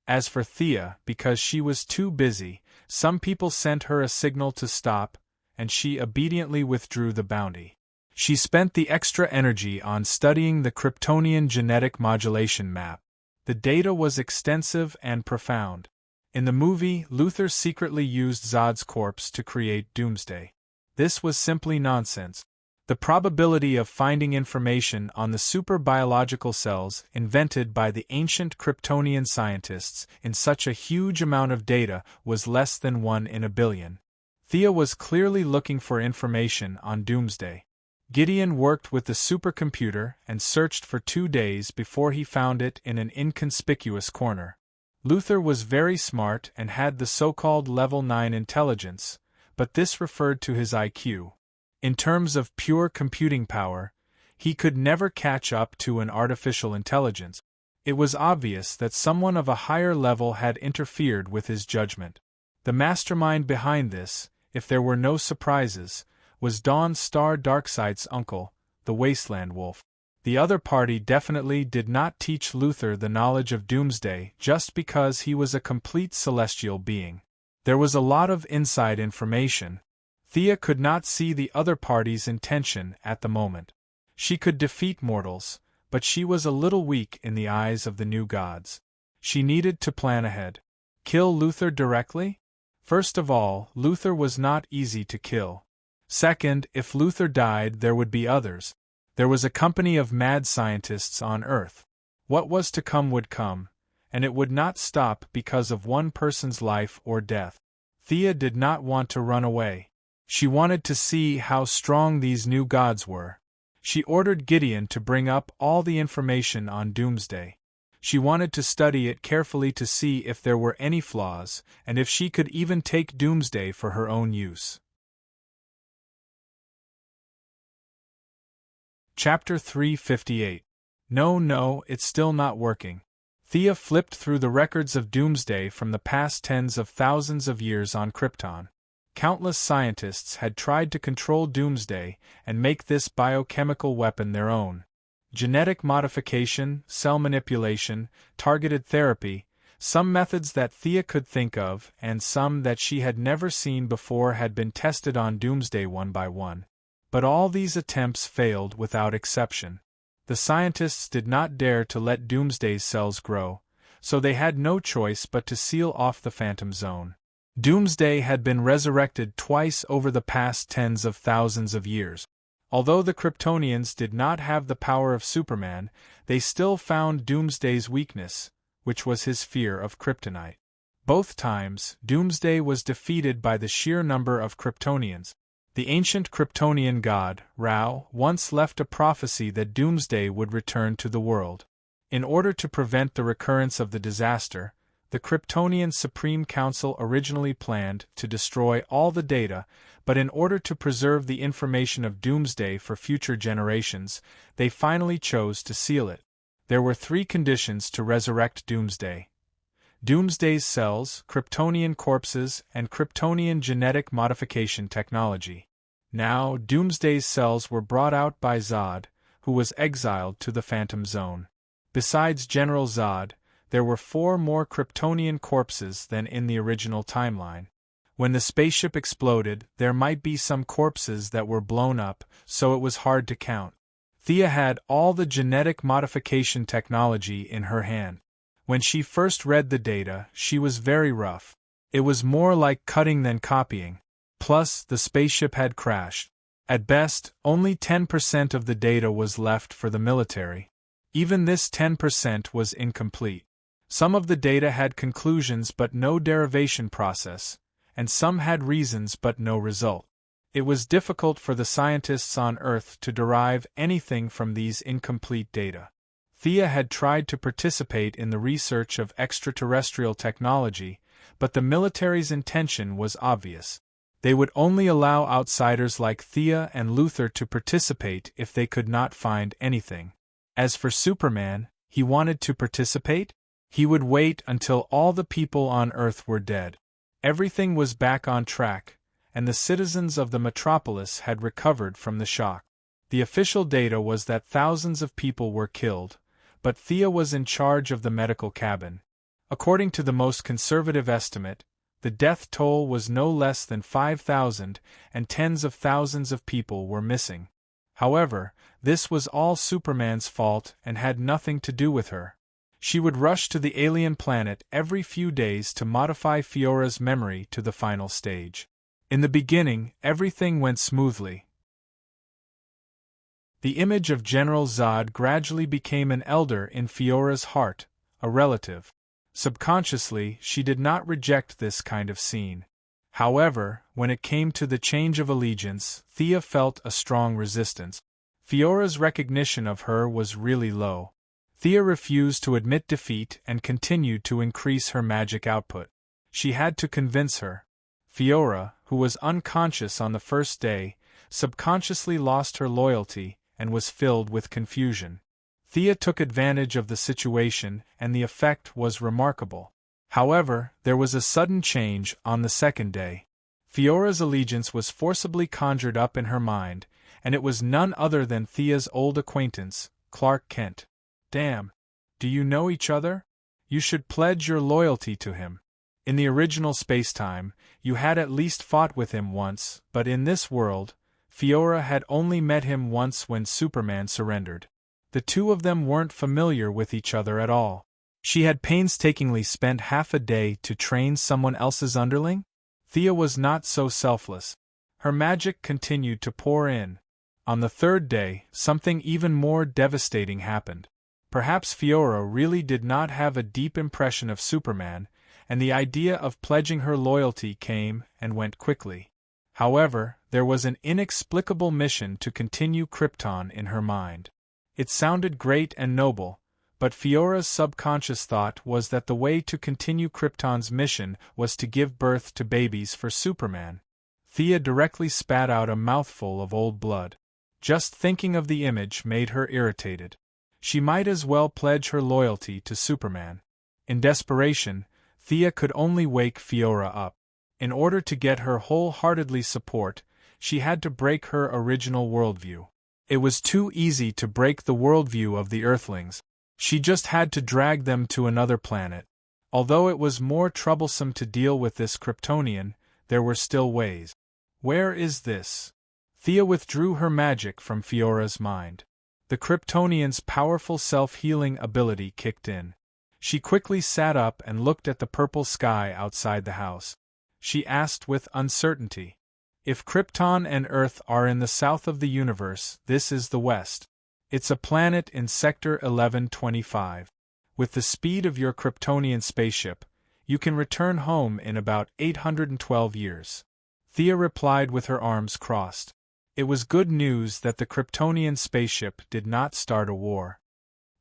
As for Thea, because she was too busy, some people sent her a signal to stop, and she obediently withdrew the bounty. She spent the extra energy on studying the Kryptonian genetic modulation map. The data was extensive and profound. In the movie, Luther secretly used Zod's corpse to create Doomsday. This was simply nonsense. The probability of finding information on the super-biological cells invented by the ancient Kryptonian scientists in such a huge amount of data was less than 1 in a billion. Thea was clearly looking for information on Doomsday. Gideon worked with the supercomputer and searched for 2 days before he found it in an inconspicuous corner. Luther was very smart and had the so-called level 9 intelligence, but this referred to his IQ. In terms of pure computing power, he could never catch up to an artificial intelligence. It was obvious that someone of a higher level had interfered with his judgment. The mastermind behind this, if there were no surprises, was Dawn Star Darkseid's uncle, the Wasteland Wolf. The other party definitely did not teach Luther the knowledge of Doomsday just because he was a complete celestial being. There was a lot of inside information. Thea could not see the other party's intention at the moment. She could defeat mortals, but she was a little weak in the eyes of the new gods. She needed to plan ahead. Kill Luther directly? First of all, Luther was not easy to kill. Second, if Luther died, there would be others. There was a company of mad scientists on Earth. What was to come would come, and it would not stop because of one person's life or death. Thea did not want to run away. She wanted to see how strong these new gods were. She ordered Gideon to bring up all the information on Doomsday. She wanted to study it carefully to see if there were any flaws, and if she could even take Doomsday for her own use. Chapter 358. No, it's still not working. Thea flipped through the records of Doomsday from the past tens of thousands of years on Krypton. Countless scientists had tried to control Doomsday and make this biochemical weapon their own. Genetic modification, cell manipulation, targeted therapy, some methods that Thea could think of and some that she had never seen before had been tested on Doomsday one by one. But all these attempts failed without exception. The scientists did not dare to let Doomsday's cells grow, so they had no choice but to seal off the Phantom Zone. Doomsday had been resurrected twice over the past tens of thousands of years. Although the Kryptonians did not have the power of Superman, they still found Doomsday's weakness, which was his fear of kryptonite. Both times, Doomsday was defeated by the sheer number of Kryptonians. The ancient Kryptonian god, Ra, once left a prophecy that Doomsday would return to the world. In order to prevent the recurrence of the disaster, the Kryptonian Supreme Council originally planned to destroy all the data, but in order to preserve the information of Doomsday for future generations, they finally chose to seal it. There were 3 conditions to resurrect Doomsday: Doomsday's cells, Kryptonian corpses, and Kryptonian genetic modification technology. Now, Doomsday's cells were brought out by Zod, who was exiled to the Phantom Zone. Besides General Zod, there were 4 more Kryptonian corpses than in the original timeline. When the spaceship exploded, there might be some corpses that were blown up, so it was hard to count. Thea had all the genetic modification technology in her hand. When she first read the data, she was very rough. It was more like cutting than copying. Plus, the spaceship had crashed. At best, only 10% of the data was left for the military. Even this 10% was incomplete. Some of the data had conclusions but no derivation process, and some had reasons but no result. It was difficult for the scientists on Earth to derive anything from these incomplete data. Thea had tried to participate in the research of extraterrestrial technology, but the military's intention was obvious. They would only allow outsiders like Thea and Luther to participate if they could not find anything. As for Superman, he wanted to participate? He would wait until all the people on Earth were dead. Everything was back on track, and the citizens of the metropolis had recovered from the shock. The official data was that thousands of people were killed, but Thea was in charge of the medical cabin. According to the most conservative estimate, the death toll was no less than 5,000, and tens of thousands of people were missing. However, this was all Superman's fault and had nothing to do with her. She would rush to the alien planet every few days to modify Fiora's memory to the final stage. In the beginning, everything went smoothly. The image of General Zod gradually became an elder in Fiora's heart, a relative. Subconsciously, she did not reject this kind of scene. However, when it came to the change of allegiance, Thea felt a strong resistance. Fiora's recognition of her was really low. Thea refused to admit defeat and continued to increase her magic output. She had to convince her. Fiora, who was unconscious on the first day, subconsciously lost her loyalty and was filled with confusion. Thea took advantage of the situation, and the effect was remarkable. However, there was a sudden change on the second day. Fiora's allegiance was forcibly conjured up in her mind, and it was none other than Thea's old acquaintance, Clark Kent. Damn. Do you know each other? You should pledge your loyalty to him. In the original spacetime, you had at least fought with him once, but in this world, Fiora had only met him once when Superman surrendered. The two of them weren't familiar with each other at all. She had painstakingly spent half a day to train someone else's underling? Thea was not so selfless. Her magic continued to pour in. On the third day, something even more devastating happened. Perhaps Fiora really did not have a deep impression of Superman, and the idea of pledging her loyalty came and went quickly. However, there was an inexplicable mission to continue Krypton in her mind. It sounded great and noble, but Fiora's subconscious thought was that the way to continue Krypton's mission was to give birth to babies for Superman. Thea directly spat out a mouthful of old blood. Just thinking of the image made her irritated. She might as well pledge her loyalty to Superman. In desperation, Thea could only wake Fiora up. In order to get her wholeheartedly support, she had to break her original worldview. It was too easy to break the worldview of the Earthlings. She just had to drag them to another planet. Although it was more troublesome to deal with this Kryptonian, there were still ways. Where is this? Thea withdrew her magic from Fiora's mind. The Kryptonian's powerful self-healing ability kicked in. She quickly sat up and looked at the purple sky outside the house. She asked with uncertainty, "If Krypton and Earth are in the south of the universe, this is the west. It's a planet in Sector 1125. With the speed of your Kryptonian spaceship, you can return home in about 812 years." Thea replied with her arms crossed. It was good news that the Kryptonian spaceship did not start a war.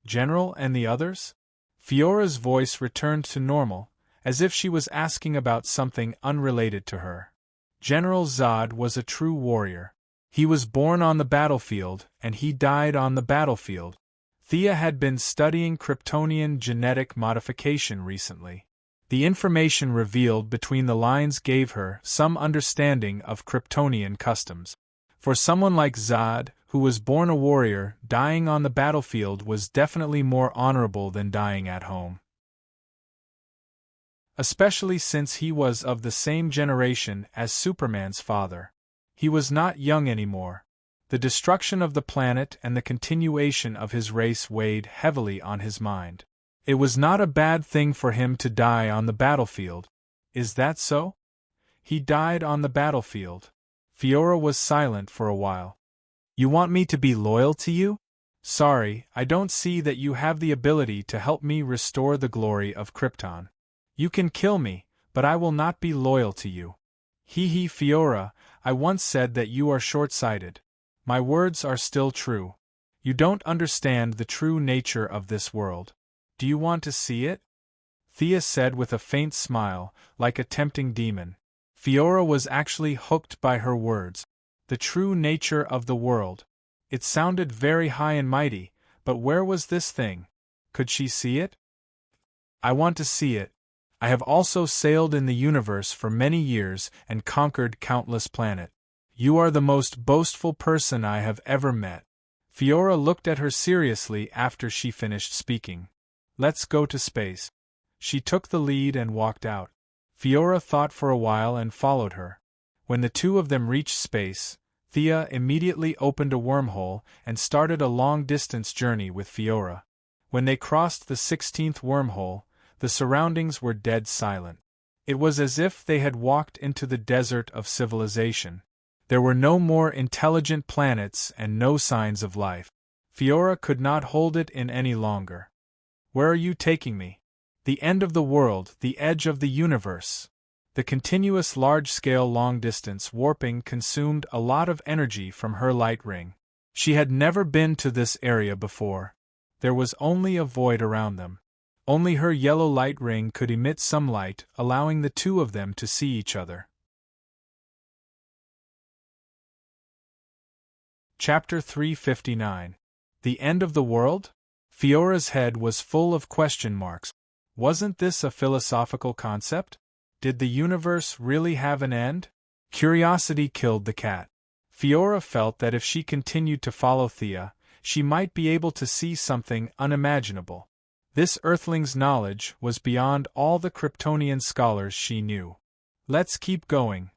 "General and the others?" Fiora's voice returned to normal, as if she was asking about something unrelated to her. General Zod was a true warrior. He was born on the battlefield, and he died on the battlefield. Thea had been studying Kryptonian genetic modification recently. The information revealed between the lines gave her some understanding of Kryptonian customs. For someone like Zod, who was born a warrior, dying on the battlefield was definitely more honorable than dying at home. Especially since he was of the same generation as Superman's father. He was not young anymore. The destruction of the planet and the continuation of his race weighed heavily on his mind. It was not a bad thing for him to die on the battlefield. Is that so? He died on the battlefield. Fiora was silent for a while. "You want me to be loyal to you?" Sorry, I don't see that you have the ability to help me restore the glory of Krypton. You can kill me, but I will not be loyal to you. Fiora, I once said that you are short-sighted. My words are still true. You don't understand the true nature of this world. Do you want to see it? Thea said with a faint smile, like a tempting demon. Fiora was actually hooked by her words. The true nature of the world. It sounded very high and mighty, but where was this thing? Could she see it? I want to see it. I have also sailed in the universe for many years and conquered countless planets. You are the most boastful person I have ever met. Fiora looked at her seriously after she finished speaking. Let's go to space. She took the lead and walked out. Fiora thought for a while and followed her. When the two of them reached space, Thea immediately opened a wormhole and started a long-distance journey with Fiora. When they crossed the 16th wormhole, the surroundings were dead silent. It was as if they had walked into the desert of civilization. There were no more intelligent planets and no signs of life. Fiora could not hold it in any longer. Where are you taking me? The end of the world, the edge of the universe. The continuous large-scale long-distance warping consumed a lot of energy from her light ring. She had never been to this area before. There was only a void around them. Only her yellow light ring could emit some light, allowing the two of them to see each other. Chapter 359. The End of the World? Fiora's head was full of question marks. Wasn't this a philosophical concept? Did the universe really have an end? Curiosity killed the cat. Fiora felt that if she continued to follow Thea, she might be able to see something unimaginable. This Earthling's knowledge was beyond all the Kryptonian scholars she knew. Let's keep going.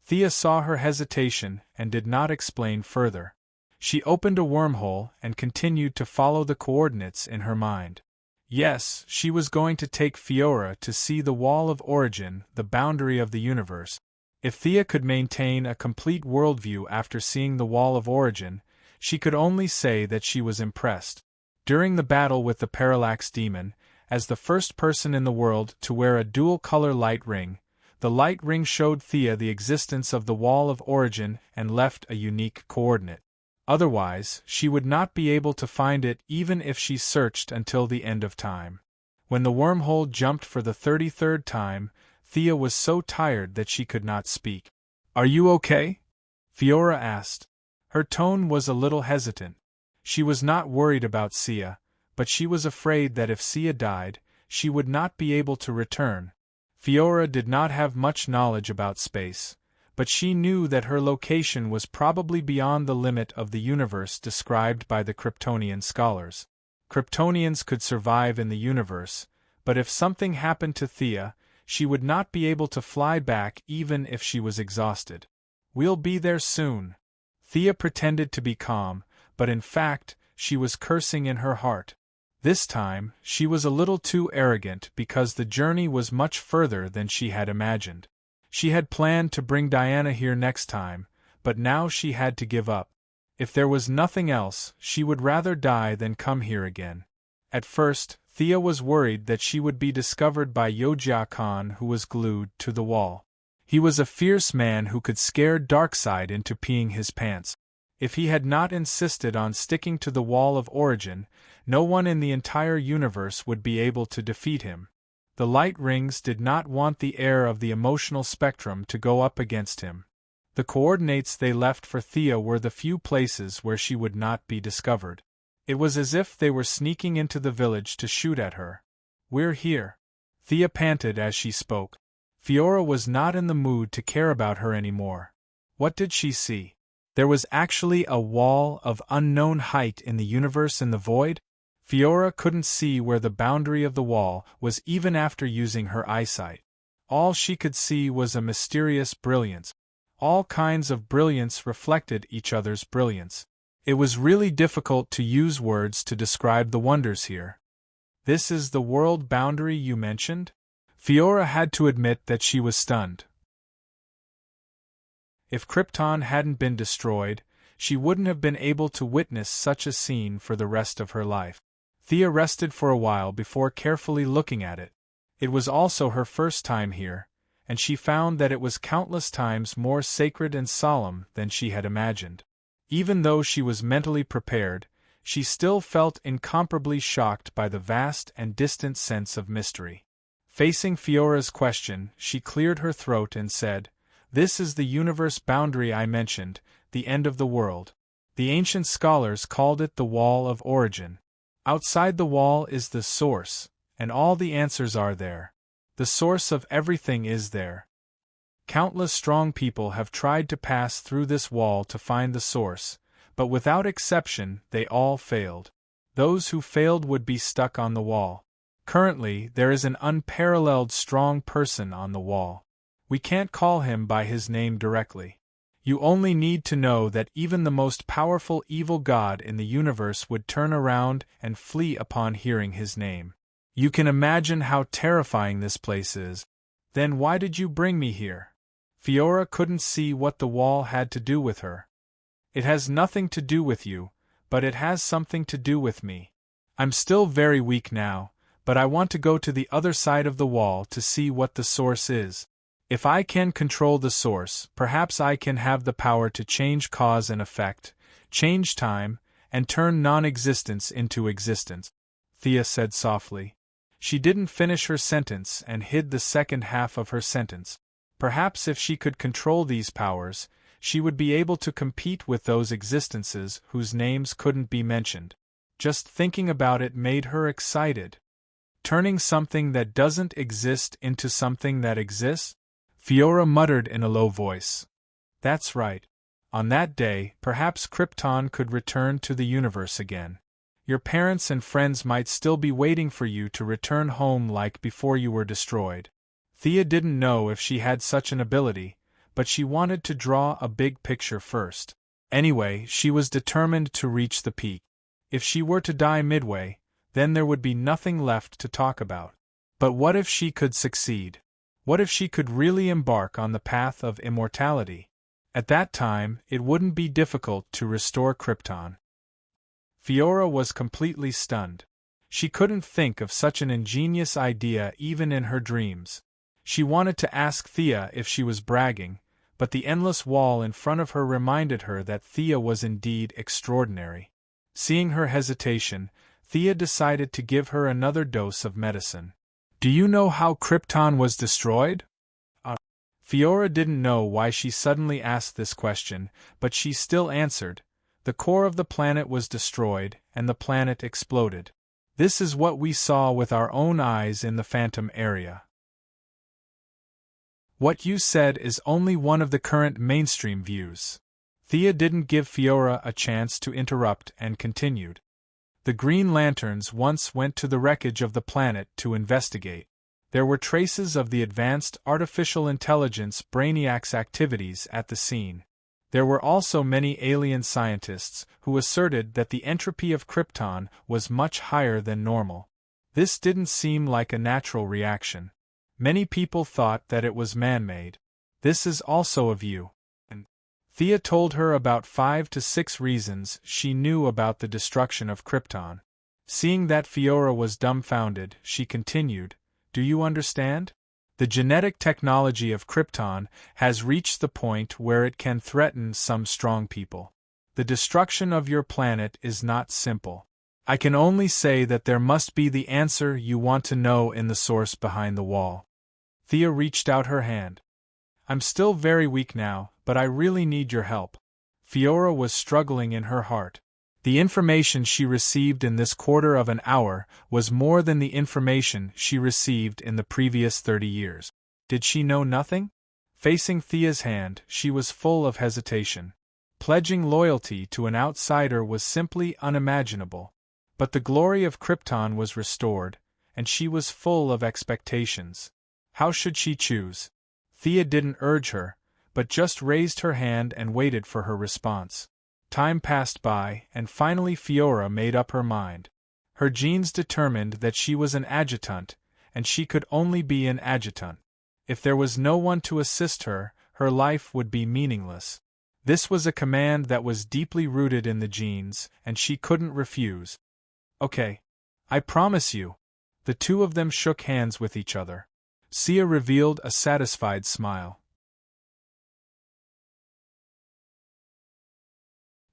Thea saw her hesitation and did not explain further. She opened a wormhole and continued to follow the coordinates in her mind. Yes, she was going to take Fiora to see the Wall of Origin, the boundary of the universe. If Thea could maintain a complete worldview after seeing the Wall of Origin, she could only say that she was impressed. During the battle with the Parallax Demon, as the first person in the world to wear a dual-color light ring, the light ring showed Thea the existence of the Wall of Origin and left a unique coordinate. Otherwise, she would not be able to find it even if she searched until the end of time. When the wormhole jumped for the 33rd time, Thea was so tired that she could not speak. Are you okay? Fiora asked. Her tone was a little hesitant. She was not worried about Sia, but she was afraid that if Sia died, she would not be able to return. Fiora did not have much knowledge about space, but she knew that her location was probably beyond the limit of the universe described by the Kryptonian scholars. Kryptonians could survive in the universe, but if something happened to Thea, she would not be able to fly back even if she was exhausted. We'll be there soon. Thea pretended to be calm, but in fact, she was cursing in her heart. This time, she was a little too arrogant because the journey was much further than she had imagined. She had planned to bring Diana here next time, but now she had to give up. If there was nothing else, she would rather die than come here again. At first, Thea was worried that she would be discovered by Yojia Khan, who was glued to the wall. He was a fierce man who could scare Darkseid into peeing his pants. If he had not insisted on sticking to the Wall of Origin, no one in the entire universe would be able to defeat him. The light rings did not want the air of the emotional spectrum to go up against him. The coordinates they left for Thea were the few places where she would not be discovered. It was as if they were sneaking into the village to shoot at her. We're here. Thea panted as she spoke. Fiora was not in the mood to care about her anymore. What did she see? There was actually a wall of unknown height in the universe in the void? Fiora couldn't see where the boundary of the wall was even after using her eyesight. All she could see was a mysterious brilliance. All kinds of brilliance reflected each other's brilliance. It was really difficult to use words to describe the wonders here. This is the world boundary you mentioned? Fiora had to admit that she was stunned. If Krypton hadn't been destroyed, she wouldn't have been able to witness such a scene for the rest of her life. Thea rested for a while before carefully looking at it. It was also her first time here, and she found that it was countless times more sacred and solemn than she had imagined. Even though she was mentally prepared, she still felt incomparably shocked by the vast and distant sense of mystery. Facing Fiora's question, she cleared her throat and said, "This is the universe boundary I mentioned, the end of the world. The ancient scholars called it the Wall of Origin. Outside the wall is the source, and all the answers are there. The source of everything is there. Countless strong people have tried to pass through this wall to find the source, but without exception they all failed. Those who failed would be stuck on the wall. Currently, there is an unparalleled strong person on the wall. We can't call him by his name directly. You only need to know that even the most powerful evil god in the universe would turn around and flee upon hearing his name. You can imagine how terrifying this place is. Then why did you bring me here?" Fiora couldn't see what the wall had to do with her. "It has nothing to do with you, but it has something to do with me. I'm still very weak now, but I want to go to the other side of the wall to see what the source is. If I can control the source, perhaps I can have the power to change cause and effect, change time, and turn non-existence into existence," Thea said softly. She didn't finish her sentence and hid the second half of her sentence. Perhaps if she could control these powers, she would be able to compete with those existences whose names couldn't be mentioned. Just thinking about it made her excited. Turning something that doesn't exist into something that exists? Fiora muttered in a low voice. That's right. On that day, perhaps Krypton could return to the universe again. Your parents and friends might still be waiting for you to return home like before you were destroyed. Thea didn't know if she had such an ability, but she wanted to draw a big picture first. Anyway, she was determined to reach the peak. If she were to die midway, then there would be nothing left to talk about. But what if she could succeed? What if she could really embark on the path of immortality? At that time, it wouldn't be difficult to restore Krypton. Fiora was completely stunned. She couldn't think of such an ingenious idea even in her dreams. She wanted to ask Thea if she was bragging, but the endless wall in front of her reminded her that Thea was indeed extraordinary. Seeing her hesitation, Thea decided to give her another dose of medicine. "Do you know how Krypton was destroyed?" Fiora didn't know why she suddenly asked this question, but she still answered. The core of the planet was destroyed, and the planet exploded. This is what we saw with our own eyes in the Phantom area. What you said is only one of the current mainstream views. Thea didn't give Fiora a chance to interrupt and continued. The Green Lanterns once went to the wreckage of the planet to investigate. There were traces of the advanced artificial intelligence Brainiac's activities at the scene. There were also many alien scientists who asserted that the entropy of Krypton was much higher than normal. This didn't seem like a natural reaction. Many people thought that it was man-made. This is also a view. Thea told her about 5 to 6 reasons she knew about the destruction of Krypton. Seeing that Fiora was dumbfounded, she continued, "Do you understand? The genetic technology of Krypton has reached the point where it can threaten some strong people. The destruction of your planet is not simple. I can only say that there must be the answer you want to know in the source behind the wall." Thea reached out her hand. "I'm still very weak now, but I really need your help." Fiora was struggling in her heart. The information she received in this quarter of an hour was more than the information she received in the previous 30 years. Did she know nothing? Facing Thea's hand, she was full of hesitation. Pledging loyalty to an outsider was simply unimaginable. But the glory of Krypton was restored, and she was full of expectations. How should she choose? Thea didn't urge her, but just raised her hand and waited for her response. Time passed by, and finally Fiora made up her mind. Her genes determined that she was an adjutant, and she could only be an adjutant. If there was no one to assist her, her life would be meaningless. This was a command that was deeply rooted in the genes, and she couldn't refuse. Okay. I promise you. The two of them shook hands with each other. Sia revealed a satisfied smile.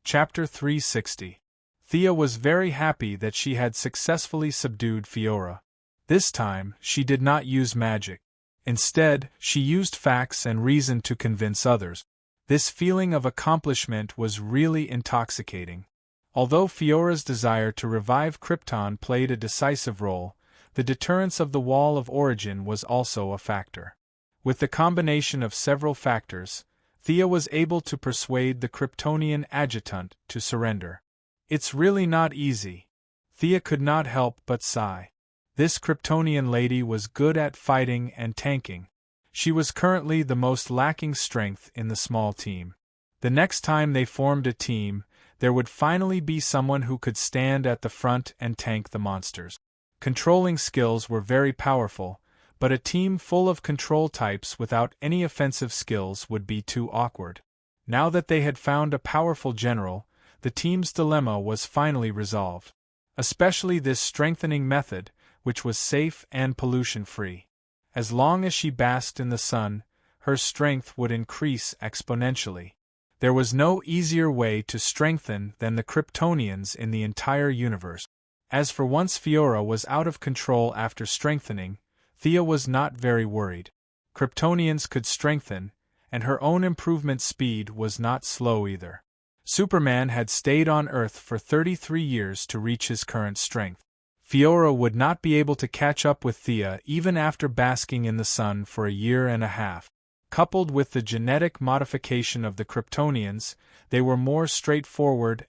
Chapter 360. Thea was very happy that she had successfully subdued Fiora. This time, she did not use magic. Instead, she used facts and reason to convince others. This feeling of accomplishment was really intoxicating. Although Fiora's desire to revive Krypton played a decisive role, the deterrence of the Wall of Origin was also a factor. With the combination of several factors, Thea was able to persuade the Kryptonian adjutant to surrender. It's really not easy. Thea could not help but sigh. This Kryptonian lady was good at fighting and tanking. She was currently the most lacking strength in the small team. The next time they formed a team, there would finally be someone who could stand at the front and tank the monsters. Controlling skills were very powerful, but a team full of control types without any offensive skills would be too awkward. Now that they had found a powerful general, the team's dilemma was finally resolved. Especially this strengthening method, which was safe and pollution-free. As long as she basked in the sun, her strength would increase exponentially. There was no easier way to strengthen than the Kryptonians in the entire universe. As for once Fiora was out of control after strengthening, Thea was not very worried. Kryptonians could strengthen, and her own improvement speed was not slow either. Superman had stayed on Earth for 33 years to reach his current strength. Fiora would not be able to catch up with Thea even after basking in the sun for a year and a half. Coupled with the genetic modification of the Kryptonians, they were more straightforward.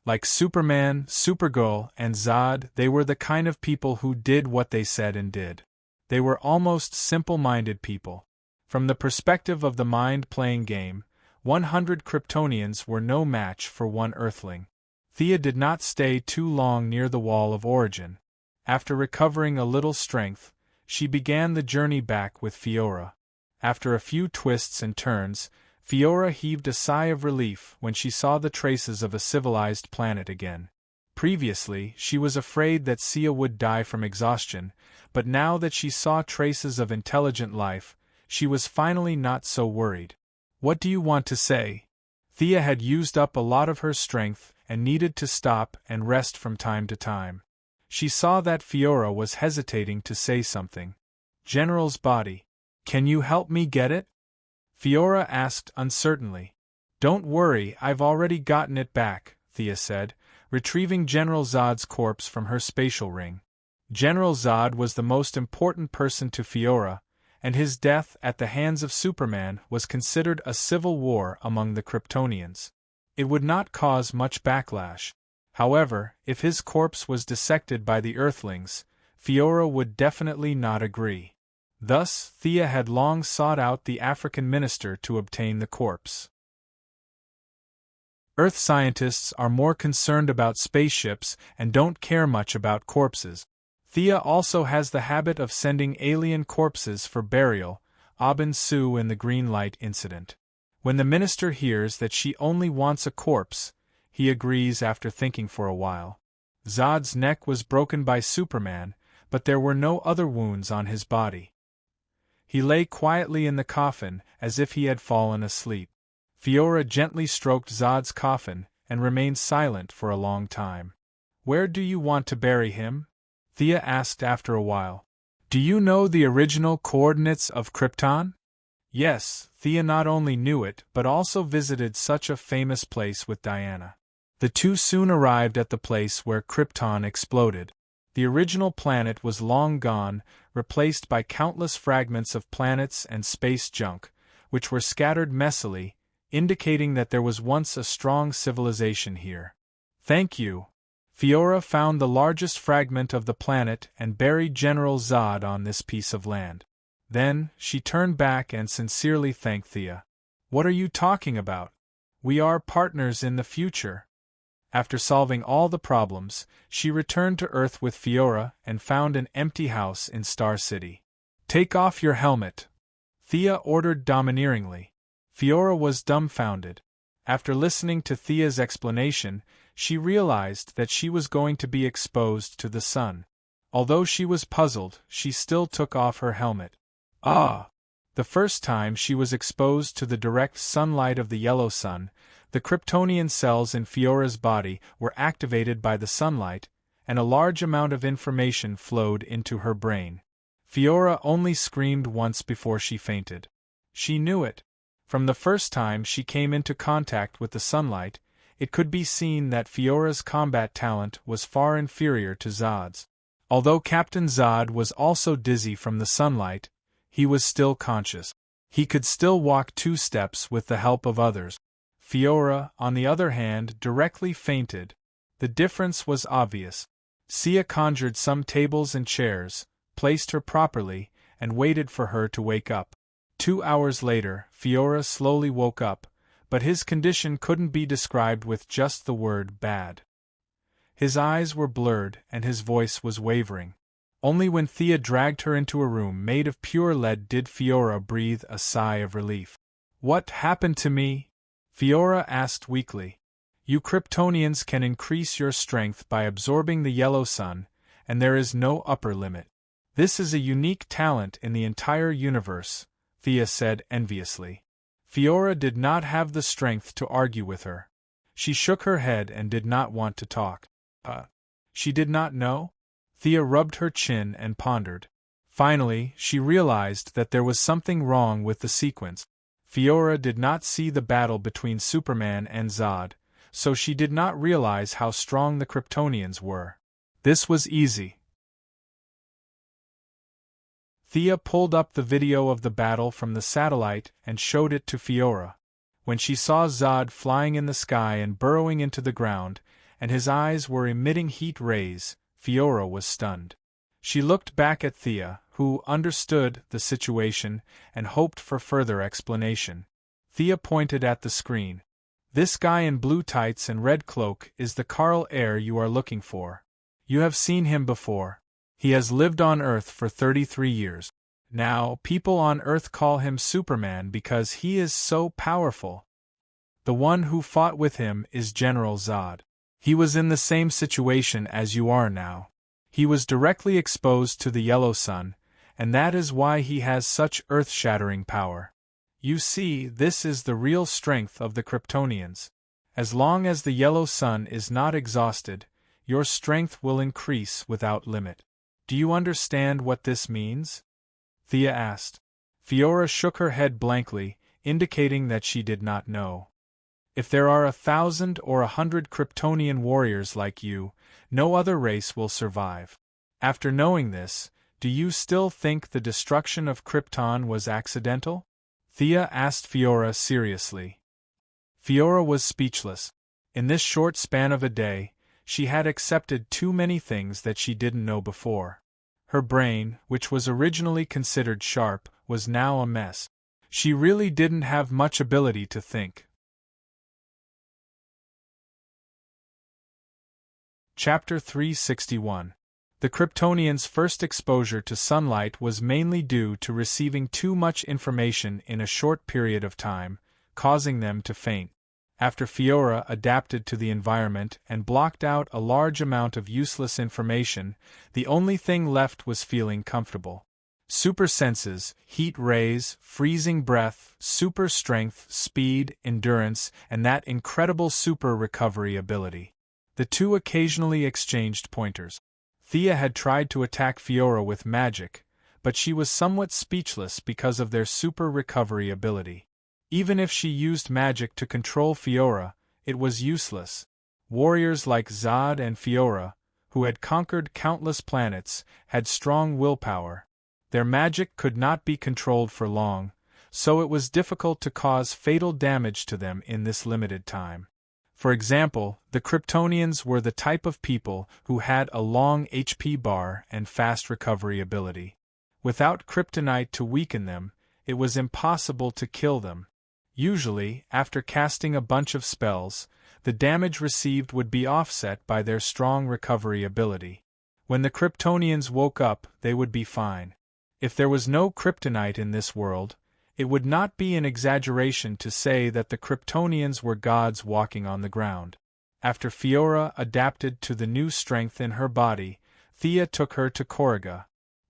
Like Superman, Supergirl, and Zod, they were the kind of people who did what they said and did. They were almost simple-minded people. From the perspective of the mind-playing game, 100 Kryptonians were no match for one Earthling. Thea did not stay too long near the Wall of Origin. After recovering a little strength, she began the journey back with Fiora. After a few twists and turns, Fiora heaved a sigh of relief when she saw the traces of a civilized planet again. Previously, she was afraid that Sia would die from exhaustion, but now that she saw traces of intelligent life, she was finally not so worried. What do you want to say? Thea had used up a lot of her strength and needed to stop and rest from time to time. She saw that Fiora was hesitating to say something. General's body. Can you help me get it? Fiora asked uncertainly. Don't worry, I've already gotten it back, Thea said, retrieving General Zod's corpse from her spatial ring. General Zod was the most important person to Fiora, and his death at the hands of Superman was considered a civil war among the Kryptonians. It would not cause much backlash. However, if his corpse was dissected by the Earthlings, Fiora would definitely not agree. Thus, Thea had long sought out the African minister to obtain the corpse. Earth scientists are more concerned about spaceships and don't care much about corpses. Thea also has the habit of sending alien corpses for burial, Aubin Sue in the Green Light incident. When the minister hears that she only wants a corpse, he agrees after thinking for a while. Zod's neck was broken by Superman, but there were no other wounds on his body. He lay quietly in the coffin, as if he had fallen asleep. Fiora gently stroked Zod's coffin, and remained silent for a long time. Where do you want to bury him? Thea asked after a while. Do you know the original coordinates of Krypton? Yes, Thea not only knew it, but also visited such a famous place with Diana. The two soon arrived at the place where Krypton exploded. The original planet was long gone, replaced by countless fragments of planets and space junk, which were scattered messily, indicating that there was once a strong civilization here. Thank you. Fiora found the largest fragment of the planet and buried General Zod on this piece of land. Then, she turned back and sincerely thanked Thea. What are you talking about? We are partners in the future. After solving all the problems, she returned to Earth with Fiora and found an empty house in Star City. Take off your helmet, Thea ordered domineeringly. Fiora was dumbfounded. After listening to Thea's explanation, she realized that she was going to be exposed to the sun. Although she was puzzled, she still took off her helmet. Ah! The first time she was exposed to the direct sunlight of the yellow sun, the Kryptonian cells in Fiora's body were activated by the sunlight, and a large amount of information flowed into her brain. Fiora only screamed once before she fainted. She knew it. From the first time she came into contact with the sunlight, it could be seen that Fiora's combat talent was far inferior to Zod's. Although Captain Zod was also dizzy from the sunlight, he was still conscious. He could still walk 2 steps with the help of others. Fiora, on the other hand, directly fainted. The difference was obvious. Sia conjured some tables and chairs, placed her properly, and waited for her to wake up. 2 hours later, Fiora slowly woke up, but his condition couldn't be described with just the word bad. His eyes were blurred and his voice was wavering. Only when Thea dragged her into a room made of pure lead did Fiora breathe a sigh of relief. "What happened to me?" Fiora asked weakly. "You Kryptonians can increase your strength by absorbing the yellow sun, and there is no upper limit. This is a unique talent in the entire universe," Thea said enviously. Fiora did not have the strength to argue with her. She shook her head and did not want to talk. She did not know? Thea rubbed her chin and pondered. Finally, she realized that there was something wrong with the sequence. Fiora did not see the battle between Superman and Zod, so she did not realize how strong the Kryptonians were. This was easy. Thea pulled up the video of the battle from the satellite and showed it to Fiora. When she saw Zod flying in the sky and burrowing into the ground, and his eyes were emitting heat rays, Fiora was stunned. She looked back at Thea, who understood the situation and hoped for further explanation. Thea pointed at the screen. "This guy in blue tights and red cloak is the Karl heir you are looking for. You have seen him before. He has lived on Earth for 33 years. Now, people on Earth call him Superman because he is so powerful. The one who fought with him is General Zod. He was in the same situation as you are now. He was directly exposed to the yellow sun, and that is why he has such earth-shattering power. You see, this is the real strength of the Kryptonians. As long as the yellow sun is not exhausted, your strength will increase without limit. Do you understand what this means?" Thea asked. Fiora shook her head blankly, indicating that she did not know. "If there are 1,000 or 100 Kryptonian warriors like you, no other race will survive. After knowing this, do you still think the destruction of Krypton was accidental?" Thea asked Fiora seriously. Fiora was speechless. In this short span of a day, she had accepted too many things that she didn't know before. Her brain, which was originally considered sharp, was now a mess. She really didn't have much ability to think. Chapter 361. The Kryptonians' first exposure to sunlight was mainly due to receiving too much information in a short period of time, causing them to faint. After Fiora adapted to the environment and blocked out a large amount of useless information, the only thing left was feeling comfortable. Super senses, heat rays, freezing breath, super strength, speed, endurance, and that incredible super recovery ability. The two occasionally exchanged pointers. Thea had tried to attack Fiora with magic, but she was somewhat speechless because of their super recovery ability. Even if she used magic to control Fiora, it was useless. Warriors like Zod and Fiora, who had conquered countless planets, had strong willpower. Their magic could not be controlled for long, so it was difficult to cause fatal damage to them in this limited time. For example, the Kryptonians were the type of people who had a long HP bar and fast recovery ability. Without kryptonite to weaken them, it was impossible to kill them. Usually, after casting a bunch of spells, the damage received would be offset by their strong recovery ability. When the Kryptonians woke up, they would be fine. If there was no kryptonite in this world, It would not be an exaggeration to say that the Kryptonians were gods walking on the ground. After Fiora adapted to the new strength in her body, Thea took her to Corriga.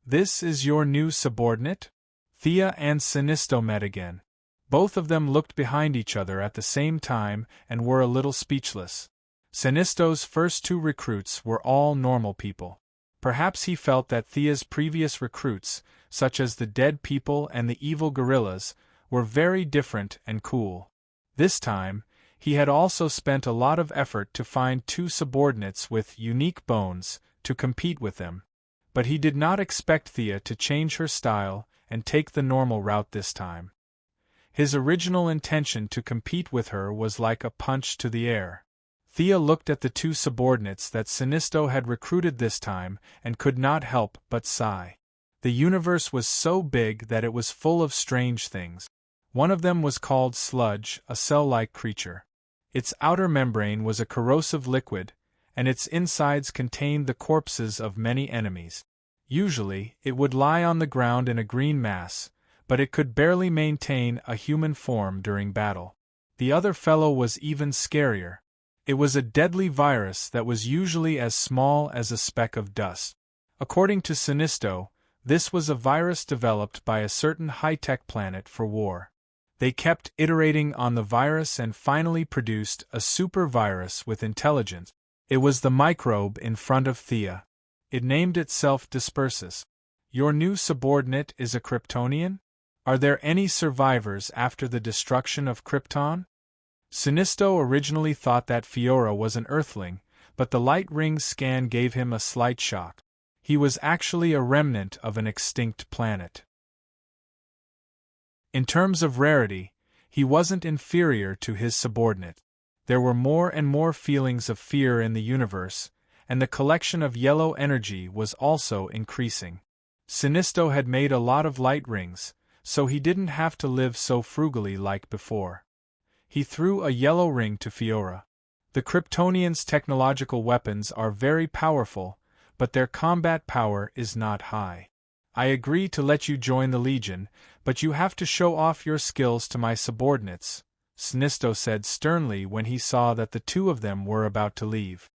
"This is your new subordinate?" Thea and Sinisto met again. Both of them looked behind each other at the same time and were a little speechless. Sinisto's first two recruits were all normal people. Perhaps he felt that Thea's previous recruits, such as the dead people and the evil gorillas, were very different and cool. This time, he had also spent a lot of effort to find two subordinates with unique bones to compete with them. But he did not expect Thea to change her style and take the normal route this time. His original intention to compete with her was like a punch to the air. Thea looked at the two subordinates that Sinisto had recruited this time and could not help but sigh. The universe was so big that it was full of strange things. One of them was called sludge, a cell-like creature. Its outer membrane was a corrosive liquid, and its insides contained the corpses of many enemies. Usually, it would lie on the ground in a green mass, but it could barely maintain a human form during battle. The other fellow was even scarier. It was a deadly virus that was usually as small as a speck of dust. According to Sinisto, this was a virus developed by a certain high-tech planet for war. They kept iterating on the virus and finally produced a super virus with intelligence. It was the microbe in front of Thea. It named itself Dispersus. "Your new subordinate is a Kryptonian? Are there any survivors after the destruction of Krypton?" Sinisto originally thought that Fiora was an Earthling, but the light ring scan gave him a slight shock. He was actually a remnant of an extinct planet. In terms of rarity, he wasn't inferior to his subordinate. There were more and more feelings of fear in the universe, and the collection of yellow energy was also increasing. Sinisto had made a lot of light rings, so he didn't have to live so frugally like before. He threw a yellow ring to Fiora. The Kryptonians' technological weapons are very powerful, but their combat power is not high. "I agree to let you join the Legion, but you have to show off your skills to my subordinates," Sinisto said sternly when he saw that the two of them were about to leave.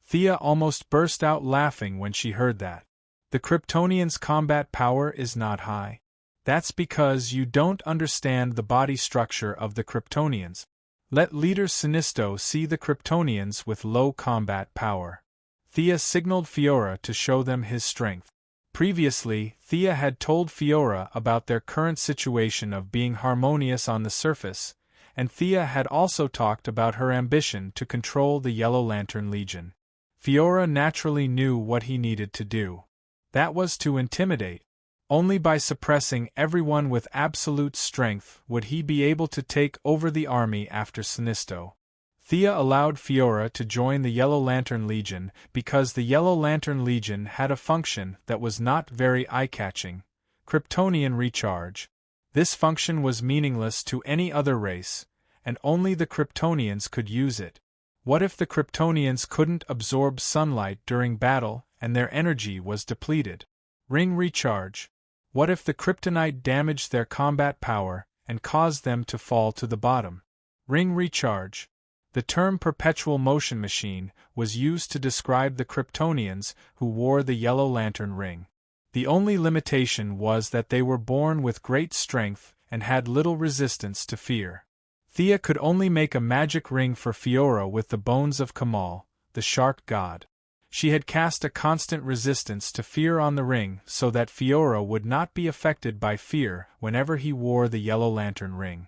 Thea almost burst out laughing when she heard that. "The Kryptonians' combat power is not high. That's because you don't understand the body structure of the Kryptonians. Let Leader Sinisto see the Kryptonians with low combat power." Thea signaled Fiora to show them his strength. Previously, Thea had told Fiora about their current situation of being harmonious on the surface, and Thea had also talked about her ambition to control the Yellow Lantern Legion. Fiora naturally knew what he needed to do. That was to intimidate. Only by suppressing everyone with absolute strength would he be able to take over the army after Sinisto. Thea allowed Fiora to join the Yellow Lantern Legion because the Yellow Lantern Legion had a function that was not very eye-catching: Kryptonian recharge. This function was meaningless to any other race, and only the Kryptonians could use it. What if the Kryptonians couldn't absorb sunlight during battle and their energy was depleted? Ring recharge. What if the kryptonite damaged their combat power and caused them to fall to the bottom? Ring recharge. The term perpetual motion machine was used to describe the Kryptonians who wore the Yellow Lantern ring. The only limitation was that they were born with great strength and had little resistance to fear. Thea could only make a magic ring for Fiora with the bones of Kamal, the shark god. She had cast a constant resistance to fear on the ring so that Fiora would not be affected by fear whenever he wore the Yellow Lantern ring.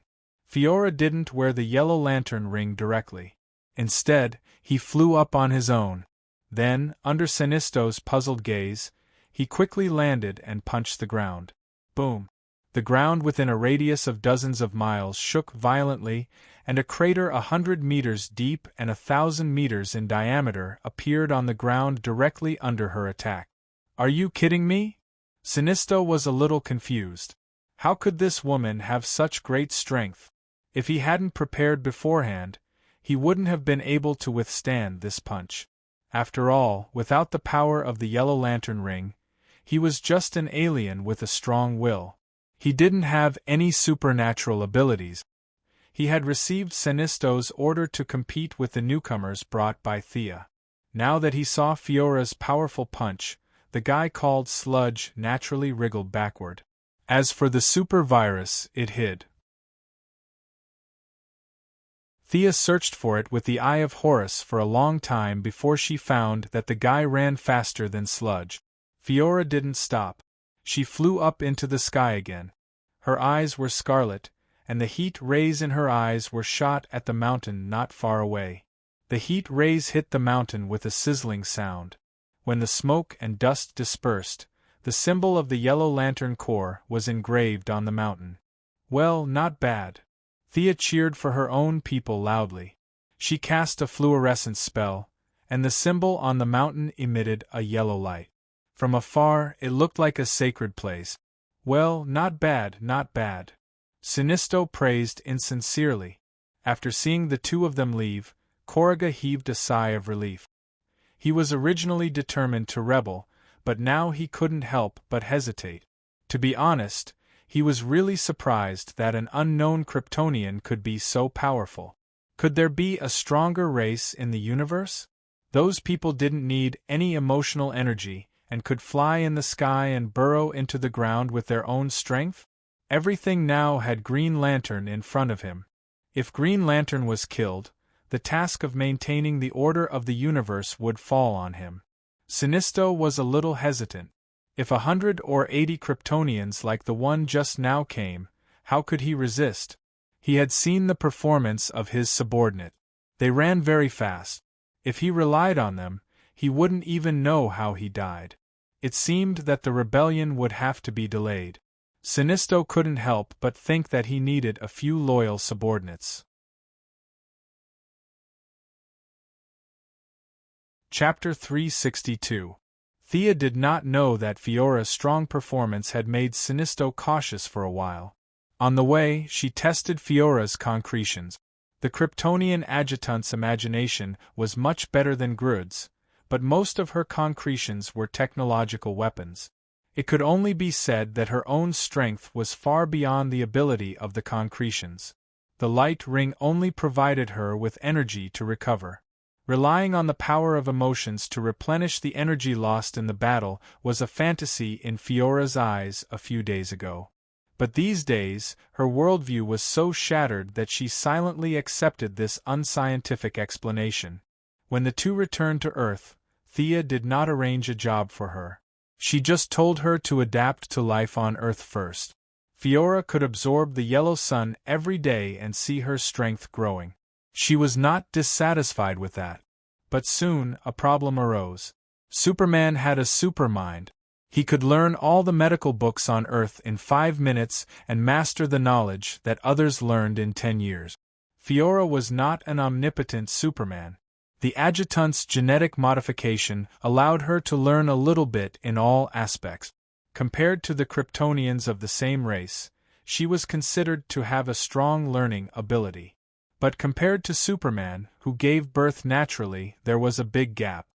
Fiora didn't wear the Yellow Lantern ring directly. Instead, he flew up on his own. Then, under Sinisto's puzzled gaze, he quickly landed and punched the ground. Boom! The ground within a radius of dozens of miles shook violently, and a crater 100 meters deep and 1,000 meters in diameter appeared on the ground directly under her attack. "Are you kidding me?" Sinisto was a little confused. How could this woman have such great strength? If he hadn't prepared beforehand, he wouldn't have been able to withstand this punch. After all, without the power of the Yellow Lantern ring, he was just an alien with a strong will. He didn't have any supernatural abilities. He had received Sinisto's order to compete with the newcomers brought by Thea. Now that he saw Fiora's powerful punch, the guy called Sludge naturally wriggled backward. As for the super virus, it hid. Thea searched for it with the eye of Horus for a long time before she found that the guy ran faster than Sludge. Fiora didn't stop. She flew up into the sky again. Her eyes were scarlet, and the heat rays in her eyes were shot at the mountain not far away. The heat rays hit the mountain with a sizzling sound. When the smoke and dust dispersed, the symbol of the Yellow Lantern Corps was engraved on the mountain. Well, not bad. Thea cheered for her own people loudly. She cast a fluorescence spell, and the symbol on the mountain emitted a yellow light. From afar, it looked like a sacred place. Well, not bad, not bad. Sinisto praised insincerely. After seeing the two of them leave, Korriga heaved a sigh of relief. He was originally determined to rebel, but now he couldn't help but hesitate. To be honest, he was really surprised that an unknown Kryptonian could be so powerful. Could there be a stronger race in the universe? Those people didn't need any emotional energy, and could fly in the sky and burrow into the ground with their own strength? Everything now had Green Lantern in front of him. If Green Lantern was killed, the task of maintaining the order of the universe would fall on him. Sinisto was a little hesitant. If 100 or 80 Kryptonians like the one just now came, how could he resist? He had seen the performance of his subordinate. They ran very fast. If he relied on them, he wouldn't even know how he died. It seemed that the rebellion would have to be delayed. Sinisto couldn't help but think that he needed a few loyal subordinates. Chapter 362. Thea did not know that Fiora's strong performance had made Sinisto cautious for a while. On the way, she tested Fiora's concretions. The Kryptonian adjutant's imagination was much better than Grodd's, but most of her concretions were technological weapons. It could only be said that her own strength was far beyond the ability of the concretions. The light ring only provided her with energy to recover. Relying on the power of emotions to replenish the energy lost in the battle was a fantasy in Fiora's eyes a few days ago. But these days, her worldview was so shattered that she silently accepted this unscientific explanation. When the two returned to Earth, Thea did not arrange a job for her. She just told her to adapt to life on Earth first. Fiora could absorb the yellow sun every day and see her strength growing. She was not dissatisfied with that. But soon, a problem arose. Superman had a supermind. He could learn all the medical books on Earth in 5 minutes and master the knowledge that others learned in 10 years. Fiora was not an omnipotent Superman. The adjutant's genetic modification allowed her to learn a little bit in all aspects. Compared to the Kryptonians of the same race, she was considered to have a strong learning ability. But compared to Superman, who gave birth naturally, there was a big gap.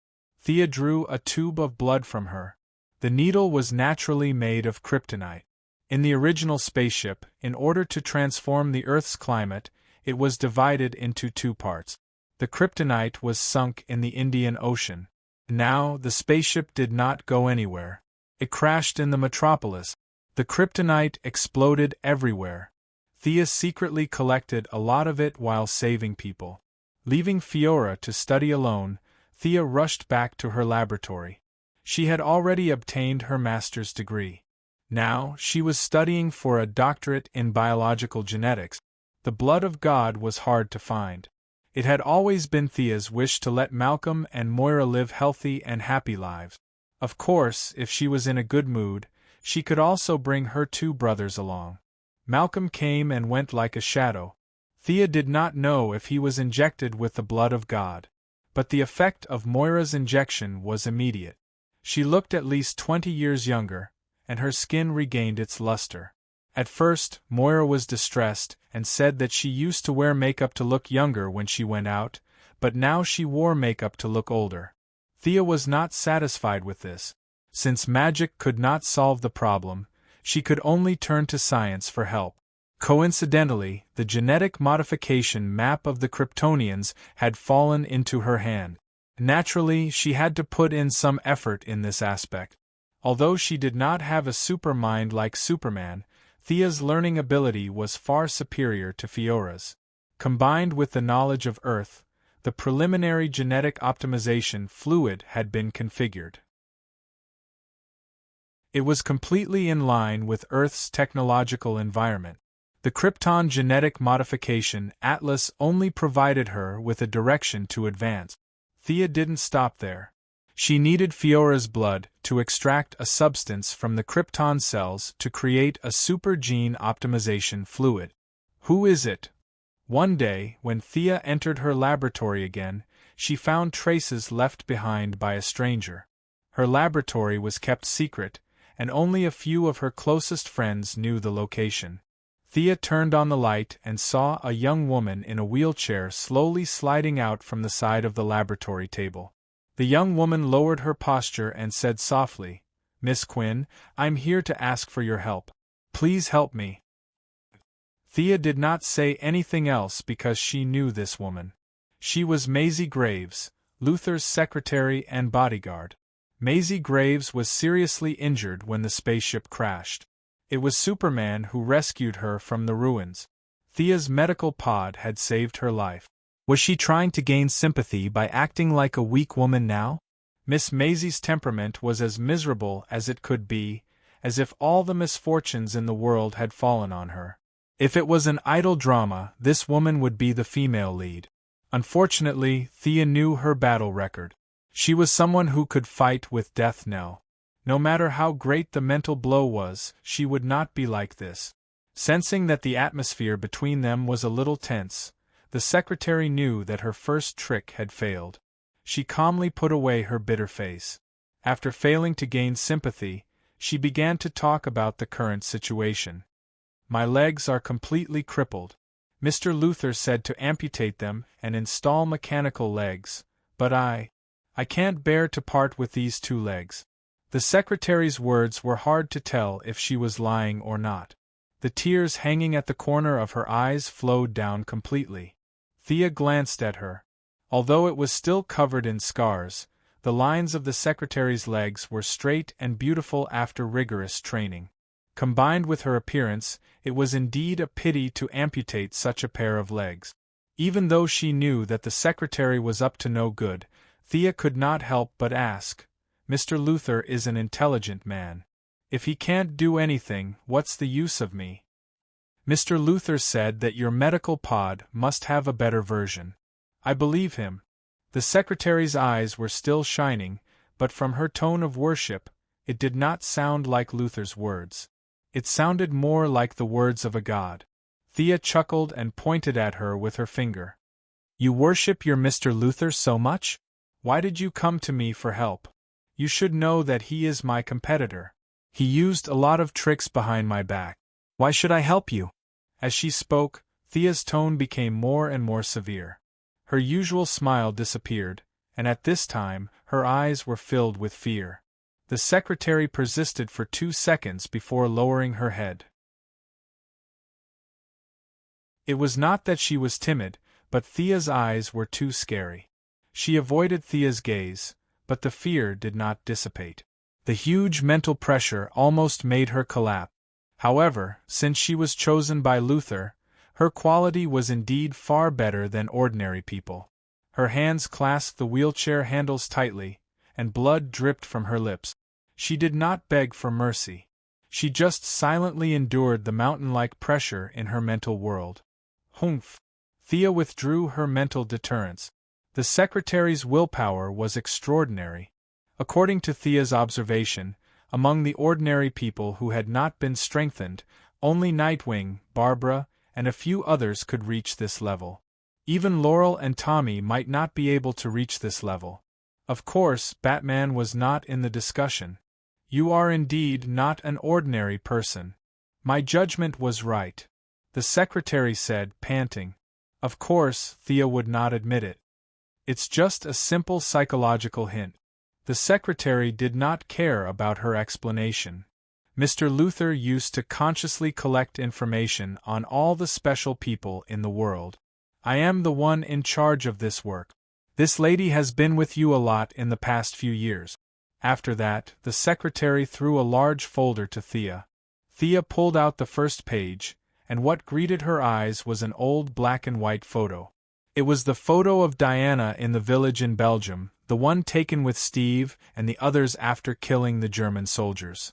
Thea drew a tube of blood from her. The needle was naturally made of kryptonite. In the original spaceship, in order to transform the Earth's climate, it was divided into 2 parts. The kryptonite was sunk in the Indian Ocean. Now, the spaceship did not go anywhere. It crashed in the metropolis. The kryptonite exploded everywhere. Thea secretly collected a lot of it while saving people. Leaving Fiora to study alone, Thea rushed back to her laboratory. She had already obtained her master's degree. Now, she was studying for a doctorate in biological genetics. The blood of God was hard to find. It had always been Thea's wish to let Malcolm and Moira live healthy and happy lives. Of course, if she was in a good mood, she could also bring her 2 brothers along. Malcolm came and went like a shadow. Thea did not know if he was injected with the blood of God. But the effect of Moira's injection was immediate. She looked at least 20 years younger, and her skin regained its luster. At first, Moira was distressed and said that she used to wear makeup to look younger when she went out, but now she wore makeup to look older. Thea was not satisfied with this. Since magic could not solve the problem, she could only turn to science for help. Coincidentally, the genetic modification map of the Kryptonians had fallen into her hand. Naturally, she had to put in some effort in this aspect. Although she did not have a supermind like Superman, Thea's learning ability was far superior to Fiora's. Combined with the knowledge of Earth, the preliminary genetic optimization fluid had been configured. It was completely in line with Earth's technological environment. The Krypton genetic modification atlas only provided her with a direction to advance. Thea didn't stop there. She needed Fiora's blood to extract a substance from the Krypton cells to create a super gene optimization fluid. Who is it? One day, when Thea entered her laboratory again, she found traces left behind by a stranger. Her laboratory was kept secret, and only a few of her closest friends knew the location. Thea turned on the light and saw a young woman in a wheelchair slowly sliding out from the side of the laboratory table. The young woman lowered her posture and said softly, "Miss Quinn, I'm here to ask for your help. Please help me." Thea did not say anything else because she knew this woman. She was Maisie Graves, Luther's secretary and bodyguard. Maisie Graves was seriously injured when the spaceship crashed. It was Superman who rescued her from the ruins. Thea's medical pod had saved her life. Was she trying to gain sympathy by acting like a weak woman now? Miss Maisie's temperament was as miserable as it could be, as if all the misfortunes in the world had fallen on her. If it was an idle drama, this woman would be the female lead. Unfortunately, Thea knew her battle record. She was someone who could fight with death knell. No matter how great the mental blow was, she would not be like this. Sensing that the atmosphere between them was a little tense, the secretary knew that her first trick had failed. She calmly put away her bitter face. After failing to gain sympathy, she began to talk about the current situation. "My legs are completely crippled. Mr. Luther said to amputate them and install mechanical legs, but I can't bear to part with these two legs." The secretary's words were hard to tell if she was lying or not. The tears hanging at the corner of her eyes flowed down completely. Thea glanced at her. Although it was still covered in scars, the lines of the secretary's legs were straight and beautiful after rigorous training. Combined with her appearance, it was indeed a pity to amputate such a pair of legs. Even though she knew that the secretary was up to no good, Thea could not help but ask, "Mr. Luther is an intelligent man. If he can't do anything, what's the use of me?" "Mr. Luther said that your medical pod must have a better version." "I believe him." The secretary's eyes were still shining, but from her tone of worship, it did not sound like Luther's words. It sounded more like the words of a god. Thea chuckled and pointed at her with her finger. "You worship your Mr. Luther so much? Why did you come to me for help? You should know that he is my competitor. He used a lot of tricks behind my back. Why should I help you?" As she spoke, Thea's tone became more and more severe. Her usual smile disappeared, and at this time, her eyes were filled with fear. The secretary persisted for 2 seconds before lowering her head. It was not that she was timid, but Thea's eyes were too scary. She avoided Thea's gaze, but the fear did not dissipate. The huge mental pressure almost made her collapse. However, since she was chosen by Luther, her quality was indeed far better than ordinary people. Her hands clasped the wheelchair handles tightly, and blood dripped from her lips. She did not beg for mercy. She just silently endured the mountain-like pressure in her mental world. Humph! Thea withdrew her mental deterrence. The secretary's willpower was extraordinary. According to Thea's observation, among the ordinary people who had not been strengthened, only Nightwing, Barbara, and a few others could reach this level. Even Laurel and Tommy might not be able to reach this level. Of course, Batman was not in the discussion. "You are indeed not an ordinary person. My judgment was right," the secretary said, panting. Of course, Thea would not admit it. "It's just a simple psychological hint." The secretary did not care about her explanation. Mr. Luther used to consciously collect information on all the special people in the world. I am the one in charge of this work. This lady has been with you a lot in the past few years. After that, the secretary threw a large folder to Thea. Thea pulled out the first page, and what greeted her eyes was an old black-and-white photo. It was the photo of Diana in the village in Belgium, the one taken with Steve and the others after killing the German soldiers.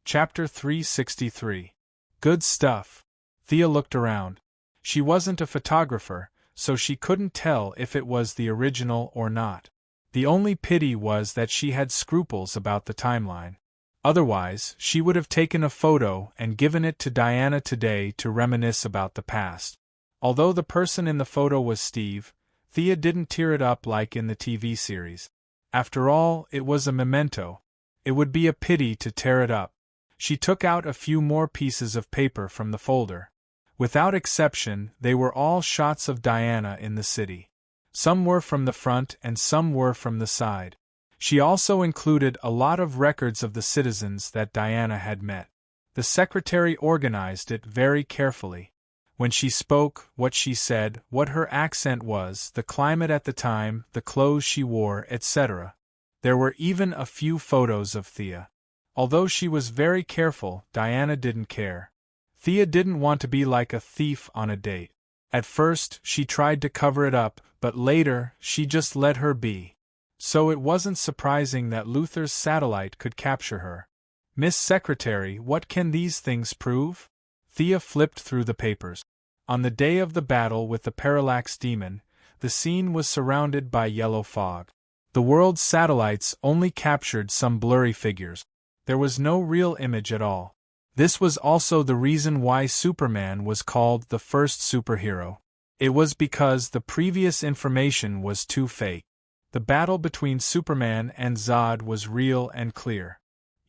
Chapter 363. Good stuff. Thea looked around. She wasn't a photographer, so she couldn't tell if it was the original or not. The only pity was that she had scruples about the timeline. Otherwise, she would have taken a photo and given it to Diana today to reminisce about the past. Although the person in the photo was Steve, Thea didn't tear it up like in the TV series. After all, it was a memento. It would be a pity to tear it up. She took out a few more pieces of paper from the folder. Without exception, they were all shots of Diana in the city. Some were from the front and some were from the side. She also included a lot of records of the citizens that Diana had met. The secretary organized it very carefully. When she spoke, what she said, what her accent was, the climate at the time, the clothes she wore, etc. There were even a few photos of Thea. Although she was very careful, Diana didn't care. Thea didn't want to be like a thief on a date. At first, she tried to cover it up, but later, she just let her be. So it wasn't surprising that Luther's satellite could capture her. Miss Secretary, what can these things prove? Thea flipped through the papers. On the day of the battle with the parallax demon, the scene was surrounded by yellow fog. The world's satellites only captured some blurry figures. There was no real image at all. This was also the reason why Superman was called the first superhero. It was because the previous information was too fake. The battle between Superman and Zod was real and clear.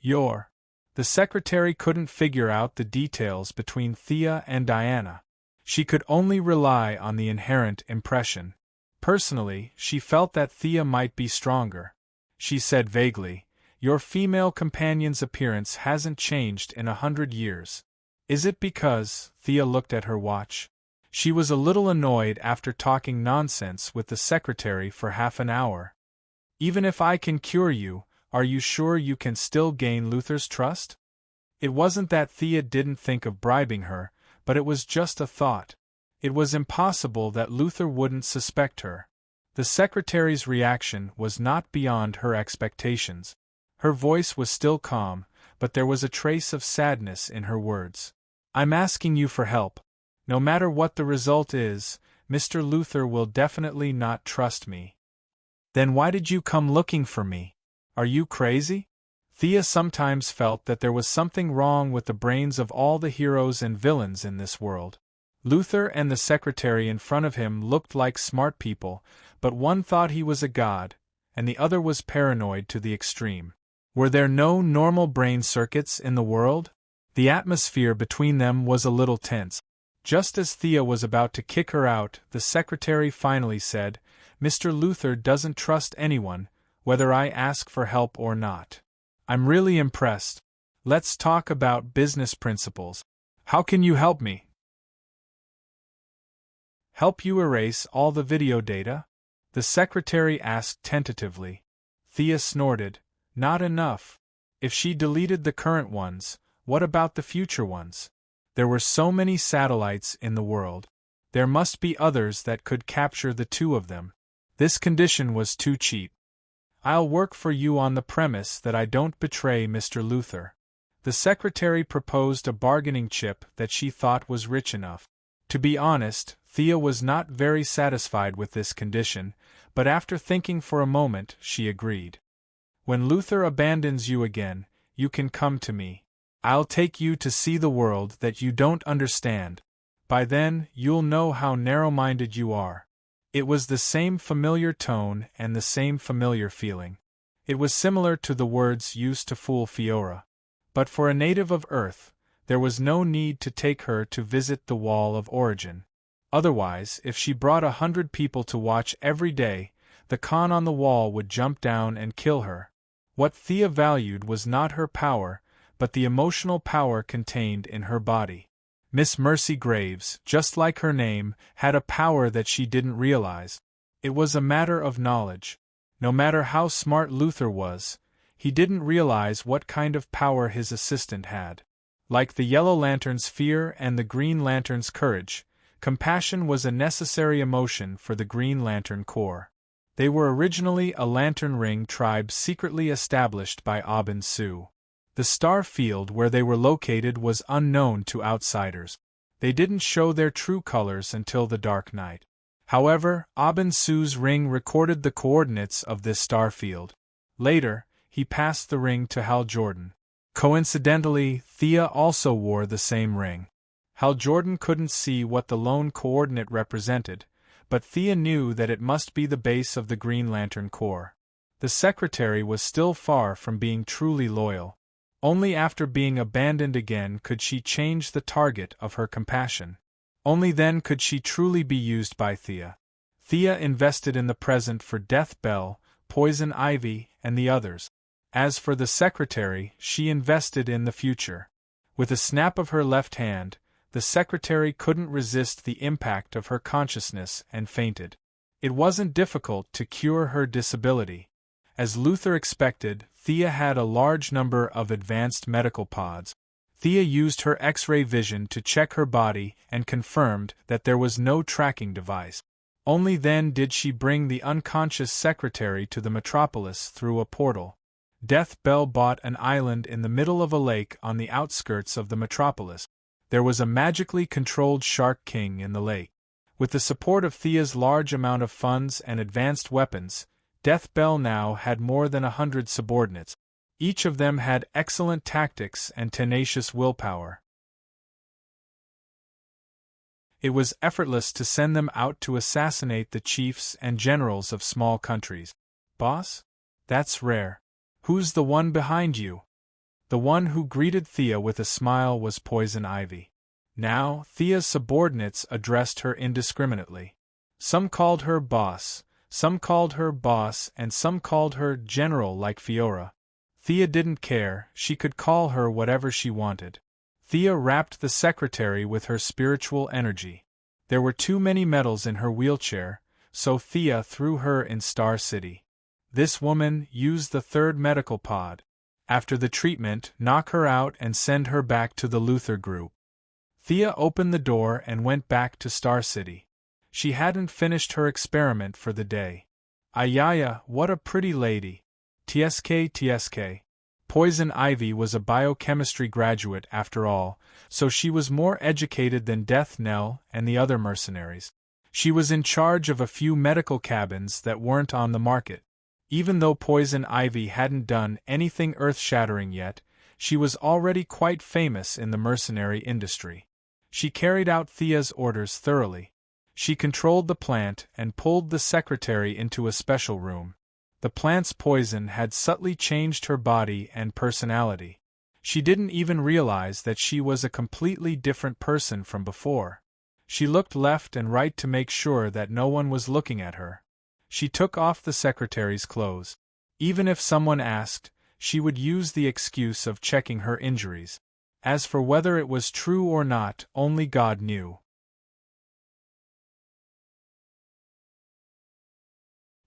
The secretary couldn't figure out the details between Thea and Diana. She could only rely on the inherent impression. Personally, she felt that Thea might be stronger. She said vaguely, "Your female companion's appearance hasn't changed in 100 years. Is it because?" Thea looked at her watch. She was a little annoyed after talking nonsense with the secretary for half an hour. "Even if I can cure you, are you sure you can still gain Luther's trust?" It wasn't that Thea didn't think of bribing her, but it was just a thought. It was impossible that Luther wouldn't suspect her. The secretary's reaction was not beyond her expectations. Her voice was still calm, but there was a trace of sadness in her words. "I'm asking you for help. No matter what the result is, Mr. Luther will definitely not trust me." "Then why did you come looking for me? Are you crazy?" Thea sometimes felt that there was something wrong with the brains of all the heroes and villains in this world. Luther and the secretary in front of him looked like smart people, but one thought he was a god, and the other was paranoid to the extreme. Were there no normal brain circuits in the world? The atmosphere between them was a little tense. Just as Thea was about to kick her out, the secretary finally said, "Mr. Luther doesn't trust anyone, whether I ask for help or not. I'm really impressed. Let's talk about business principles. How can you help me?" "Help you erase all the video data?" the secretary asked tentatively. Thea snorted. "Not enough. If she deleted the current ones, what about the future ones? There were so many satellites in the world. There must be others that could capture the two of them. This condition was too cheap. I'll work for you on the premise that I don't betray Mr. Luther." The secretary proposed a bargaining chip that she thought was rich enough. To be honest, Thea was not very satisfied with this condition, but after thinking for a moment, she agreed. "When Luther abandons you again, you can come to me. I'll take you to see the world that you don't understand. By then, you'll know how narrow-minded you are." It was the same familiar tone and the same familiar feeling. It was similar to the words used to fool Fiora. But for a native of Earth, there was no need to take her to visit the Wall of Origin. Otherwise, if she brought 100 people to watch every day, the con on the wall would jump down and kill her. What Thea valued was not her power, but the emotional power contained in her body. Miss Mercy Graves, just like her name, had a power that she didn't realize. It was a matter of knowledge. No matter how smart Luther was, he didn't realize what kind of power his assistant had. Like the Yellow Lantern's fear and the Green Lantern's courage, compassion was a necessary emotion for the Green Lantern Corps. They were originally a Lantern Ring tribe secretly established by Aubin Sioux. The star field where they were located was unknown to outsiders. They didn't show their true colors until the dark night. However, Aubin Sioux's ring recorded the coordinates of this star field. Later, he passed the ring to Hal Jordan. Coincidentally, Thea also wore the same ring. Hal Jordan couldn't see what the lone coordinate represented, but Thea knew that it must be the base of the Green Lantern Corps. The secretary was still far from being truly loyal. Only after being abandoned again could she change the target of her compassion. Only then could she truly be used by Thea. Thea invested in the present for Death Bell, Poison Ivy, and the others. As for the secretary, she invested in the future. With a snap of her left hand, the secretary couldn't resist the impact of her consciousness and fainted. It wasn't difficult to cure her disability. As Luther expected, Thea had a large number of advanced medical pods. Thea used her X-ray vision to check her body and confirmed that there was no tracking device. Only then did she bring the unconscious secretary to the metropolis through a portal. Death Bell bought an island in the middle of a lake on the outskirts of the metropolis. There was a magically controlled Shark King in the lake. With the support of Thea's large amount of funds and advanced weapons, Death Bell now had more than 100 subordinates. Each of them had excellent tactics and tenacious willpower. It was effortless to send them out to assassinate the chiefs and generals of small countries. Boss? That's rare. Who's the one behind you? The one who greeted Thea with a smile was Poison Ivy. Now, Thea's subordinates addressed her indiscriminately. Some called her boss, some called her boss, and some called her general like Fiora. Thea didn't care, she could call her whatever she wanted. Thea wrapped the secretary with her spiritual energy. There were too many metals in her wheelchair, so Thea threw her in Star City. This woman used the third medical pod. After the treatment, knock her out and send her back to the Luther group. Thea opened the door and went back to Star City. She hadn't finished her experiment for the day. Ayaya, what a pretty lady. TSK. Poison Ivy was a biochemistry graduate after all, so she was more educated than Death Nell and the other mercenaries. She was in charge of a few medical cabins that weren't on the market. Even though Poison Ivy hadn't done anything earth-shattering yet, she was already quite famous in the mercenary industry. She carried out Thea's orders thoroughly. She controlled the plant and pulled the secretary into a special room. The plant's poison had subtly changed her body and personality. She didn't even realize that she was a completely different person from before. She looked left and right to make sure that no one was looking at her. She took off the secretary's clothes. Even if someone asked, she would use the excuse of checking her injuries. As for whether it was true or not, only God knew.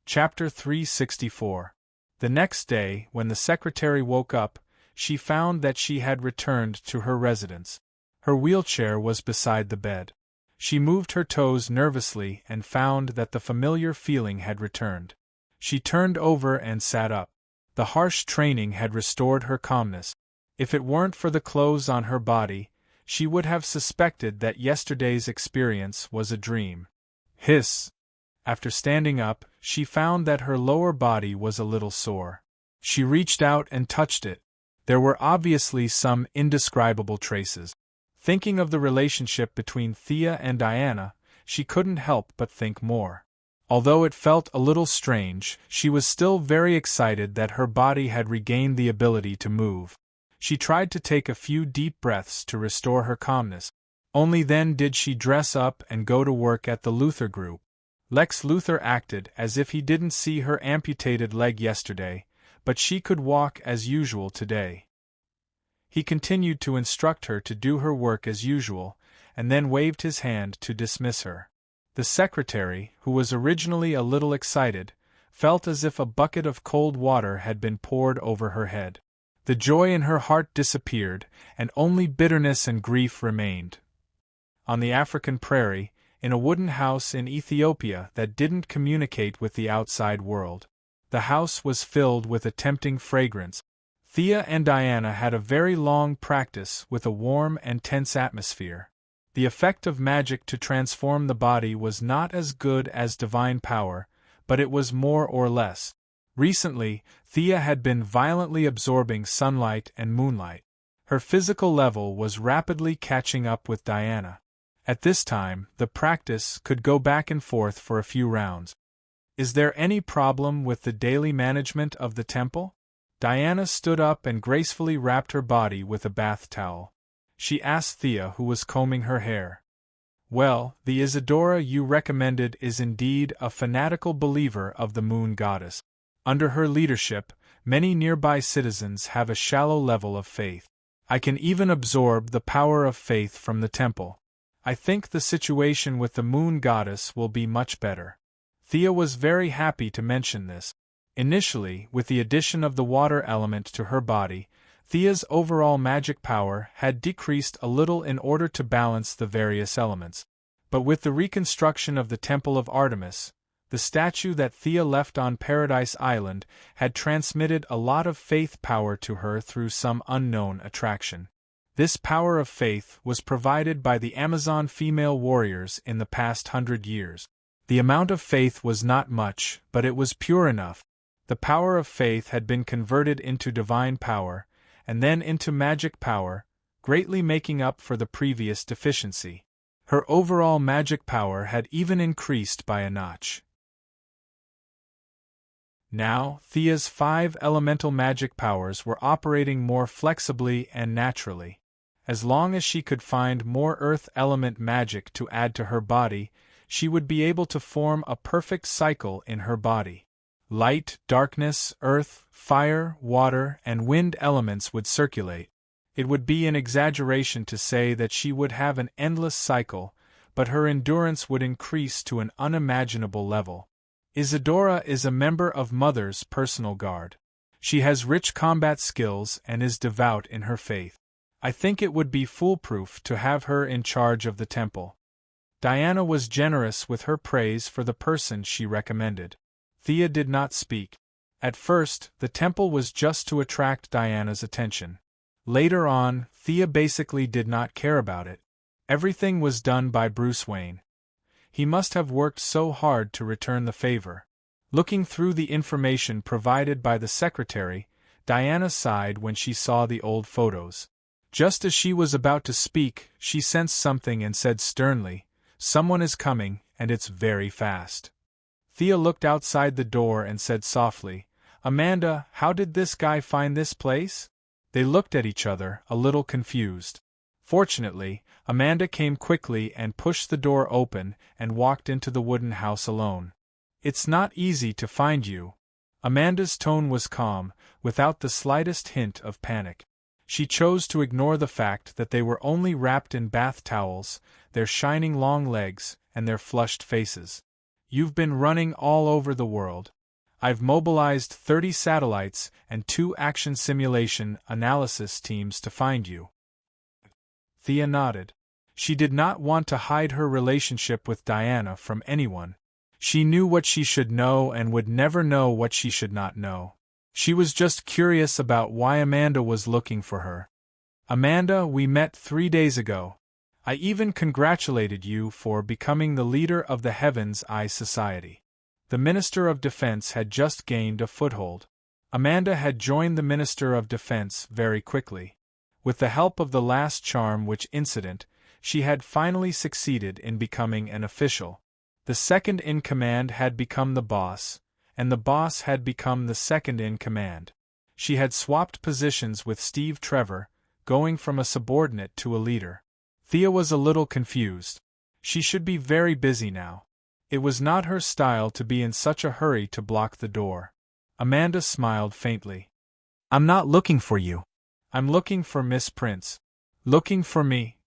Chapter 364. The next day, when the secretary woke up, she found that she had returned to her residence. Her wheelchair was beside the bed. She moved her toes nervously and found that the familiar feeling had returned. She turned over and sat up. The harsh training had restored her calmness. If it weren't for the clothes on her body, she would have suspected that yesterday's experience was a dream. Hiss! After standing up, she found that her lower body was a little sore. She reached out and touched it. There were obviously some indescribable traces. Thinking of the relationship between Thea and Diana, she couldn't help but think more. Although it felt a little strange, she was still very excited that her body had regained the ability to move. She tried to take a few deep breaths to restore her calmness. Only then did she dress up and go to work at the Luther group. Lex Luthor acted as if he didn't see her amputated leg yesterday, but she could walk as usual today. He continued to instruct her to do her work as usual, and then waved his hand to dismiss her. The secretary, who was originally a little excited, felt as if a bucket of cold water had been poured over her head. The joy in her heart disappeared, and only bitterness and grief remained. On the African prairie, in a wooden house in Ethiopia that didn't communicate with the outside world. The house was filled with a tempting fragrance. Thea and Diana had a very long practice with a warm and tense atmosphere. The effect of magic to transform the body was not as good as divine power, but it was more or less. Recently, Thea had been violently absorbing sunlight and moonlight. Her physical level was rapidly catching up with Diana. At this time, the practice could go back and forth for a few rounds. Is there any problem with the daily management of the temple? Diana stood up and gracefully wrapped her body with a bath towel. She asked Thea, who was combing her hair. Well, the Isadora you recommended is indeed a fanatical believer of the moon goddess. Under her leadership, many nearby citizens have a shallow level of faith. I can even absorb the power of faith from the temple. I think the situation with the moon goddess will be much better. Thea was very happy to mention this. Initially, with the addition of the water element to her body, Thea's overall magic power had decreased a little in order to balance the various elements. But with the reconstruction of the Temple of Artemis, the statue that Thea left on Paradise Island had transmitted a lot of faith power to her through some unknown attraction. This power of faith was provided by the Amazon female warriors in the past 100 years. The amount of faith was not much, but it was pure enough. The power of faith had been converted into divine power, and then into magic power, greatly making up for the previous deficiency. Her overall magic power had even increased by a notch. Now, Thea's 5 elemental magic powers were operating more flexibly and naturally. As long as she could find more earth element magic to add to her body, she would be able to form a perfect cycle in her body. Light, darkness, earth, fire, water, and wind elements would circulate. It would be an exaggeration to say that she would have an endless cycle, but her endurance would increase to an unimaginable level. Isadora is a member of Mother's personal guard. She has rich combat skills and is devout in her faith. I think it would be foolproof to have her in charge of the temple. Diana was generous with her praise for the person she recommended. Thea did not speak. At first, the temple was just to attract Diana's attention. Later on, Thea basically did not care about it. Everything was done by Bruce Wayne. He must have worked so hard to return the favor. Looking through the information provided by the secretary, Diana sighed when she saw the old photos. Just as she was about to speak, she sensed something and said sternly, "Someone is coming, and it's very fast." Thea looked outside the door and said softly, "Amanda, how did this guy find this place?" They looked at each other, a little confused. Fortunately, Amanda came quickly and pushed the door open and walked into the wooden house alone. "It's not easy to find you." Amanda's tone was calm, without the slightest hint of panic. She chose to ignore the fact that they were only wrapped in bath towels, their shining long legs, and their flushed faces. "You've been running all over the world. I've mobilized 30 satellites and 2 action simulation analysis teams to find you." Thea nodded. She did not want to hide her relationship with Diana from anyone. She knew what she should know and would never know what she should not know. She was just curious about why Amanda was looking for her. "Amanda, we met 3 days ago. I even congratulated you for becoming the leader of the Heaven's Eye Society." The Minister of Defense had just gained a foothold. Amanda had joined the Minister of Defense very quickly. With the help of the last charm witch incident, she had finally succeeded in becoming an official. The second in command had become the boss, and the boss had become the second in command. She had swapped positions with Steve Trevor, going from a subordinate to a leader. Thea was a little confused. She should be very busy now. It was not her style to be in such a hurry to block the door. Amanda smiled faintly. "I'm not looking for you. I'm looking for Miss Prince." "Looking for me?"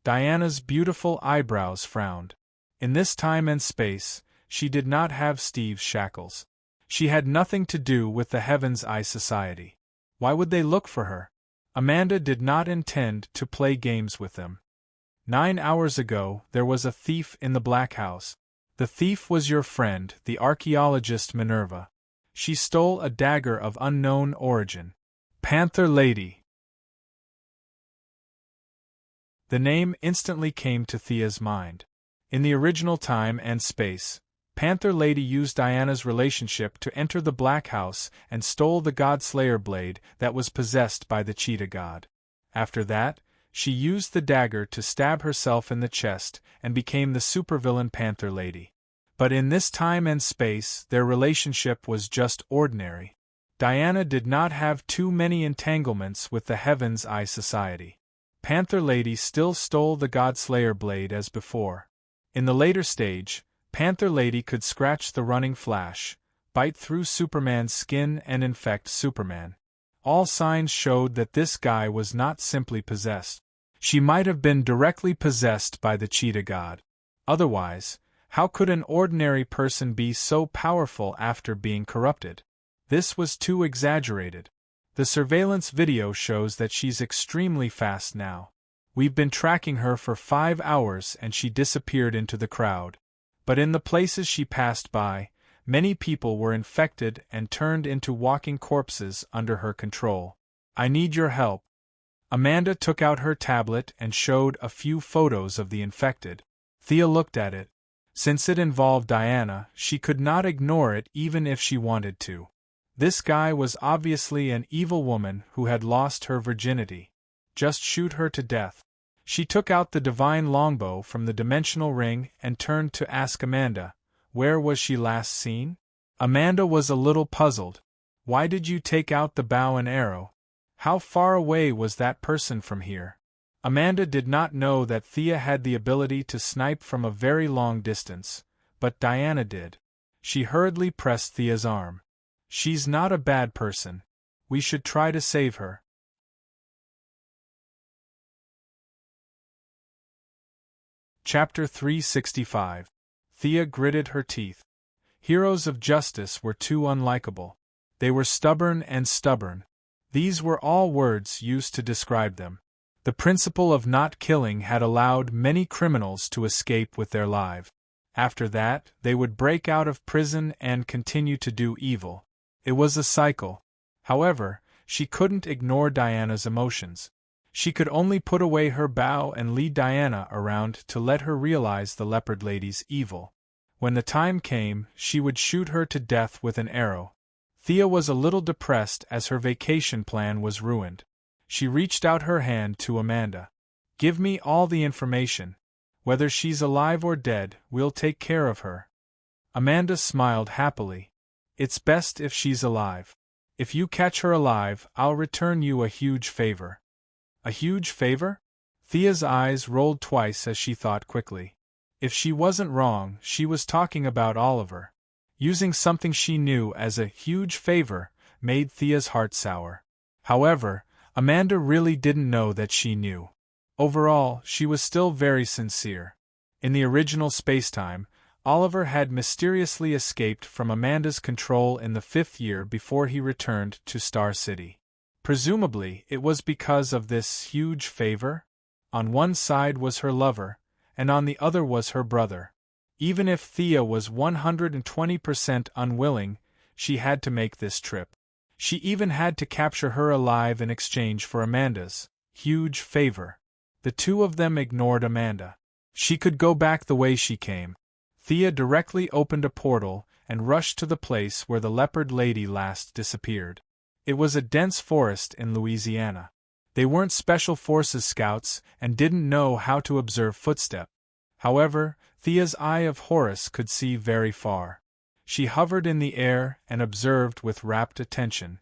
Diana's beautiful eyebrows frowned. In this time and space, she did not have Steve's shackles. She had nothing to do with the Heaven's Eye Society. Why would they look for her? Amanda did not intend to play games with them. 9 hours ago, there was a thief in the Black House. The thief was your friend, the archaeologist Minerva. She stole a dagger of unknown origin. Panther Lady. The name instantly came to Thea's mind. In the original time and space, Panther Lady used Diana's relationship to enter the Black House and stole the God-Slayer blade that was possessed by the Cheetah God. After that, she used the dagger to stab herself in the chest and became the supervillain Panther Lady. But in this time and space, their relationship was just ordinary. Diana did not have too many entanglements with the Heaven's Eye Society. Panther Lady still stole the God-Slayer blade as before. In the later stage, Panther Lady could scratch the running Flash, bite through Superman's skin and infect Superman. All signs showed that this guy was not simply possessed. She might have been directly possessed by the Cheetah God. Otherwise, how could an ordinary person be so powerful after being corrupted? This was too exaggerated. The surveillance video shows that she's extremely fast now. We've been tracking her for 5 hours and she disappeared into the crowd. But in the places she passed by, many people were infected and turned into walking corpses under her control. I need your help. Amanda took out her tablet and showed a few photos of the infected. Thea looked at it. Since it involved Diana, she could not ignore it even if she wanted to. This guy was obviously an evil woman who had lost her virginity. Just shoot her to death. She took out the divine longbow from the dimensional ring and turned to ask Amanda, where was she last seen? Amanda was a little puzzled. Why did you take out the bow and arrow? How far away was that person from here? Amanda did not know that Thea had the ability to snipe from a very long distance, but Diana did. She hurriedly pressed Thea's arm. She's not a bad person. We should try to save her. Chapter 365. Thea gritted her teeth. Heroes of justice were too unlikable. They were stubborn and stubborn. These were all words used to describe them. The principle of not killing had allowed many criminals to escape with their lives. After that, they would break out of prison and continue to do evil. It was a cycle. However, she couldn't ignore Diana's emotions. She could only put away her bow and lead Diana around to let her realize the Leopard Lady's evil. When the time came, she would shoot her to death with an arrow. Thea was a little depressed as her vacation plan was ruined. She reached out her hand to Amanda. Give me all the information. Whether she's alive or dead, we'll take care of her. Amanda smiled happily. It's best if she's alive. If you catch her alive, I'll return you a huge favor. A huge favor? Thea's eyes rolled twice as she thought quickly. If she wasn't wrong, she was talking about Oliver. Using something she knew as a huge favor made Thea's heart sour. However, Amanda really didn't know that she knew. Overall, she was still very sincere. In the original spacetime, Oliver had mysteriously escaped from Amanda's control in the 5th year before he returned to Star City. Presumably, it was because of this huge favor. On one side was her lover, and on the other was her brother. Even if Thea was 120% unwilling, she had to make this trip. She even had to capture her alive in exchange for Amanda's huge favor. The two of them ignored Amanda. She could go back the way she came. Thea directly opened a portal and rushed to the place where the Leopard Lady last disappeared. It was a dense forest in Louisiana. They weren't Special Forces scouts and didn't know how to observe footsteps. However, Thea's Eye of Horus could see very far. She hovered in the air and observed with rapt attention.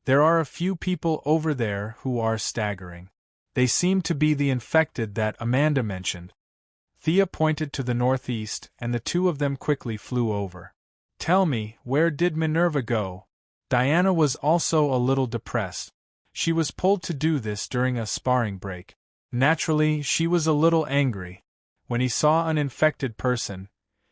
There are a few people over there who are staggering. They seem to be the infected that Amanda mentioned. Thea pointed to the northeast, and the two of them quickly flew over. Tell me, where did Minerva go? Diana was also a little depressed. She was pulled to do this during a sparring break. Naturally, she was a little angry. When he saw an infected person,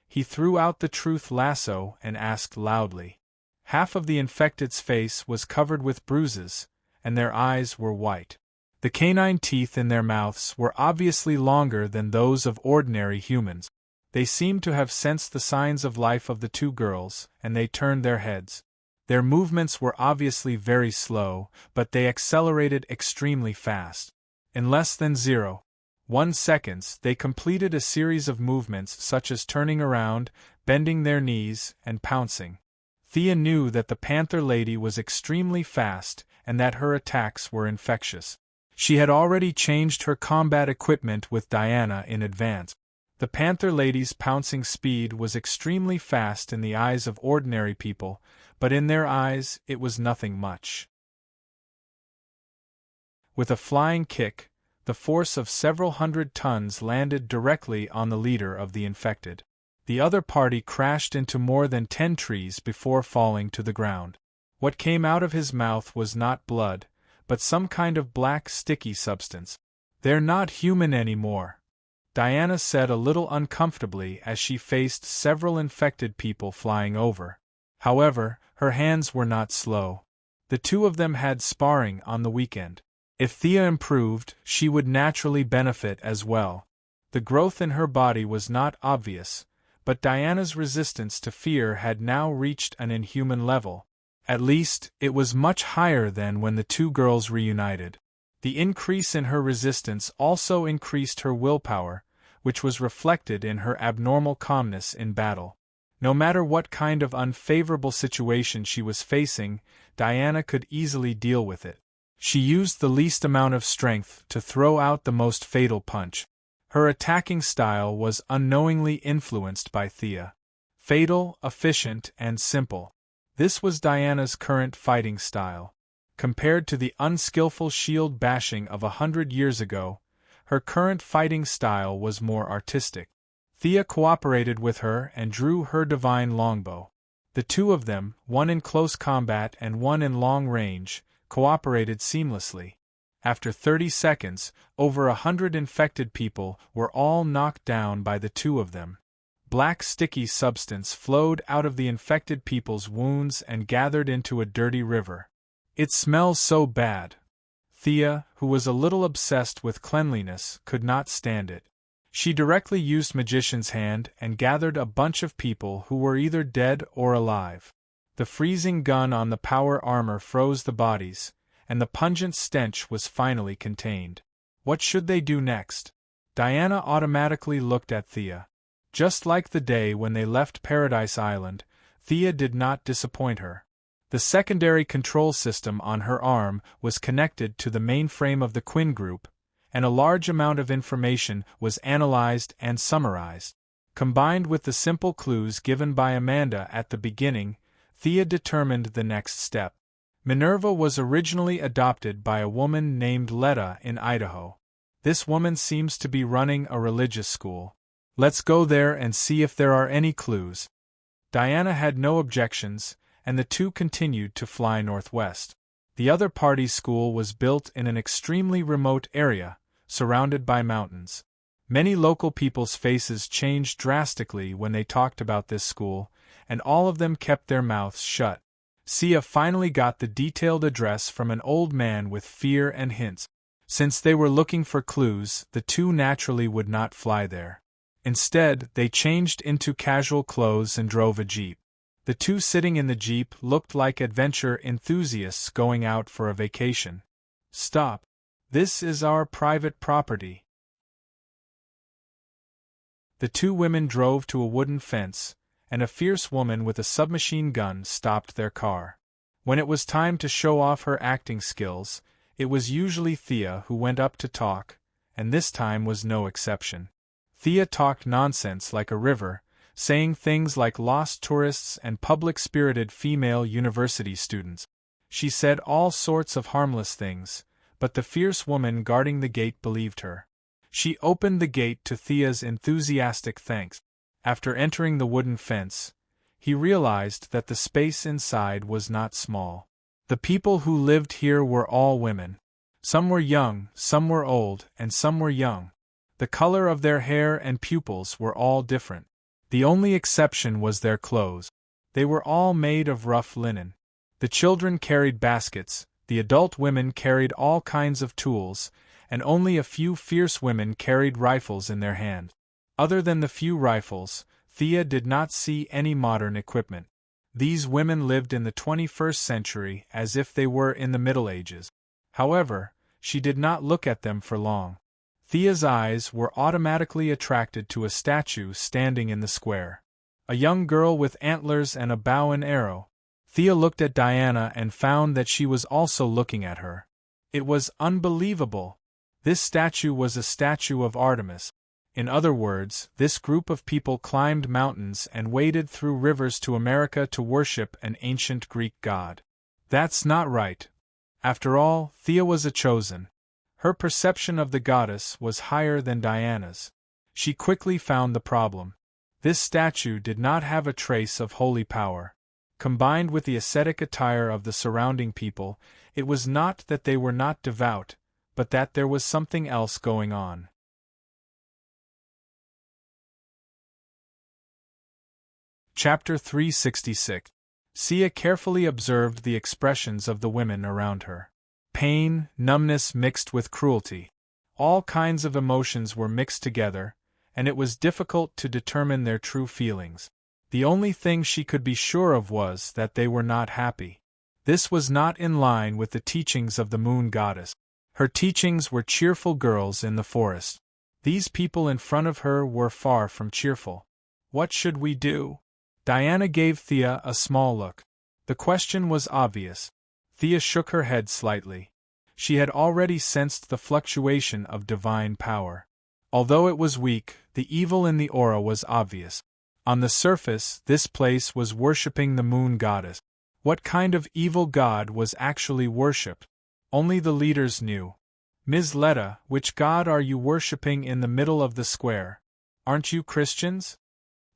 he threw out the truth lasso and asked loudly. Half of the infected's face was covered with bruises, and their eyes were white. The canine teeth in their mouths were obviously longer than those of ordinary humans. They seemed to have sensed the signs of life of the two girls, and they turned their heads. Their movements were obviously very slow, but they accelerated extremely fast. In less than 0.1 seconds, they completed a series of movements such as turning around, bending their knees, and pouncing. Thea knew that the Panther Lady was extremely fast and that her attacks were infectious. She had already changed her combat equipment with Diana in advance. The Panther Lady's pouncing speed was extremely fast in the eyes of ordinary people, but in their eyes it was nothing much. With a flying kick, the force of several hundred tons landed directly on the leader of the infected. The other party crashed into more than 10 trees before falling to the ground. What came out of his mouth was not blood, but some kind of black sticky substance. They're not human anymore, Diana said a little uncomfortably as she faced several infected people flying over. However, her hands were not slow. The two of them had sparring on the weekend. If Thea improved, she would naturally benefit as well. The growth in her body was not obvious, but Diana's resistance to fear had now reached an inhuman level. At least, it was much higher than when the two girls reunited. The increase in her resistance also increased her willpower, which was reflected in her abnormal calmness in battle. No matter what kind of unfavorable situation she was facing, Diana could easily deal with it. She used the least amount of strength to throw out the most fatal punch. Her attacking style was unknowingly influenced by Thea. Fatal, efficient, and simple. This was Diana's current fighting style. Compared to the unskillful shield bashing of 100 years ago, her current fighting style was more artistic. Thea cooperated with her and drew her divine longbow. The two of them, one in close combat and one in long range, cooperated seamlessly. After 30 seconds, over 100 infected people were all knocked down by the two of them. Black sticky substance flowed out of the infected people's wounds and gathered into a dirty river. It smells so bad. Thea, who was a little obsessed with cleanliness, could not stand it. She directly used Magician's Hand and gathered a bunch of people who were either dead or alive. The freezing gun on the power armor froze the bodies, and the pungent stench was finally contained. What should they do next? Diana automatically looked at Thea. Just like the day when they left Paradise Island, Thea did not disappoint her. The secondary control system on her arm was connected to the mainframe of the Quinn Group, and a large amount of information was analyzed and summarized. Combined with the simple clues given by Amanda at the beginning, Thea determined the next step. Minerva was originally adopted by a woman named Letta in Idaho. This woman seems to be running a religious school. Let's go there and see if there are any clues. Diana had no objections, and the two continued to fly northwest. The other party's school was built in an extremely remote area, surrounded by mountains. Many local people's faces changed drastically when they talked about this school, and all of them kept their mouths shut. Sia finally got the detailed address from an old man with fear and hints. Since they were looking for clues, the two naturally would not fly there. Instead, they changed into casual clothes and drove a jeep. The two sitting in the jeep looked like adventure enthusiasts going out for a vacation. Stop. This is our private property. The two women drove to a wooden fence, and a fierce woman with a submachine gun stopped their car. When it was time to show off her acting skills, it was usually Thea who went up to talk, and this time was no exception. Thea talked nonsense like a river, saying things like lost tourists and public-spirited female university students. She said all sorts of harmless things, but the fierce woman guarding the gate believed her. She opened the gate to Thea's enthusiastic thanks. After entering the wooden fence, he realized that the space inside was not small. The people who lived here were all women. Some were young, some were old, and some were young. The color of their hair and pupils were all different. The only exception was their clothes. They were all made of rough linen. The children carried baskets, the adult women carried all kinds of tools, and only a few fierce women carried rifles in their hands. Other than the few rifles, Thea did not see any modern equipment. These women lived in the 21st century as if they were in the Middle Ages. However, she did not look at them for long. Thea's eyes were automatically attracted to a statue standing in the square. A young girl with antlers and a bow and arrow. Thea looked at Diana and found that she was also looking at her. It was unbelievable. This statue was a statue of Artemis. In other words, this group of people climbed mountains and waded through rivers to America to worship an ancient Greek god. That's not right. After all, Thea was a chosen. Her perception of the goddess was higher than Diana's. She quickly found the problem. This statue did not have a trace of holy power. Combined with the ascetic attire of the surrounding people, it was not that they were not devout, but that there was something else going on. Chapter 366. Sia carefully observed the expressions of the women around her. Pain, numbness mixed with cruelty. All kinds of emotions were mixed together, and it was difficult to determine their true feelings. The only thing she could be sure of was that they were not happy. This was not in line with the teachings of the moon goddess. Her teachings were cheerful girls in the forest. These people in front of her were far from cheerful. What should we do? Diana gave Thea a small look. The question was obvious. Thea shook her head slightly. She had already sensed the fluctuation of divine power. Although it was weak, the evil in the aura was obvious. On the surface, this place was worshipping the moon goddess. What kind of evil god was actually worshipped? Only the leaders knew. Ms. Letta, which god are you worshipping in the middle of the square? Aren't you Christians?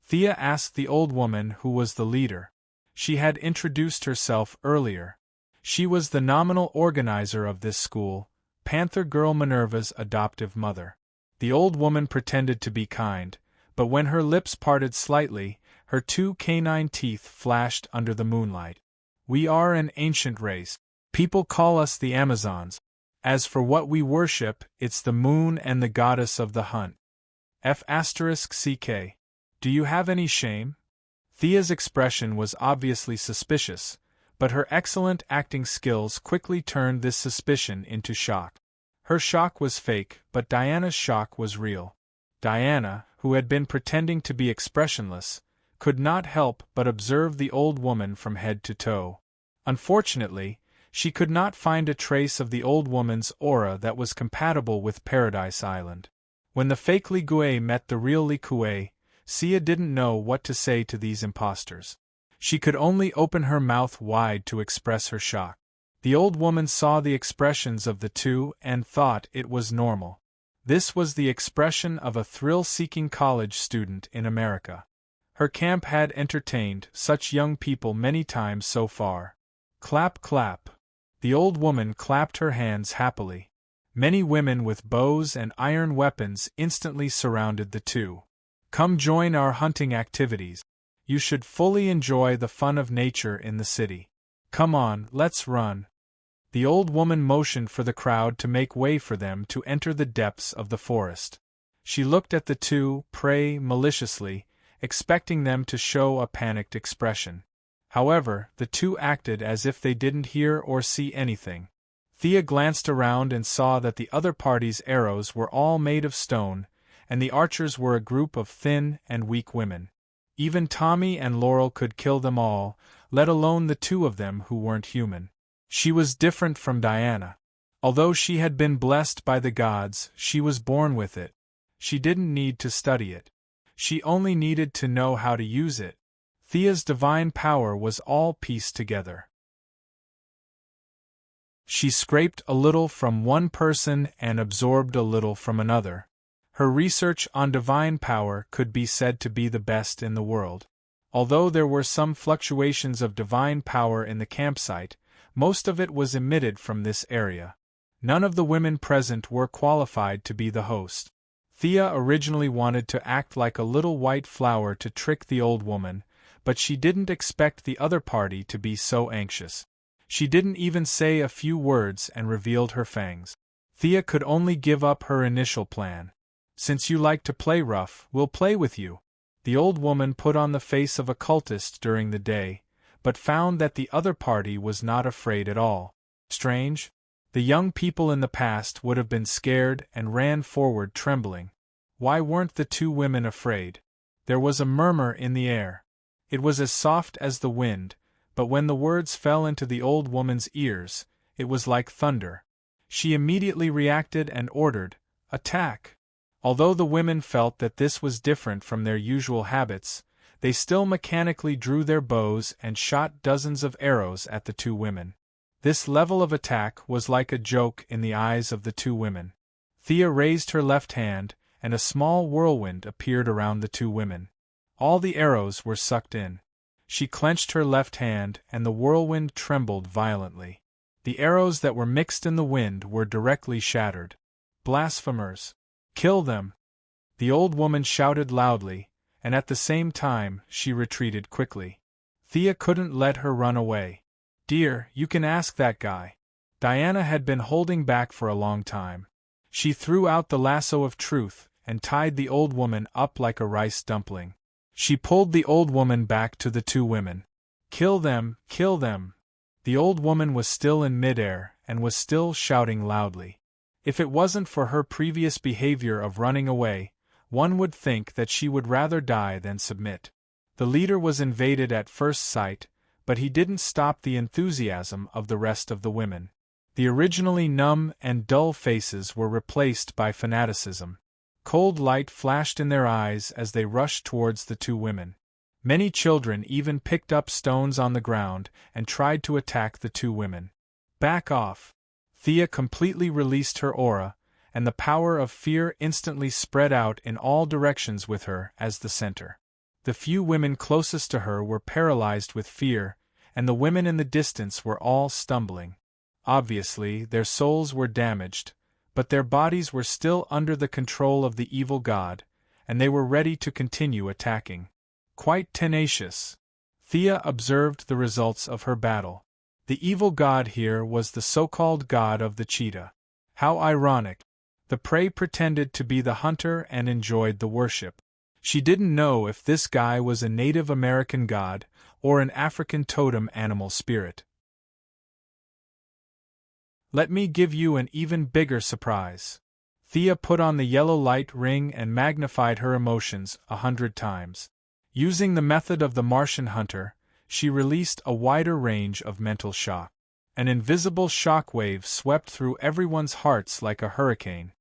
Thea asked the old woman who was the leader. She had introduced herself earlier. She was the nominal organizer of this school, Panther Girl Minerva's adoptive mother. The old woman pretended to be kind, but when her lips parted slightly, her two canine teeth flashed under the moonlight. We are an ancient race. People call us the Amazons. As for what we worship, it's the moon and the goddess of the hunt. F***ck. Do you have any shame? Thea's expression was obviously suspicious, but her excellent acting skills quickly turned this suspicion into shock. Her shock was fake, but Diana's shock was real. Diana, who had been pretending to be expressionless, could not help but observe the old woman from head to toe. Unfortunately, she could not find a trace of the old woman's aura that was compatible with Paradise Island. When the fake Li Gui met the real Li Kui, Sia didn't know what to say to these impostors. She could only open her mouth wide to express her shock. The old woman saw the expressions of the two and thought it was normal. This was the expression of a thrill-seeking college student in America. Her camp had entertained such young people many times so far. Clap, clap. The old woman clapped her hands happily. Many women with bows and iron weapons instantly surrounded the two. Come join our hunting activities. You should fully enjoy the fun of nature in the city. Come on, let's run. The old woman motioned for the crowd to make way for them to enter the depths of the forest. She looked at the two, prey maliciously, expecting them to show a panicked expression. However, the two acted as if they didn't hear or see anything. Thea glanced around and saw that the other party's arrows were all made of stone, and the archers were a group of thin and weak women. Even Tommy and Laurel could kill them all, let alone the two of them who weren't human. She was different from Diana. Although she had been blessed by the gods, she was born with it. She didn't need to study it. She only needed to know how to use it. Thea's divine power was all pieced together. She scraped a little from one person and absorbed a little from another. Her research on divine power could be said to be the best in the world. Although there were some fluctuations of divine power in the campsite, most of it was emitted from this area. None of the women present were qualified to be the host. Thea originally wanted to act like a little white flower to trick the old woman, but she didn't expect the other party to be so anxious. She didn't even say a few words and revealed her fangs. Thea could only give up her initial plan. "Since you like to play rough, we'll play with you." The old woman put on the face of a cultist during the day, but found that the other party was not afraid at all. Strange? The young people in the past would have been scared and ran forward trembling. Why weren't the two women afraid? There was a murmur in the air. It was as soft as the wind, but when the words fell into the old woman's ears, it was like thunder. She immediately reacted and ordered, "Attack!" Although the women felt that this was different from their usual habits, they still mechanically drew their bows and shot dozens of arrows at the two women. This level of attack was like a joke in the eyes of the two women. Thea raised her left hand, and a small whirlwind appeared around the two women. All the arrows were sucked in. She clenched her left hand, and the whirlwind trembled violently. The arrows that were mixed in the wind were directly shattered. "Blasphemers! Kill them!" The old woman shouted loudly, and at the same time she retreated quickly. Thea couldn't let her run away. "Dear, you can ask that guy." Diana had been holding back for a long time. She threw out the lasso of truth and tied the old woman up like a rice dumpling. She pulled the old woman back to the two women. "Kill them! Kill them!" The old woman was still in midair and was still shouting loudly. If it wasn't for her previous behavior of running away, one would think that she would rather die than submit. The leader was invaded at first sight, but he didn't stop the enthusiasm of the rest of the women. The originally numb and dull faces were replaced by fanaticism. Cold light flashed in their eyes as they rushed towards the two women. Many children even picked up stones on the ground and tried to attack the two women. "Back off!" Thea completely released her aura, and the power of fear instantly spread out in all directions with her as the center. The few women closest to her were paralyzed with fear, and the women in the distance were all stumbling. Obviously, their souls were damaged, but their bodies were still under the control of the evil god, and they were ready to continue attacking. Quite tenacious. Thea observed the results of her battle. The evil god here was the so-called god of the cheetah. How ironic. The prey pretended to be the hunter and enjoyed the worship. She didn't know if this guy was a Native American god or an African totem animal spirit. "Let me give you an even bigger surprise." Thea put on the yellow light ring and magnified her emotions 100 times. Using the method of the Martian hunter, she released a wider range of mental shock. An invisible shock wave swept through everyone's hearts like a hurricane.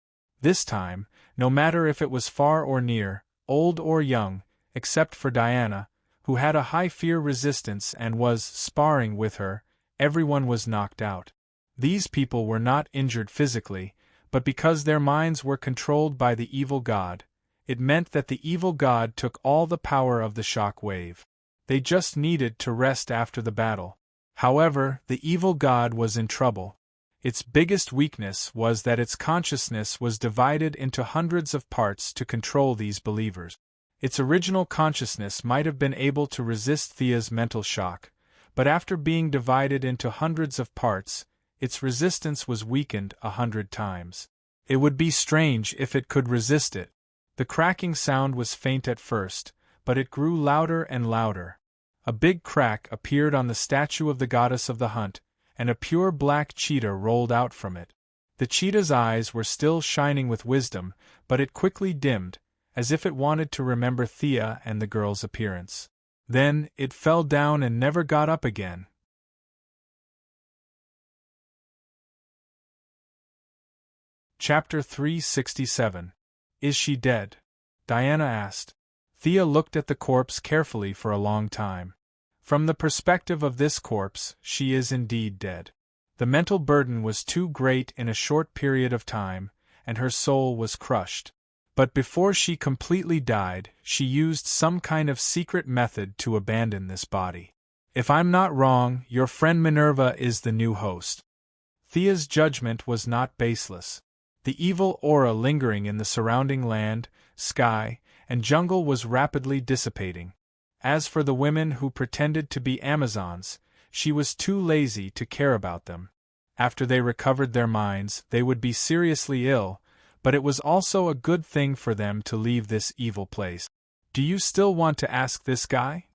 This time, no matter if it was far or near, old or young, except for Diana, who had a high fear resistance and was sparring with her, everyone was knocked out. These people were not injured physically, but because their minds were controlled by the evil god, it meant that the evil god took all the power of the shock wave. They just needed to rest after the battle. However, the evil god was in trouble. Its biggest weakness was that its consciousness was divided into hundreds of parts to control these believers. Its original consciousness might have been able to resist Thea's mental shock, but after being divided into hundreds of parts, its resistance was weakened 100 times. It would be strange if it could resist it. The cracking sound was faint at first, but it grew louder and louder. A big crack appeared on the statue of the goddess of the hunt, and a pure black cheetah rolled out from it. The cheetah's eyes were still shining with wisdom, but it quickly dimmed, as if it wanted to remember Thea and the girl's appearance. Then, it fell down and never got up again. Chapter 367. Is she dead? Diana asked. Thea looked at the corpse carefully for a long time. From the perspective of this corpse, she is indeed dead. The mental burden was too great in a short period of time, and her soul was crushed. But before she completely died, she used some kind of secret method to abandon this body. If I'm not wrong, your friend Minerva is the new host. Thea's judgment was not baseless. The evil aura lingering in the surrounding land, sky, and jungle was rapidly dissipating. As for the women who pretended to be Amazons, she was too lazy to care about them. After they recovered their minds, they would be seriously ill, but it was also a good thing for them to leave this evil place. Do you still want to ask this guy?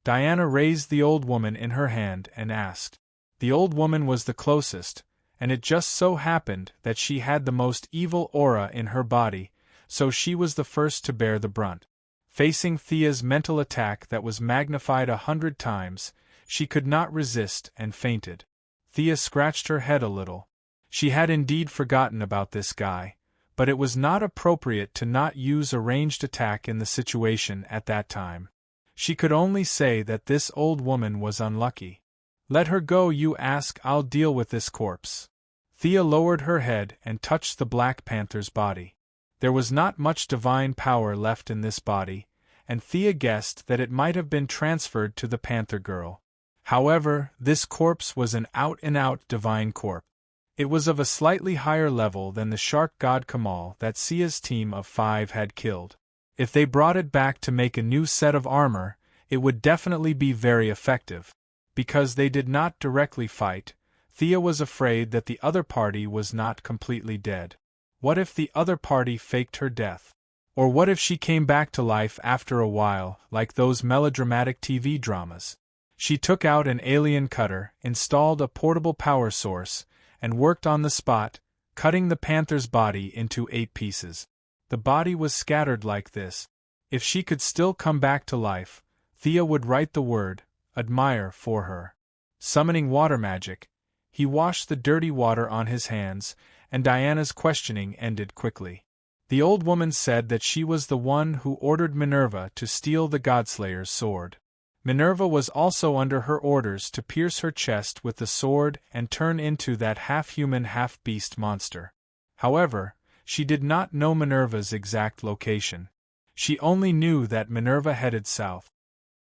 Diana raised the old woman in her hand and asked. The old woman was the closest, and it just so happened that she had the most evil aura in her body, so she was the first to bear the brunt. Facing Thea's mental attack that was magnified 100 times, she could not resist and fainted. Thea scratched her head a little. She had indeed forgotten about this guy, but it was not appropriate to not use a ranged attack in the situation at that time. She could only say that this old woman was unlucky. Let her go, you ask, I'll deal with this corpse. Thea lowered her head and touched the Black Panther's body. There was not much divine power left in this body, and Thea guessed that it might have been transferred to the Panther girl. However, this corpse was an out-and-out divine corpse. It was of a slightly higher level than the shark god Kamal that Sia's team of 5 had killed. If they brought it back to make a new set of armor, it would definitely be very effective. Because they did not directly fight, Thea was afraid that the other party was not completely dead. What if the other party faked her death? Or what if she came back to life after a while, like those melodramatic TV dramas? She took out an alien cutter, installed a portable power source, and worked on the spot, cutting the panther's body into 8 pieces. The body was scattered like this. If she could still come back to life, Thea would write the word, admire, for her. Summoning water magic, he washed the dirty water on his hands, and Diana's questioning ended quickly. The old woman said that she was the one who ordered Minerva to steal the Godslayer's sword. Minerva was also under her orders to pierce her chest with the sword and turn into that half-human half-beast monster. However, she did not know Minerva's exact location. She only knew that Minerva headed south.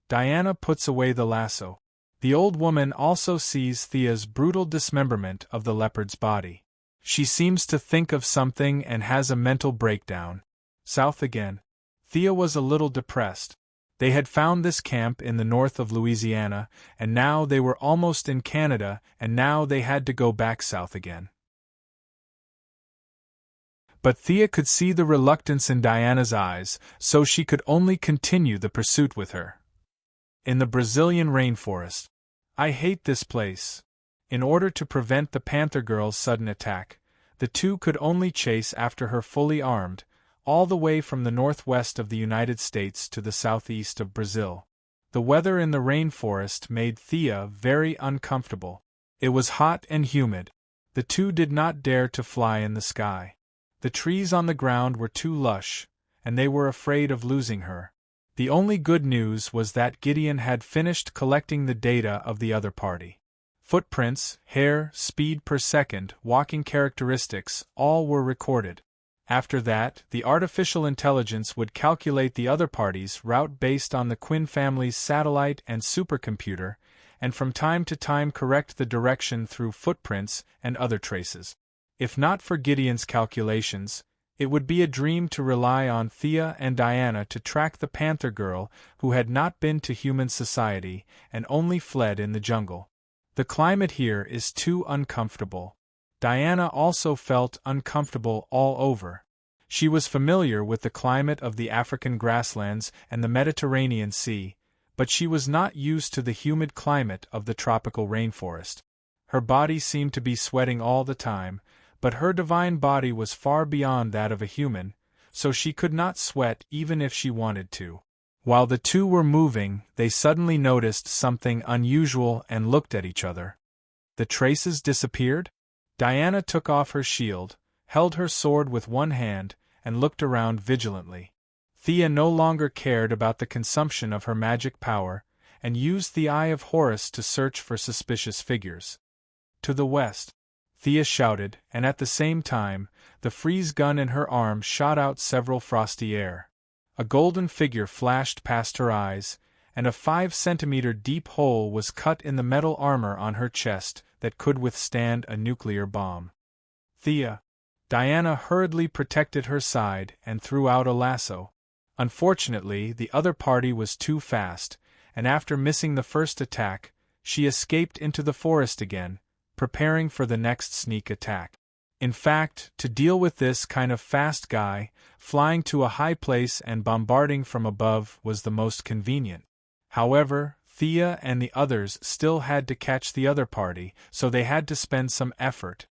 Diana puts away the lasso. The old woman also sees Thea's brutal dismemberment of the leopard's body. She seems to think of something and has a mental breakdown. South again. Thea was a little depressed. They had found this camp in the north of Louisiana, and now they were almost in Canada, and now they had to go back south again. But Thea could see the reluctance in Diana's eyes, so she could only continue the pursuit with her. In the Brazilian rainforest. I hate this place. In order to prevent the Panther girl's sudden attack, the two could only chase after her fully armed, all the way from the northwest of the United States to the southeast of Brazil. The weather in the rainforest made Thea very uncomfortable. It was hot and humid. The two did not dare to fly in the sky. The trees on the ground were too lush, and they were afraid of losing her. The only good news was that Gideon had finished collecting the data of the other party. Footprints, hair, speed per second, walking characteristics, all were recorded. After that, the artificial intelligence would calculate the other party's route based on the Quinn family's satellite and supercomputer, and from time to time correct the direction through footprints and other traces. If not for Gideon's calculations, it would be a dream to rely on Thea and Diana to track the Panther girl who had not been to human society and only fled in the jungle. The climate here is too uncomfortable. Diana also felt uncomfortable all over. She was familiar with the climate of the African grasslands and the Mediterranean Sea, but she was not used to the humid climate of the tropical rainforest. Her body seemed to be sweating all the time, but her divine body was far beyond that of a human, so she could not sweat even if she wanted to. While the two were moving, they suddenly noticed something unusual and looked at each other. The traces disappeared? Diana took off her shield, held her sword with one hand, and looked around vigilantly. Thea no longer cared about the consumption of her magic power, and used the Eye of Horus to search for suspicious figures. To the west. Thea shouted, and at the same time, the freeze gun in her arm shot out several frosty air. A golden figure flashed past her eyes, and a 5-centimeter deep hole was cut in the metal armor on her chest that could withstand a nuclear bomb. Diana hurriedly protected her side and threw out a lasso. Unfortunately, the other party was too fast, and after missing the first attack, she escaped into the forest again, preparing for the next sneak attack. In fact, to deal with this kind of fast guy, flying to a high place and bombarding from above was the most convenient. However, Thea and the others still had to catch the other party, so they had to spend some effort.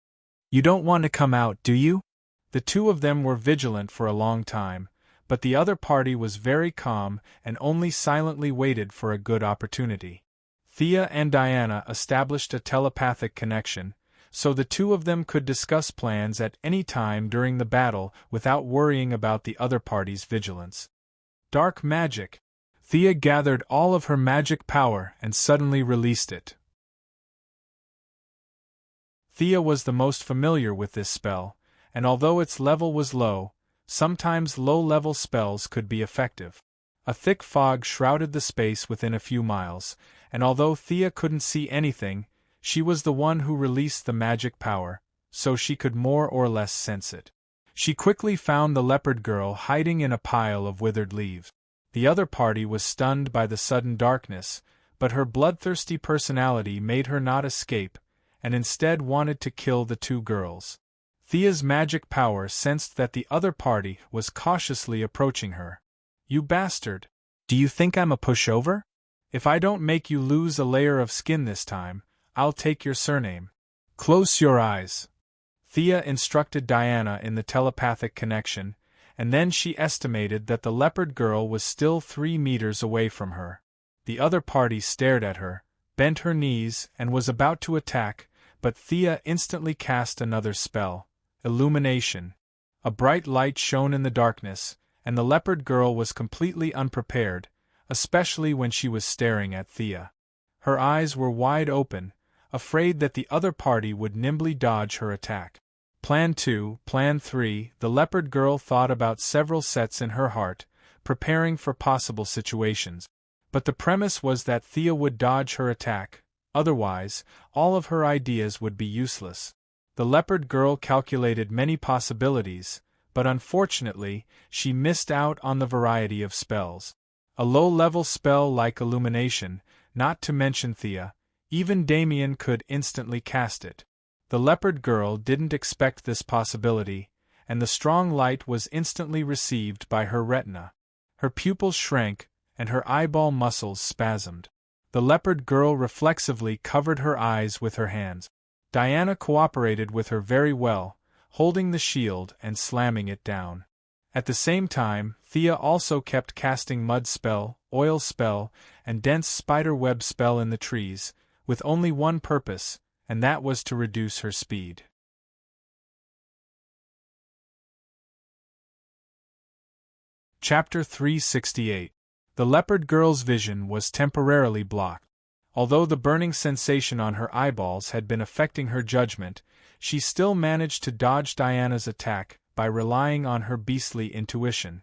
"You don't want to come out, do you?" The two of them were vigilant for a long time, but the other party was very calm and only silently waited for a good opportunity. Thea and Diana established a telepathic connection, so the two of them could discuss plans at any time during the battle without worrying about the other party's vigilance. Dark magic. Thea gathered all of her magic power and suddenly released it. Thea was the most familiar with this spell, and although its level was low, sometimes low-level spells could be effective. A thick fog shrouded the space within a few miles, and although Thea couldn't see anything, she was the one who released the magic power, so she could more or less sense it. She quickly found the leopard girl hiding in a pile of withered leaves. The other party was stunned by the sudden darkness, but her bloodthirsty personality made her not escape, and instead wanted to kill the two girls. Thea's magic power sensed that the other party was cautiously approaching her. "You bastard! Do you think I'm a pushover? If I don't make you lose a layer of skin this time, I'll take your surname. Close your eyes." Thea instructed Diana in the telepathic connection, and then she estimated that the leopard girl was still 3 meters away from her. The other party stared at her, bent her knees, and was about to attack, but Thea instantly cast another spell, illumination. A bright light shone in the darkness, and the leopard girl was completely unprepared, especially when she was staring at Thea. Her eyes were wide open, afraid that the other party would nimbly dodge her attack. Plan 2, Plan 3, the leopard girl thought about several sets in her heart, preparing for possible situations. But the premise was that Thea would dodge her attack, otherwise, all of her ideas would be useless. The leopard girl calculated many possibilities, but unfortunately, she missed out on the variety of spells. A low-level spell like illumination, not to mention Thea, even Damien could instantly cast it. The leopard girl didn't expect this possibility, and the strong light was instantly received by her retina. Her pupils shrank, and her eyeball muscles spasmed. The leopard girl reflexively covered her eyes with her hands. Diana cooperated with her very well, holding the shield and slamming it down. At the same time, Thea also kept casting mud spell, oil spell, and dense spider web spell in the trees, with only one purpose, and that was to reduce her speed. Chapter 368. The leopard girl's vision was temporarily blocked. Although the burning sensation on her eyeballs had been affecting her judgment, she still managed to dodge Diana's attack by relying on her beastly intuition.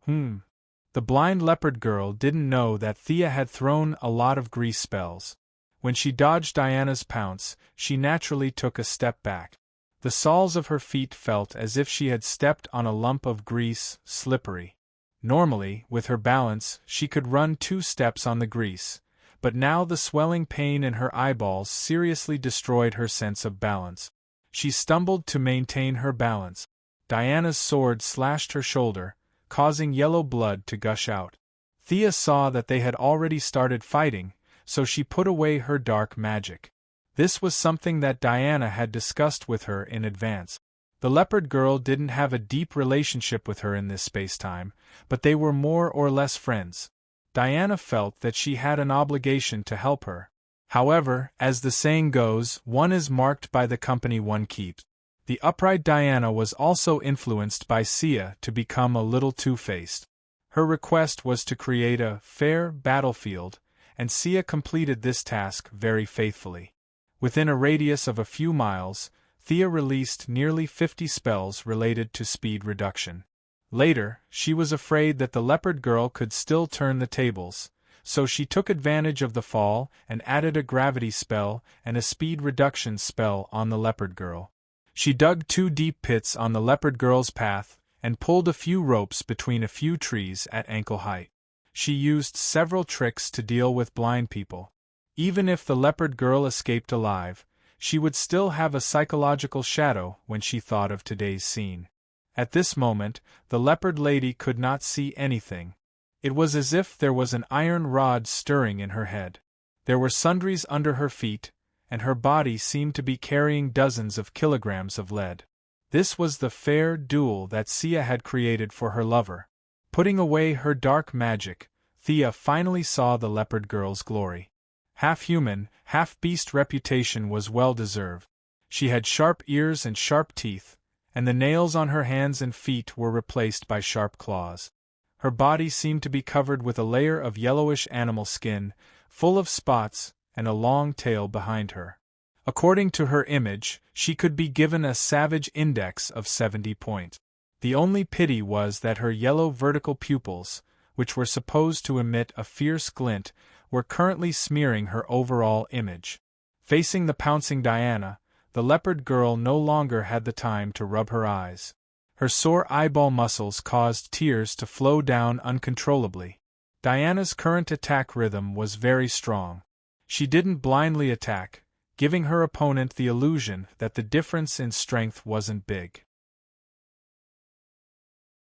The blind leopard girl didn't know that Thea had thrown a lot of grease spells. When she dodged Diana's pounce, she naturally took a step back. The soles of her feet felt as if she had stepped on a lump of grease, slippery. Normally, with her balance, she could run 2 steps on the grease, but now the swelling pain in her eyeballs seriously destroyed her sense of balance. She stumbled to maintain her balance. Diana's sword slashed her shoulder, causing yellow blood to gush out. Thea saw that they had already started fighting, so she put away her dark magic. This was something that Diana had discussed with her in advance. The leopard girl didn't have a deep relationship with her in this space-time, but they were more or less friends. Diana felt that she had an obligation to help her. However, as the saying goes, one is marked by the company one keeps. The upright Diana was also influenced by Sia to become a little two-faced. Her request was to create a fair battlefield, and Sia completed this task very faithfully. Within a radius of a few miles, Thea released nearly 50 spells related to speed reduction. Later, she was afraid that the leopard girl could still turn the tables, so she took advantage of the fall and added a gravity spell and a speed reduction spell on the leopard girl. She dug 2 deep pits on the leopard girl's path and pulled a few ropes between a few trees at ankle height. She used several tricks to deal with blind people. Even if the leopard girl escaped alive, she would still have a psychological shadow when she thought of today's scene. At this moment, the leopard lady could not see anything. It was as if there was an iron rod stirring in her head. There were sundries under her feet, and her body seemed to be carrying dozens of kilograms of lead. This was the fair duel that Sia had created for her lover. Putting away her dark magic, Thea finally saw the leopard girl's glory. Half-human, half-beast reputation was well-deserved. She had sharp ears and sharp teeth, and the nails on her hands and feet were replaced by sharp claws. Her body seemed to be covered with a layer of yellowish animal skin, full of spots, and a long tail behind her. According to her image, she could be given a savage index of 70 points. The only pity was that her yellow vertical pupils, which were supposed to emit a fierce glint, were currently smearing her overall image. Facing the pouncing Diana, the leopard girl no longer had the time to rub her eyes. Her sore eyeball muscles caused tears to flow down uncontrollably. Diana's current attack rhythm was very strong. She didn't blindly attack, giving her opponent the illusion that the difference in strength wasn't big.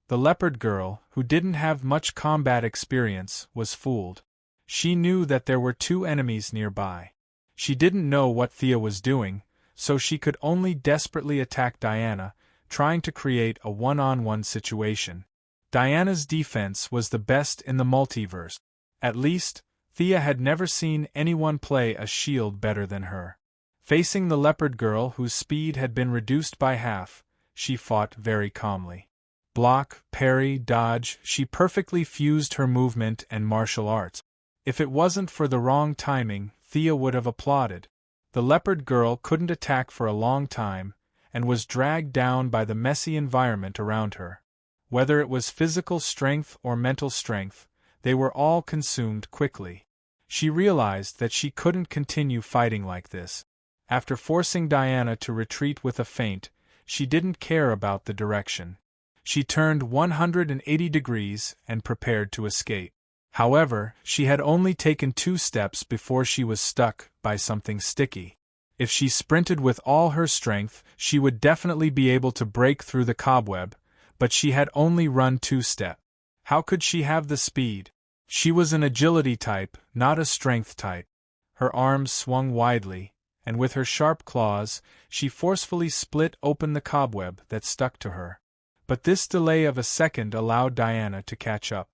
The leopard girl, who didn't have much combat experience, was fooled. She knew that there were 2 enemies nearby. She didn't know what Thea was doing, so she could only desperately attack Diana, trying to create a one-on-one situation. Diana's defense was the best in the multiverse. At least, Thea had never seen anyone play a shield better than her. Facing the leopard girl whose speed had been reduced by half, she fought very calmly. Block, parry, dodge, she perfectly fused her movement and martial arts. If it wasn't for the wrong timing, Thea would have applauded. The leopard girl couldn't attack for a long time, and was dragged down by the messy environment around her. Whether it was physical strength or mental strength, they were all consumed quickly. She realized that she couldn't continue fighting like this. After forcing Diana to retreat with a feint, she didn't care about the direction. She turned 180 degrees and prepared to escape. However, she had only taken 2 steps before she was stuck by something sticky. If she sprinted with all her strength, she would definitely be able to break through the cobweb, but she had only run 2 steps. How could she have the speed? She was an agility type, not a strength type. Her arms swung widely, and with her sharp claws, she forcefully split open the cobweb that stuck to her. But this delay of a second allowed Diana to catch up.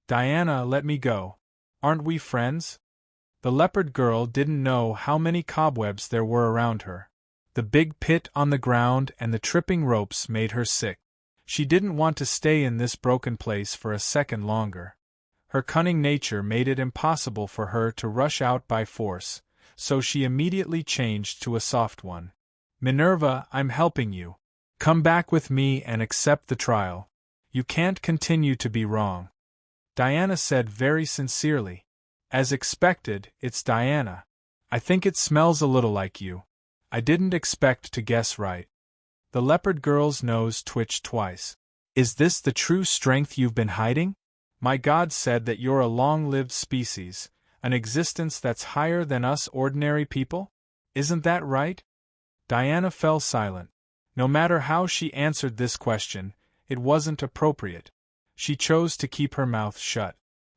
"Diana, let me go. Aren't we friends?" The leopard girl didn't know how many cobwebs there were around her. The big pit on the ground and the tripping ropes made her sick. She didn't want to stay in this broken place for a second longer. Her cunning nature made it impossible for her to rush out by force, so she immediately changed to a soft one. "Minerva, I'm helping you. Come back with me and accept the trial. You can't continue to be wrong," Diana said very sincerely. "As expected, it's Diana. I think it smells a little like you. I didn't expect to guess right." The leopard girl's nose twitched twice. "Is this the true strength you've been hiding? My God said that you're a long-lived species, an existence that's higher than us ordinary people? Isn't that right?" Diana fell silent. No matter how she answered this question, it wasn't appropriate. She chose to keep her mouth shut.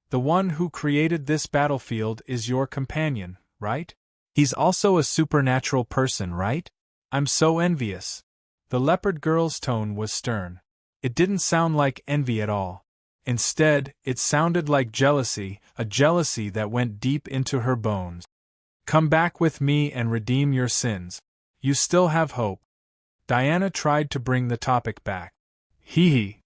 "The one who created this battlefield is your companion, right? He's also a supernatural person, right? I'm so envious." The leopard girl's tone was stern. It didn't sound like envy at all. Instead, it sounded like jealousy, a jealousy that went deep into her bones. "Come back with me and redeem your sins. You still have hope." Diana tried to bring the topic back. Hee.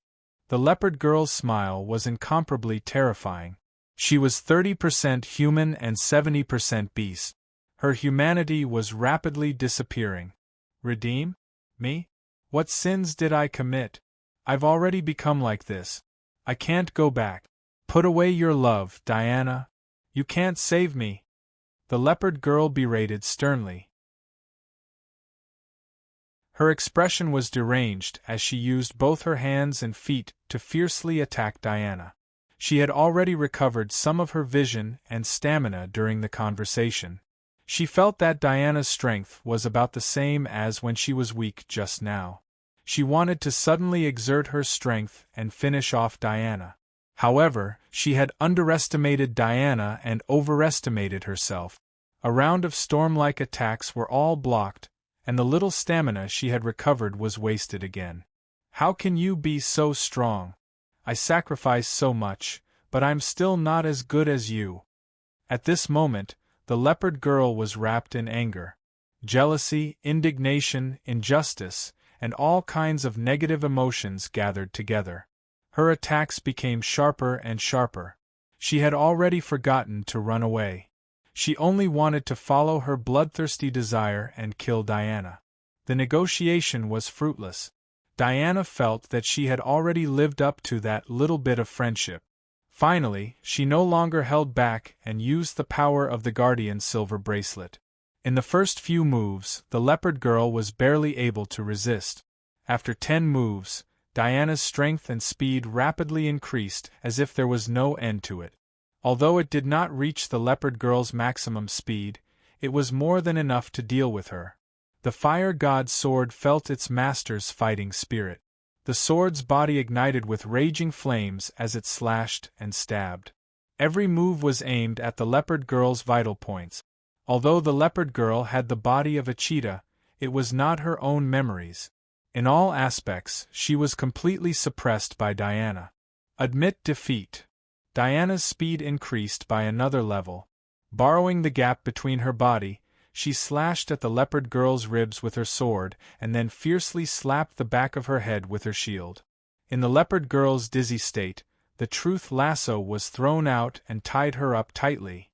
The leopard girl's smile was incomparably terrifying. She was 30% human and 70% beast. Her humanity was rapidly disappearing. Redeem? Me? What sins did I commit? I've already become like this. I can't go back. Put away your love, Diana. You can't save me. The leopard girl berated sternly. Her expression was deranged as she used both her hands and feet to fiercely attack Diana. She had already recovered some of her vision and stamina during the conversation. She felt that Diana's strength was about the same as when she was weak just now. She wanted to suddenly exert her strength and finish off Diana. However, she had underestimated Diana and overestimated herself. A round of storm-like attacks were all blocked, and the little stamina she had recovered was wasted again. How can you be so strong? I sacrificed so much, but I'm still not as good as you. At this moment, the leopard girl was wrapped in anger. Jealousy, indignation, injustice, and all kinds of negative emotions gathered together. Her attacks became sharper and sharper. She had already forgotten to run away. She only wanted to follow her bloodthirsty desire and kill Diana. The negotiation was fruitless. Diana felt that she had already lived up to that little bit of friendship. Finally, she no longer held back and used the power of the Guardian's silver bracelet. In the first few moves, the leopard girl was barely able to resist. After 10 moves, Diana's strength and speed rapidly increased as if there was no end to it. Although it did not reach the leopard girl's maximum speed, it was more than enough to deal with her. The fire god's sword felt its master's fighting spirit. The sword's body ignited with raging flames as it slashed and stabbed. Every move was aimed at the leopard girl's vital points. Although the leopard girl had the body of a cheetah, it was not her own memories. In all aspects, she was completely suppressed by Diana. Admit defeat. Diana's speed increased by another level. Borrowing the gap between her body, she slashed at the leopard girl's ribs with her sword and then fiercely slapped the back of her head with her shield. In the leopard girl's dizzy state, the truth lasso was thrown out and tied her up tightly.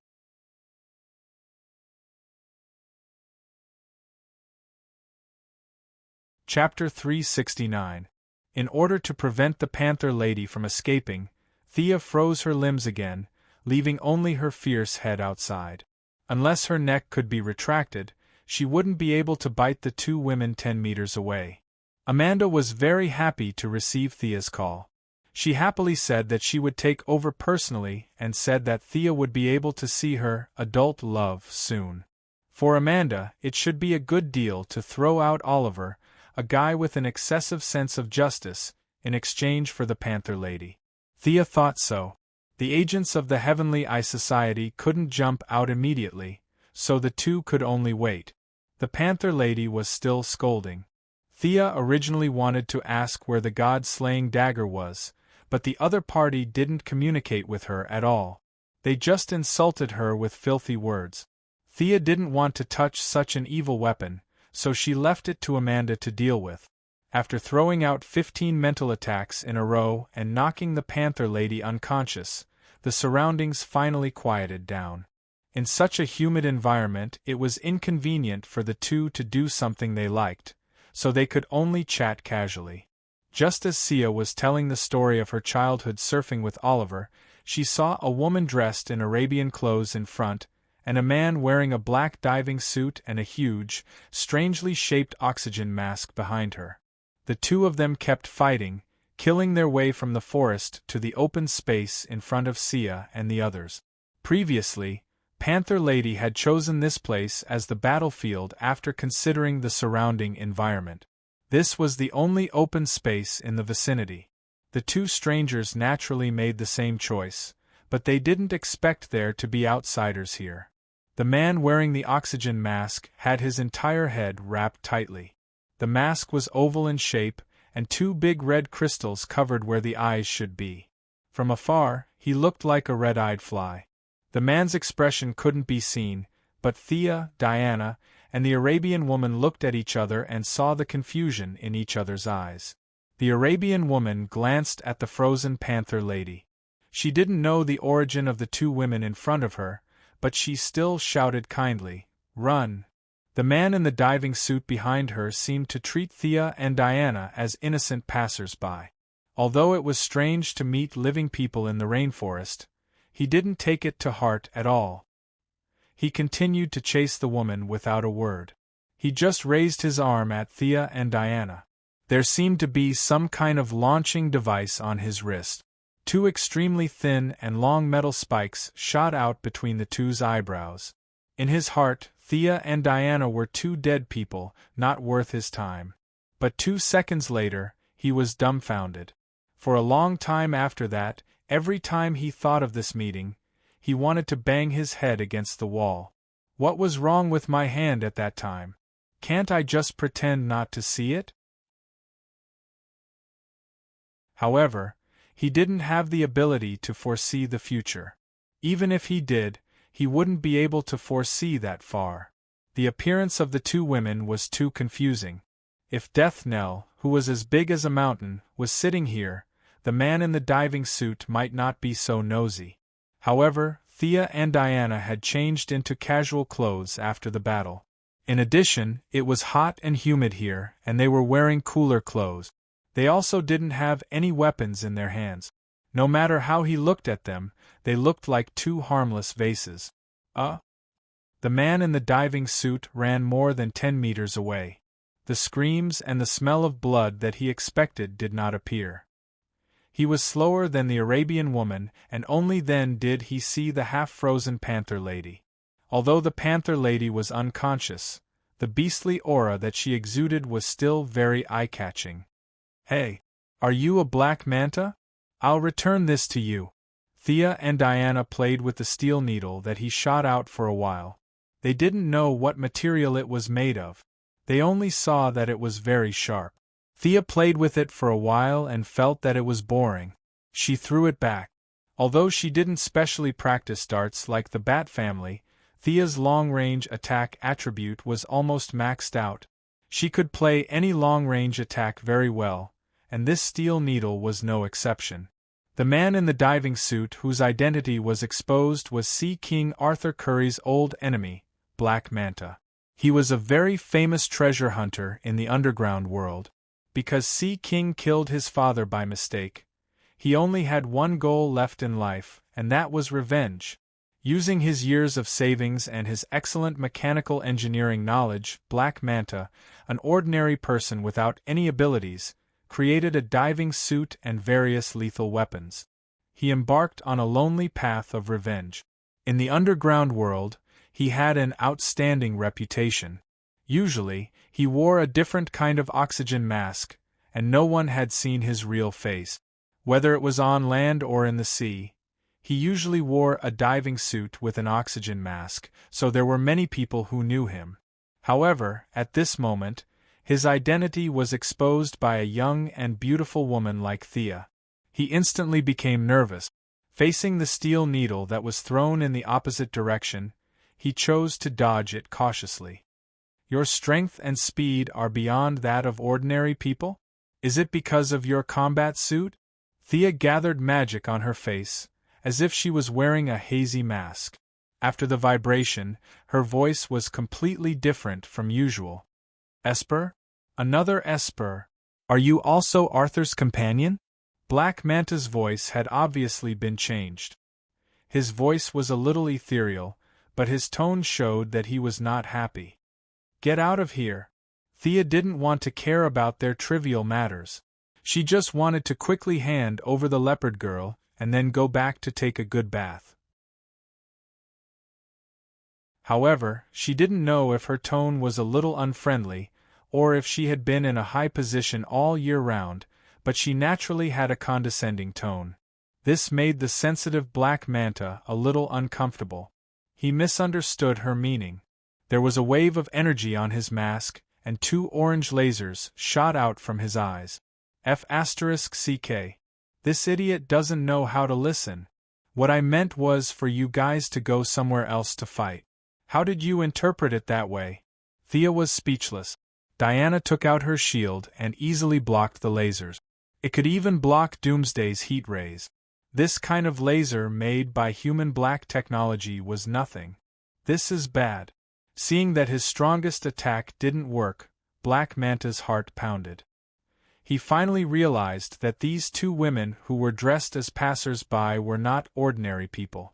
Chapter 369. In order to prevent the Panther Lady from escaping, Thea froze her limbs again, leaving only her fierce head outside. Unless her neck could be retracted, she wouldn't be able to bite the 2 women 10 meters away. Amanda was very happy to receive Thea's call. She happily said that she would take over personally and said that Thea would be able to see her adult love soon. For Amanda, it should be a good deal to throw out Oliver, a guy with an excessive sense of justice, in exchange for the Panther Lady. Thea thought so. The agents of the Heavenly Eye Society couldn't jump out immediately, so the two could only wait. The Panther Lady was still scolding. Thea originally wanted to ask where the god-slaying dagger was, but the other party didn't communicate with her at all. They just insulted her with filthy words. Thea didn't want to touch such an evil weapon, so she left it to Amanda to deal with. After throwing out 15 mental attacks in a row and knocking the Panther Lady unconscious, the surroundings finally quieted down. In such a humid environment, it was inconvenient for the two to do something they liked, so they could only chat casually. Just as Sia was telling the story of her childhood surfing with Oliver, she saw a woman dressed in Arabian clothes in front, and a man wearing a black diving suit and a huge, strangely shaped oxygen mask behind her. The two of them kept fighting, killing their way from the forest to the open space in front of Sia and the others. Previously, Panther Lady had chosen this place as the battlefield after considering the surrounding environment. This was the only open space in the vicinity. The two strangers naturally made the same choice, but they didn't expect there to be outsiders here. The man wearing the oxygen mask had his entire head wrapped tightly. The mask was oval in shape, and 2 big red crystals covered where the eyes should be. From afar, he looked like a red-eyed fly. The man's expression couldn't be seen, but Thea, Diana, and the Arabian woman looked at each other and saw the confusion in each other's eyes. The Arabian woman glanced at the frozen Panther Lady. She didn't know the origin of the 2 women in front of her, but she still shouted kindly, "Run! The man in the diving suit behind her seemed to treat Thea and Diana as innocent passers-by. Although it was strange to meet living people in the rainforest, he didn't take it to heart at all. He continued to chase the woman without a word. He just raised his arm at Thea and Diana. There seemed to be some kind of launching device on his wrist. Two extremely thin and long metal spikes shot out between the two's eyebrows. In his heart, Thea and Diana were two dead people, not worth his time. But 2 seconds later, he was dumbfounded. For a long time after that, every time he thought of this meeting, he wanted to bang his head against the wall. What was wrong with my hand at that time? Can't I just pretend not to see it? However, he didn't have the ability to foresee the future. Even if he did, he wouldn't be able to foresee that far. The appearance of the two women was too confusing. If Death Knell, who was as big as a mountain, was sitting here, the man in the diving suit might not be so nosy. However, Thea and Diana had changed into casual clothes after the battle. In addition, it was hot and humid here, and they were wearing cooler clothes. They also didn't have any weapons in their hands. No matter how he looked at them, they looked like two harmless vases. The man in the diving suit ran more than 10 meters away. The screams and the smell of blood that he expected did not appear. He was slower than the Arabian woman, and only then did he see the half-frozen Panther Lady. Although the Panther Lady was unconscious, the beastly aura that she exuded was still very eye-catching. "Hey, are you a black manta? I'll return this to you." Thea and Diana played with the steel needle that he shot out for a while. They didn't know what material it was made of. They only saw that it was very sharp. Thea played with it for a while and felt that it was boring. She threw it back. Although she didn't specially practice darts like the Bat family, Thea's long-range attack attribute was almost maxed out. She could play any long-range attack very well, and this steel needle was no exception. The man in the diving suit whose identity was exposed was Sea King Arthur Curry's old enemy, Black Manta. He was a very famous treasure hunter in the underground world. Because Sea King killed his father by mistake, he only had one goal left in life, and that was revenge. Using his years of savings and his excellent mechanical engineering knowledge, Black Manta, an ordinary person without any abilities, created a diving suit and various lethal weapons. He embarked on a lonely path of revenge. In the underground world, he had an outstanding reputation. Usually, he wore a different kind of oxygen mask, and no one had seen his real face. Whether it was on land or in the sea, he usually wore a diving suit with an oxygen mask, so there were many people who knew him. However, at this moment, his identity was exposed by a young and beautiful woman like Thea. He instantly became nervous. Facing the steel needle that was thrown in the opposite direction, he chose to dodge it cautiously. "Your strength and speed are beyond that of ordinary people? Is it because of your combat suit?" Thea gathered magic on her face, as if she was wearing a hazy mask. After the vibration, her voice was completely different from usual. "Esper? Another Esper? Are you also Arthur's companion?" Black Manta's voice had obviously been changed. His voice was a little ethereal, but his tone showed that he was not happy. "Get out of here." Thea didn't want to care about their trivial matters. She just wanted to quickly hand over the leopard girl and then go back to take a good bath. However, she didn't know if her tone was a little unfriendly, or if she had been in a high position all year round, but she naturally had a condescending tone. This made the sensitive Black Manta a little uncomfortable. He misunderstood her meaning. There was a wave of energy on his mask, and 2 orange lasers shot out from his eyes. F***CK. This idiot doesn't know how to listen. What I meant was for you guys to go somewhere else to fight. How did you interpret it that way? Thea was speechless. Diana took out her shield and easily blocked the lasers. It could even block Doomsday's heat rays. This kind of laser made by human black technology was nothing. "This is bad." Seeing that his strongest attack didn't work, Black Manta's heart pounded. He finally realized that these two women who were dressed as passers-by were not ordinary people.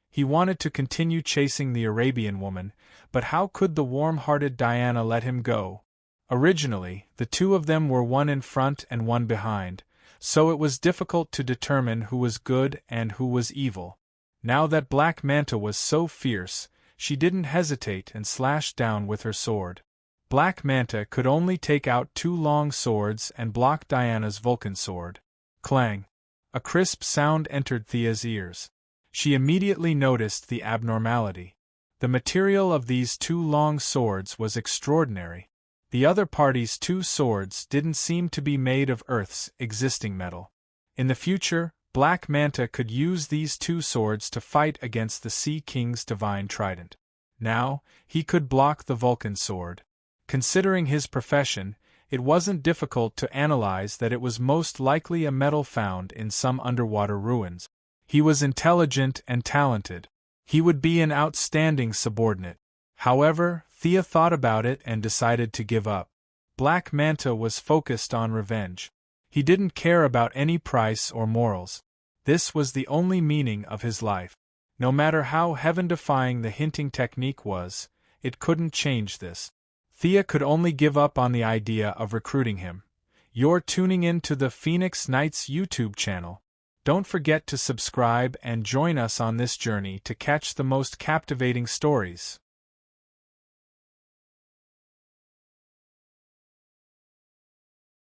He wanted to continue chasing the Arabian woman, but how could the warm-hearted Diana let him go? Originally, the two of them were one in front and one behind, so it was difficult to determine who was good and who was evil. Now that Black Manta was so fierce, she didn't hesitate and slashed down with her sword. Black Manta could only take out two long swords and block Diana's Vulcan sword. Clang! A crisp sound entered Thea's ears. She immediately noticed the abnormality. The material of these two long swords was extraordinary. The other party's two swords didn't seem to be made of Earth's existing metal. In the future, Black Manta could use these two swords to fight against the Sea King's divine trident. Now, he could block the Vulcan sword. Considering his profession, it wasn't difficult to analyze that it was most likely a metal found in some underwater ruins. He was intelligent and talented. He would be an outstanding subordinate. However, Thea thought about it and decided to give up. Black Manta was focused on revenge. He didn't care about any price or morals. This was the only meaning of his life. No matter how heaven-defying the hinting technique was, it couldn't change this. Thea could only give up on the idea of recruiting him. You're tuning in to the Phoenix Knights YouTube channel. Don't forget to subscribe and join us on this journey to catch the most captivating stories.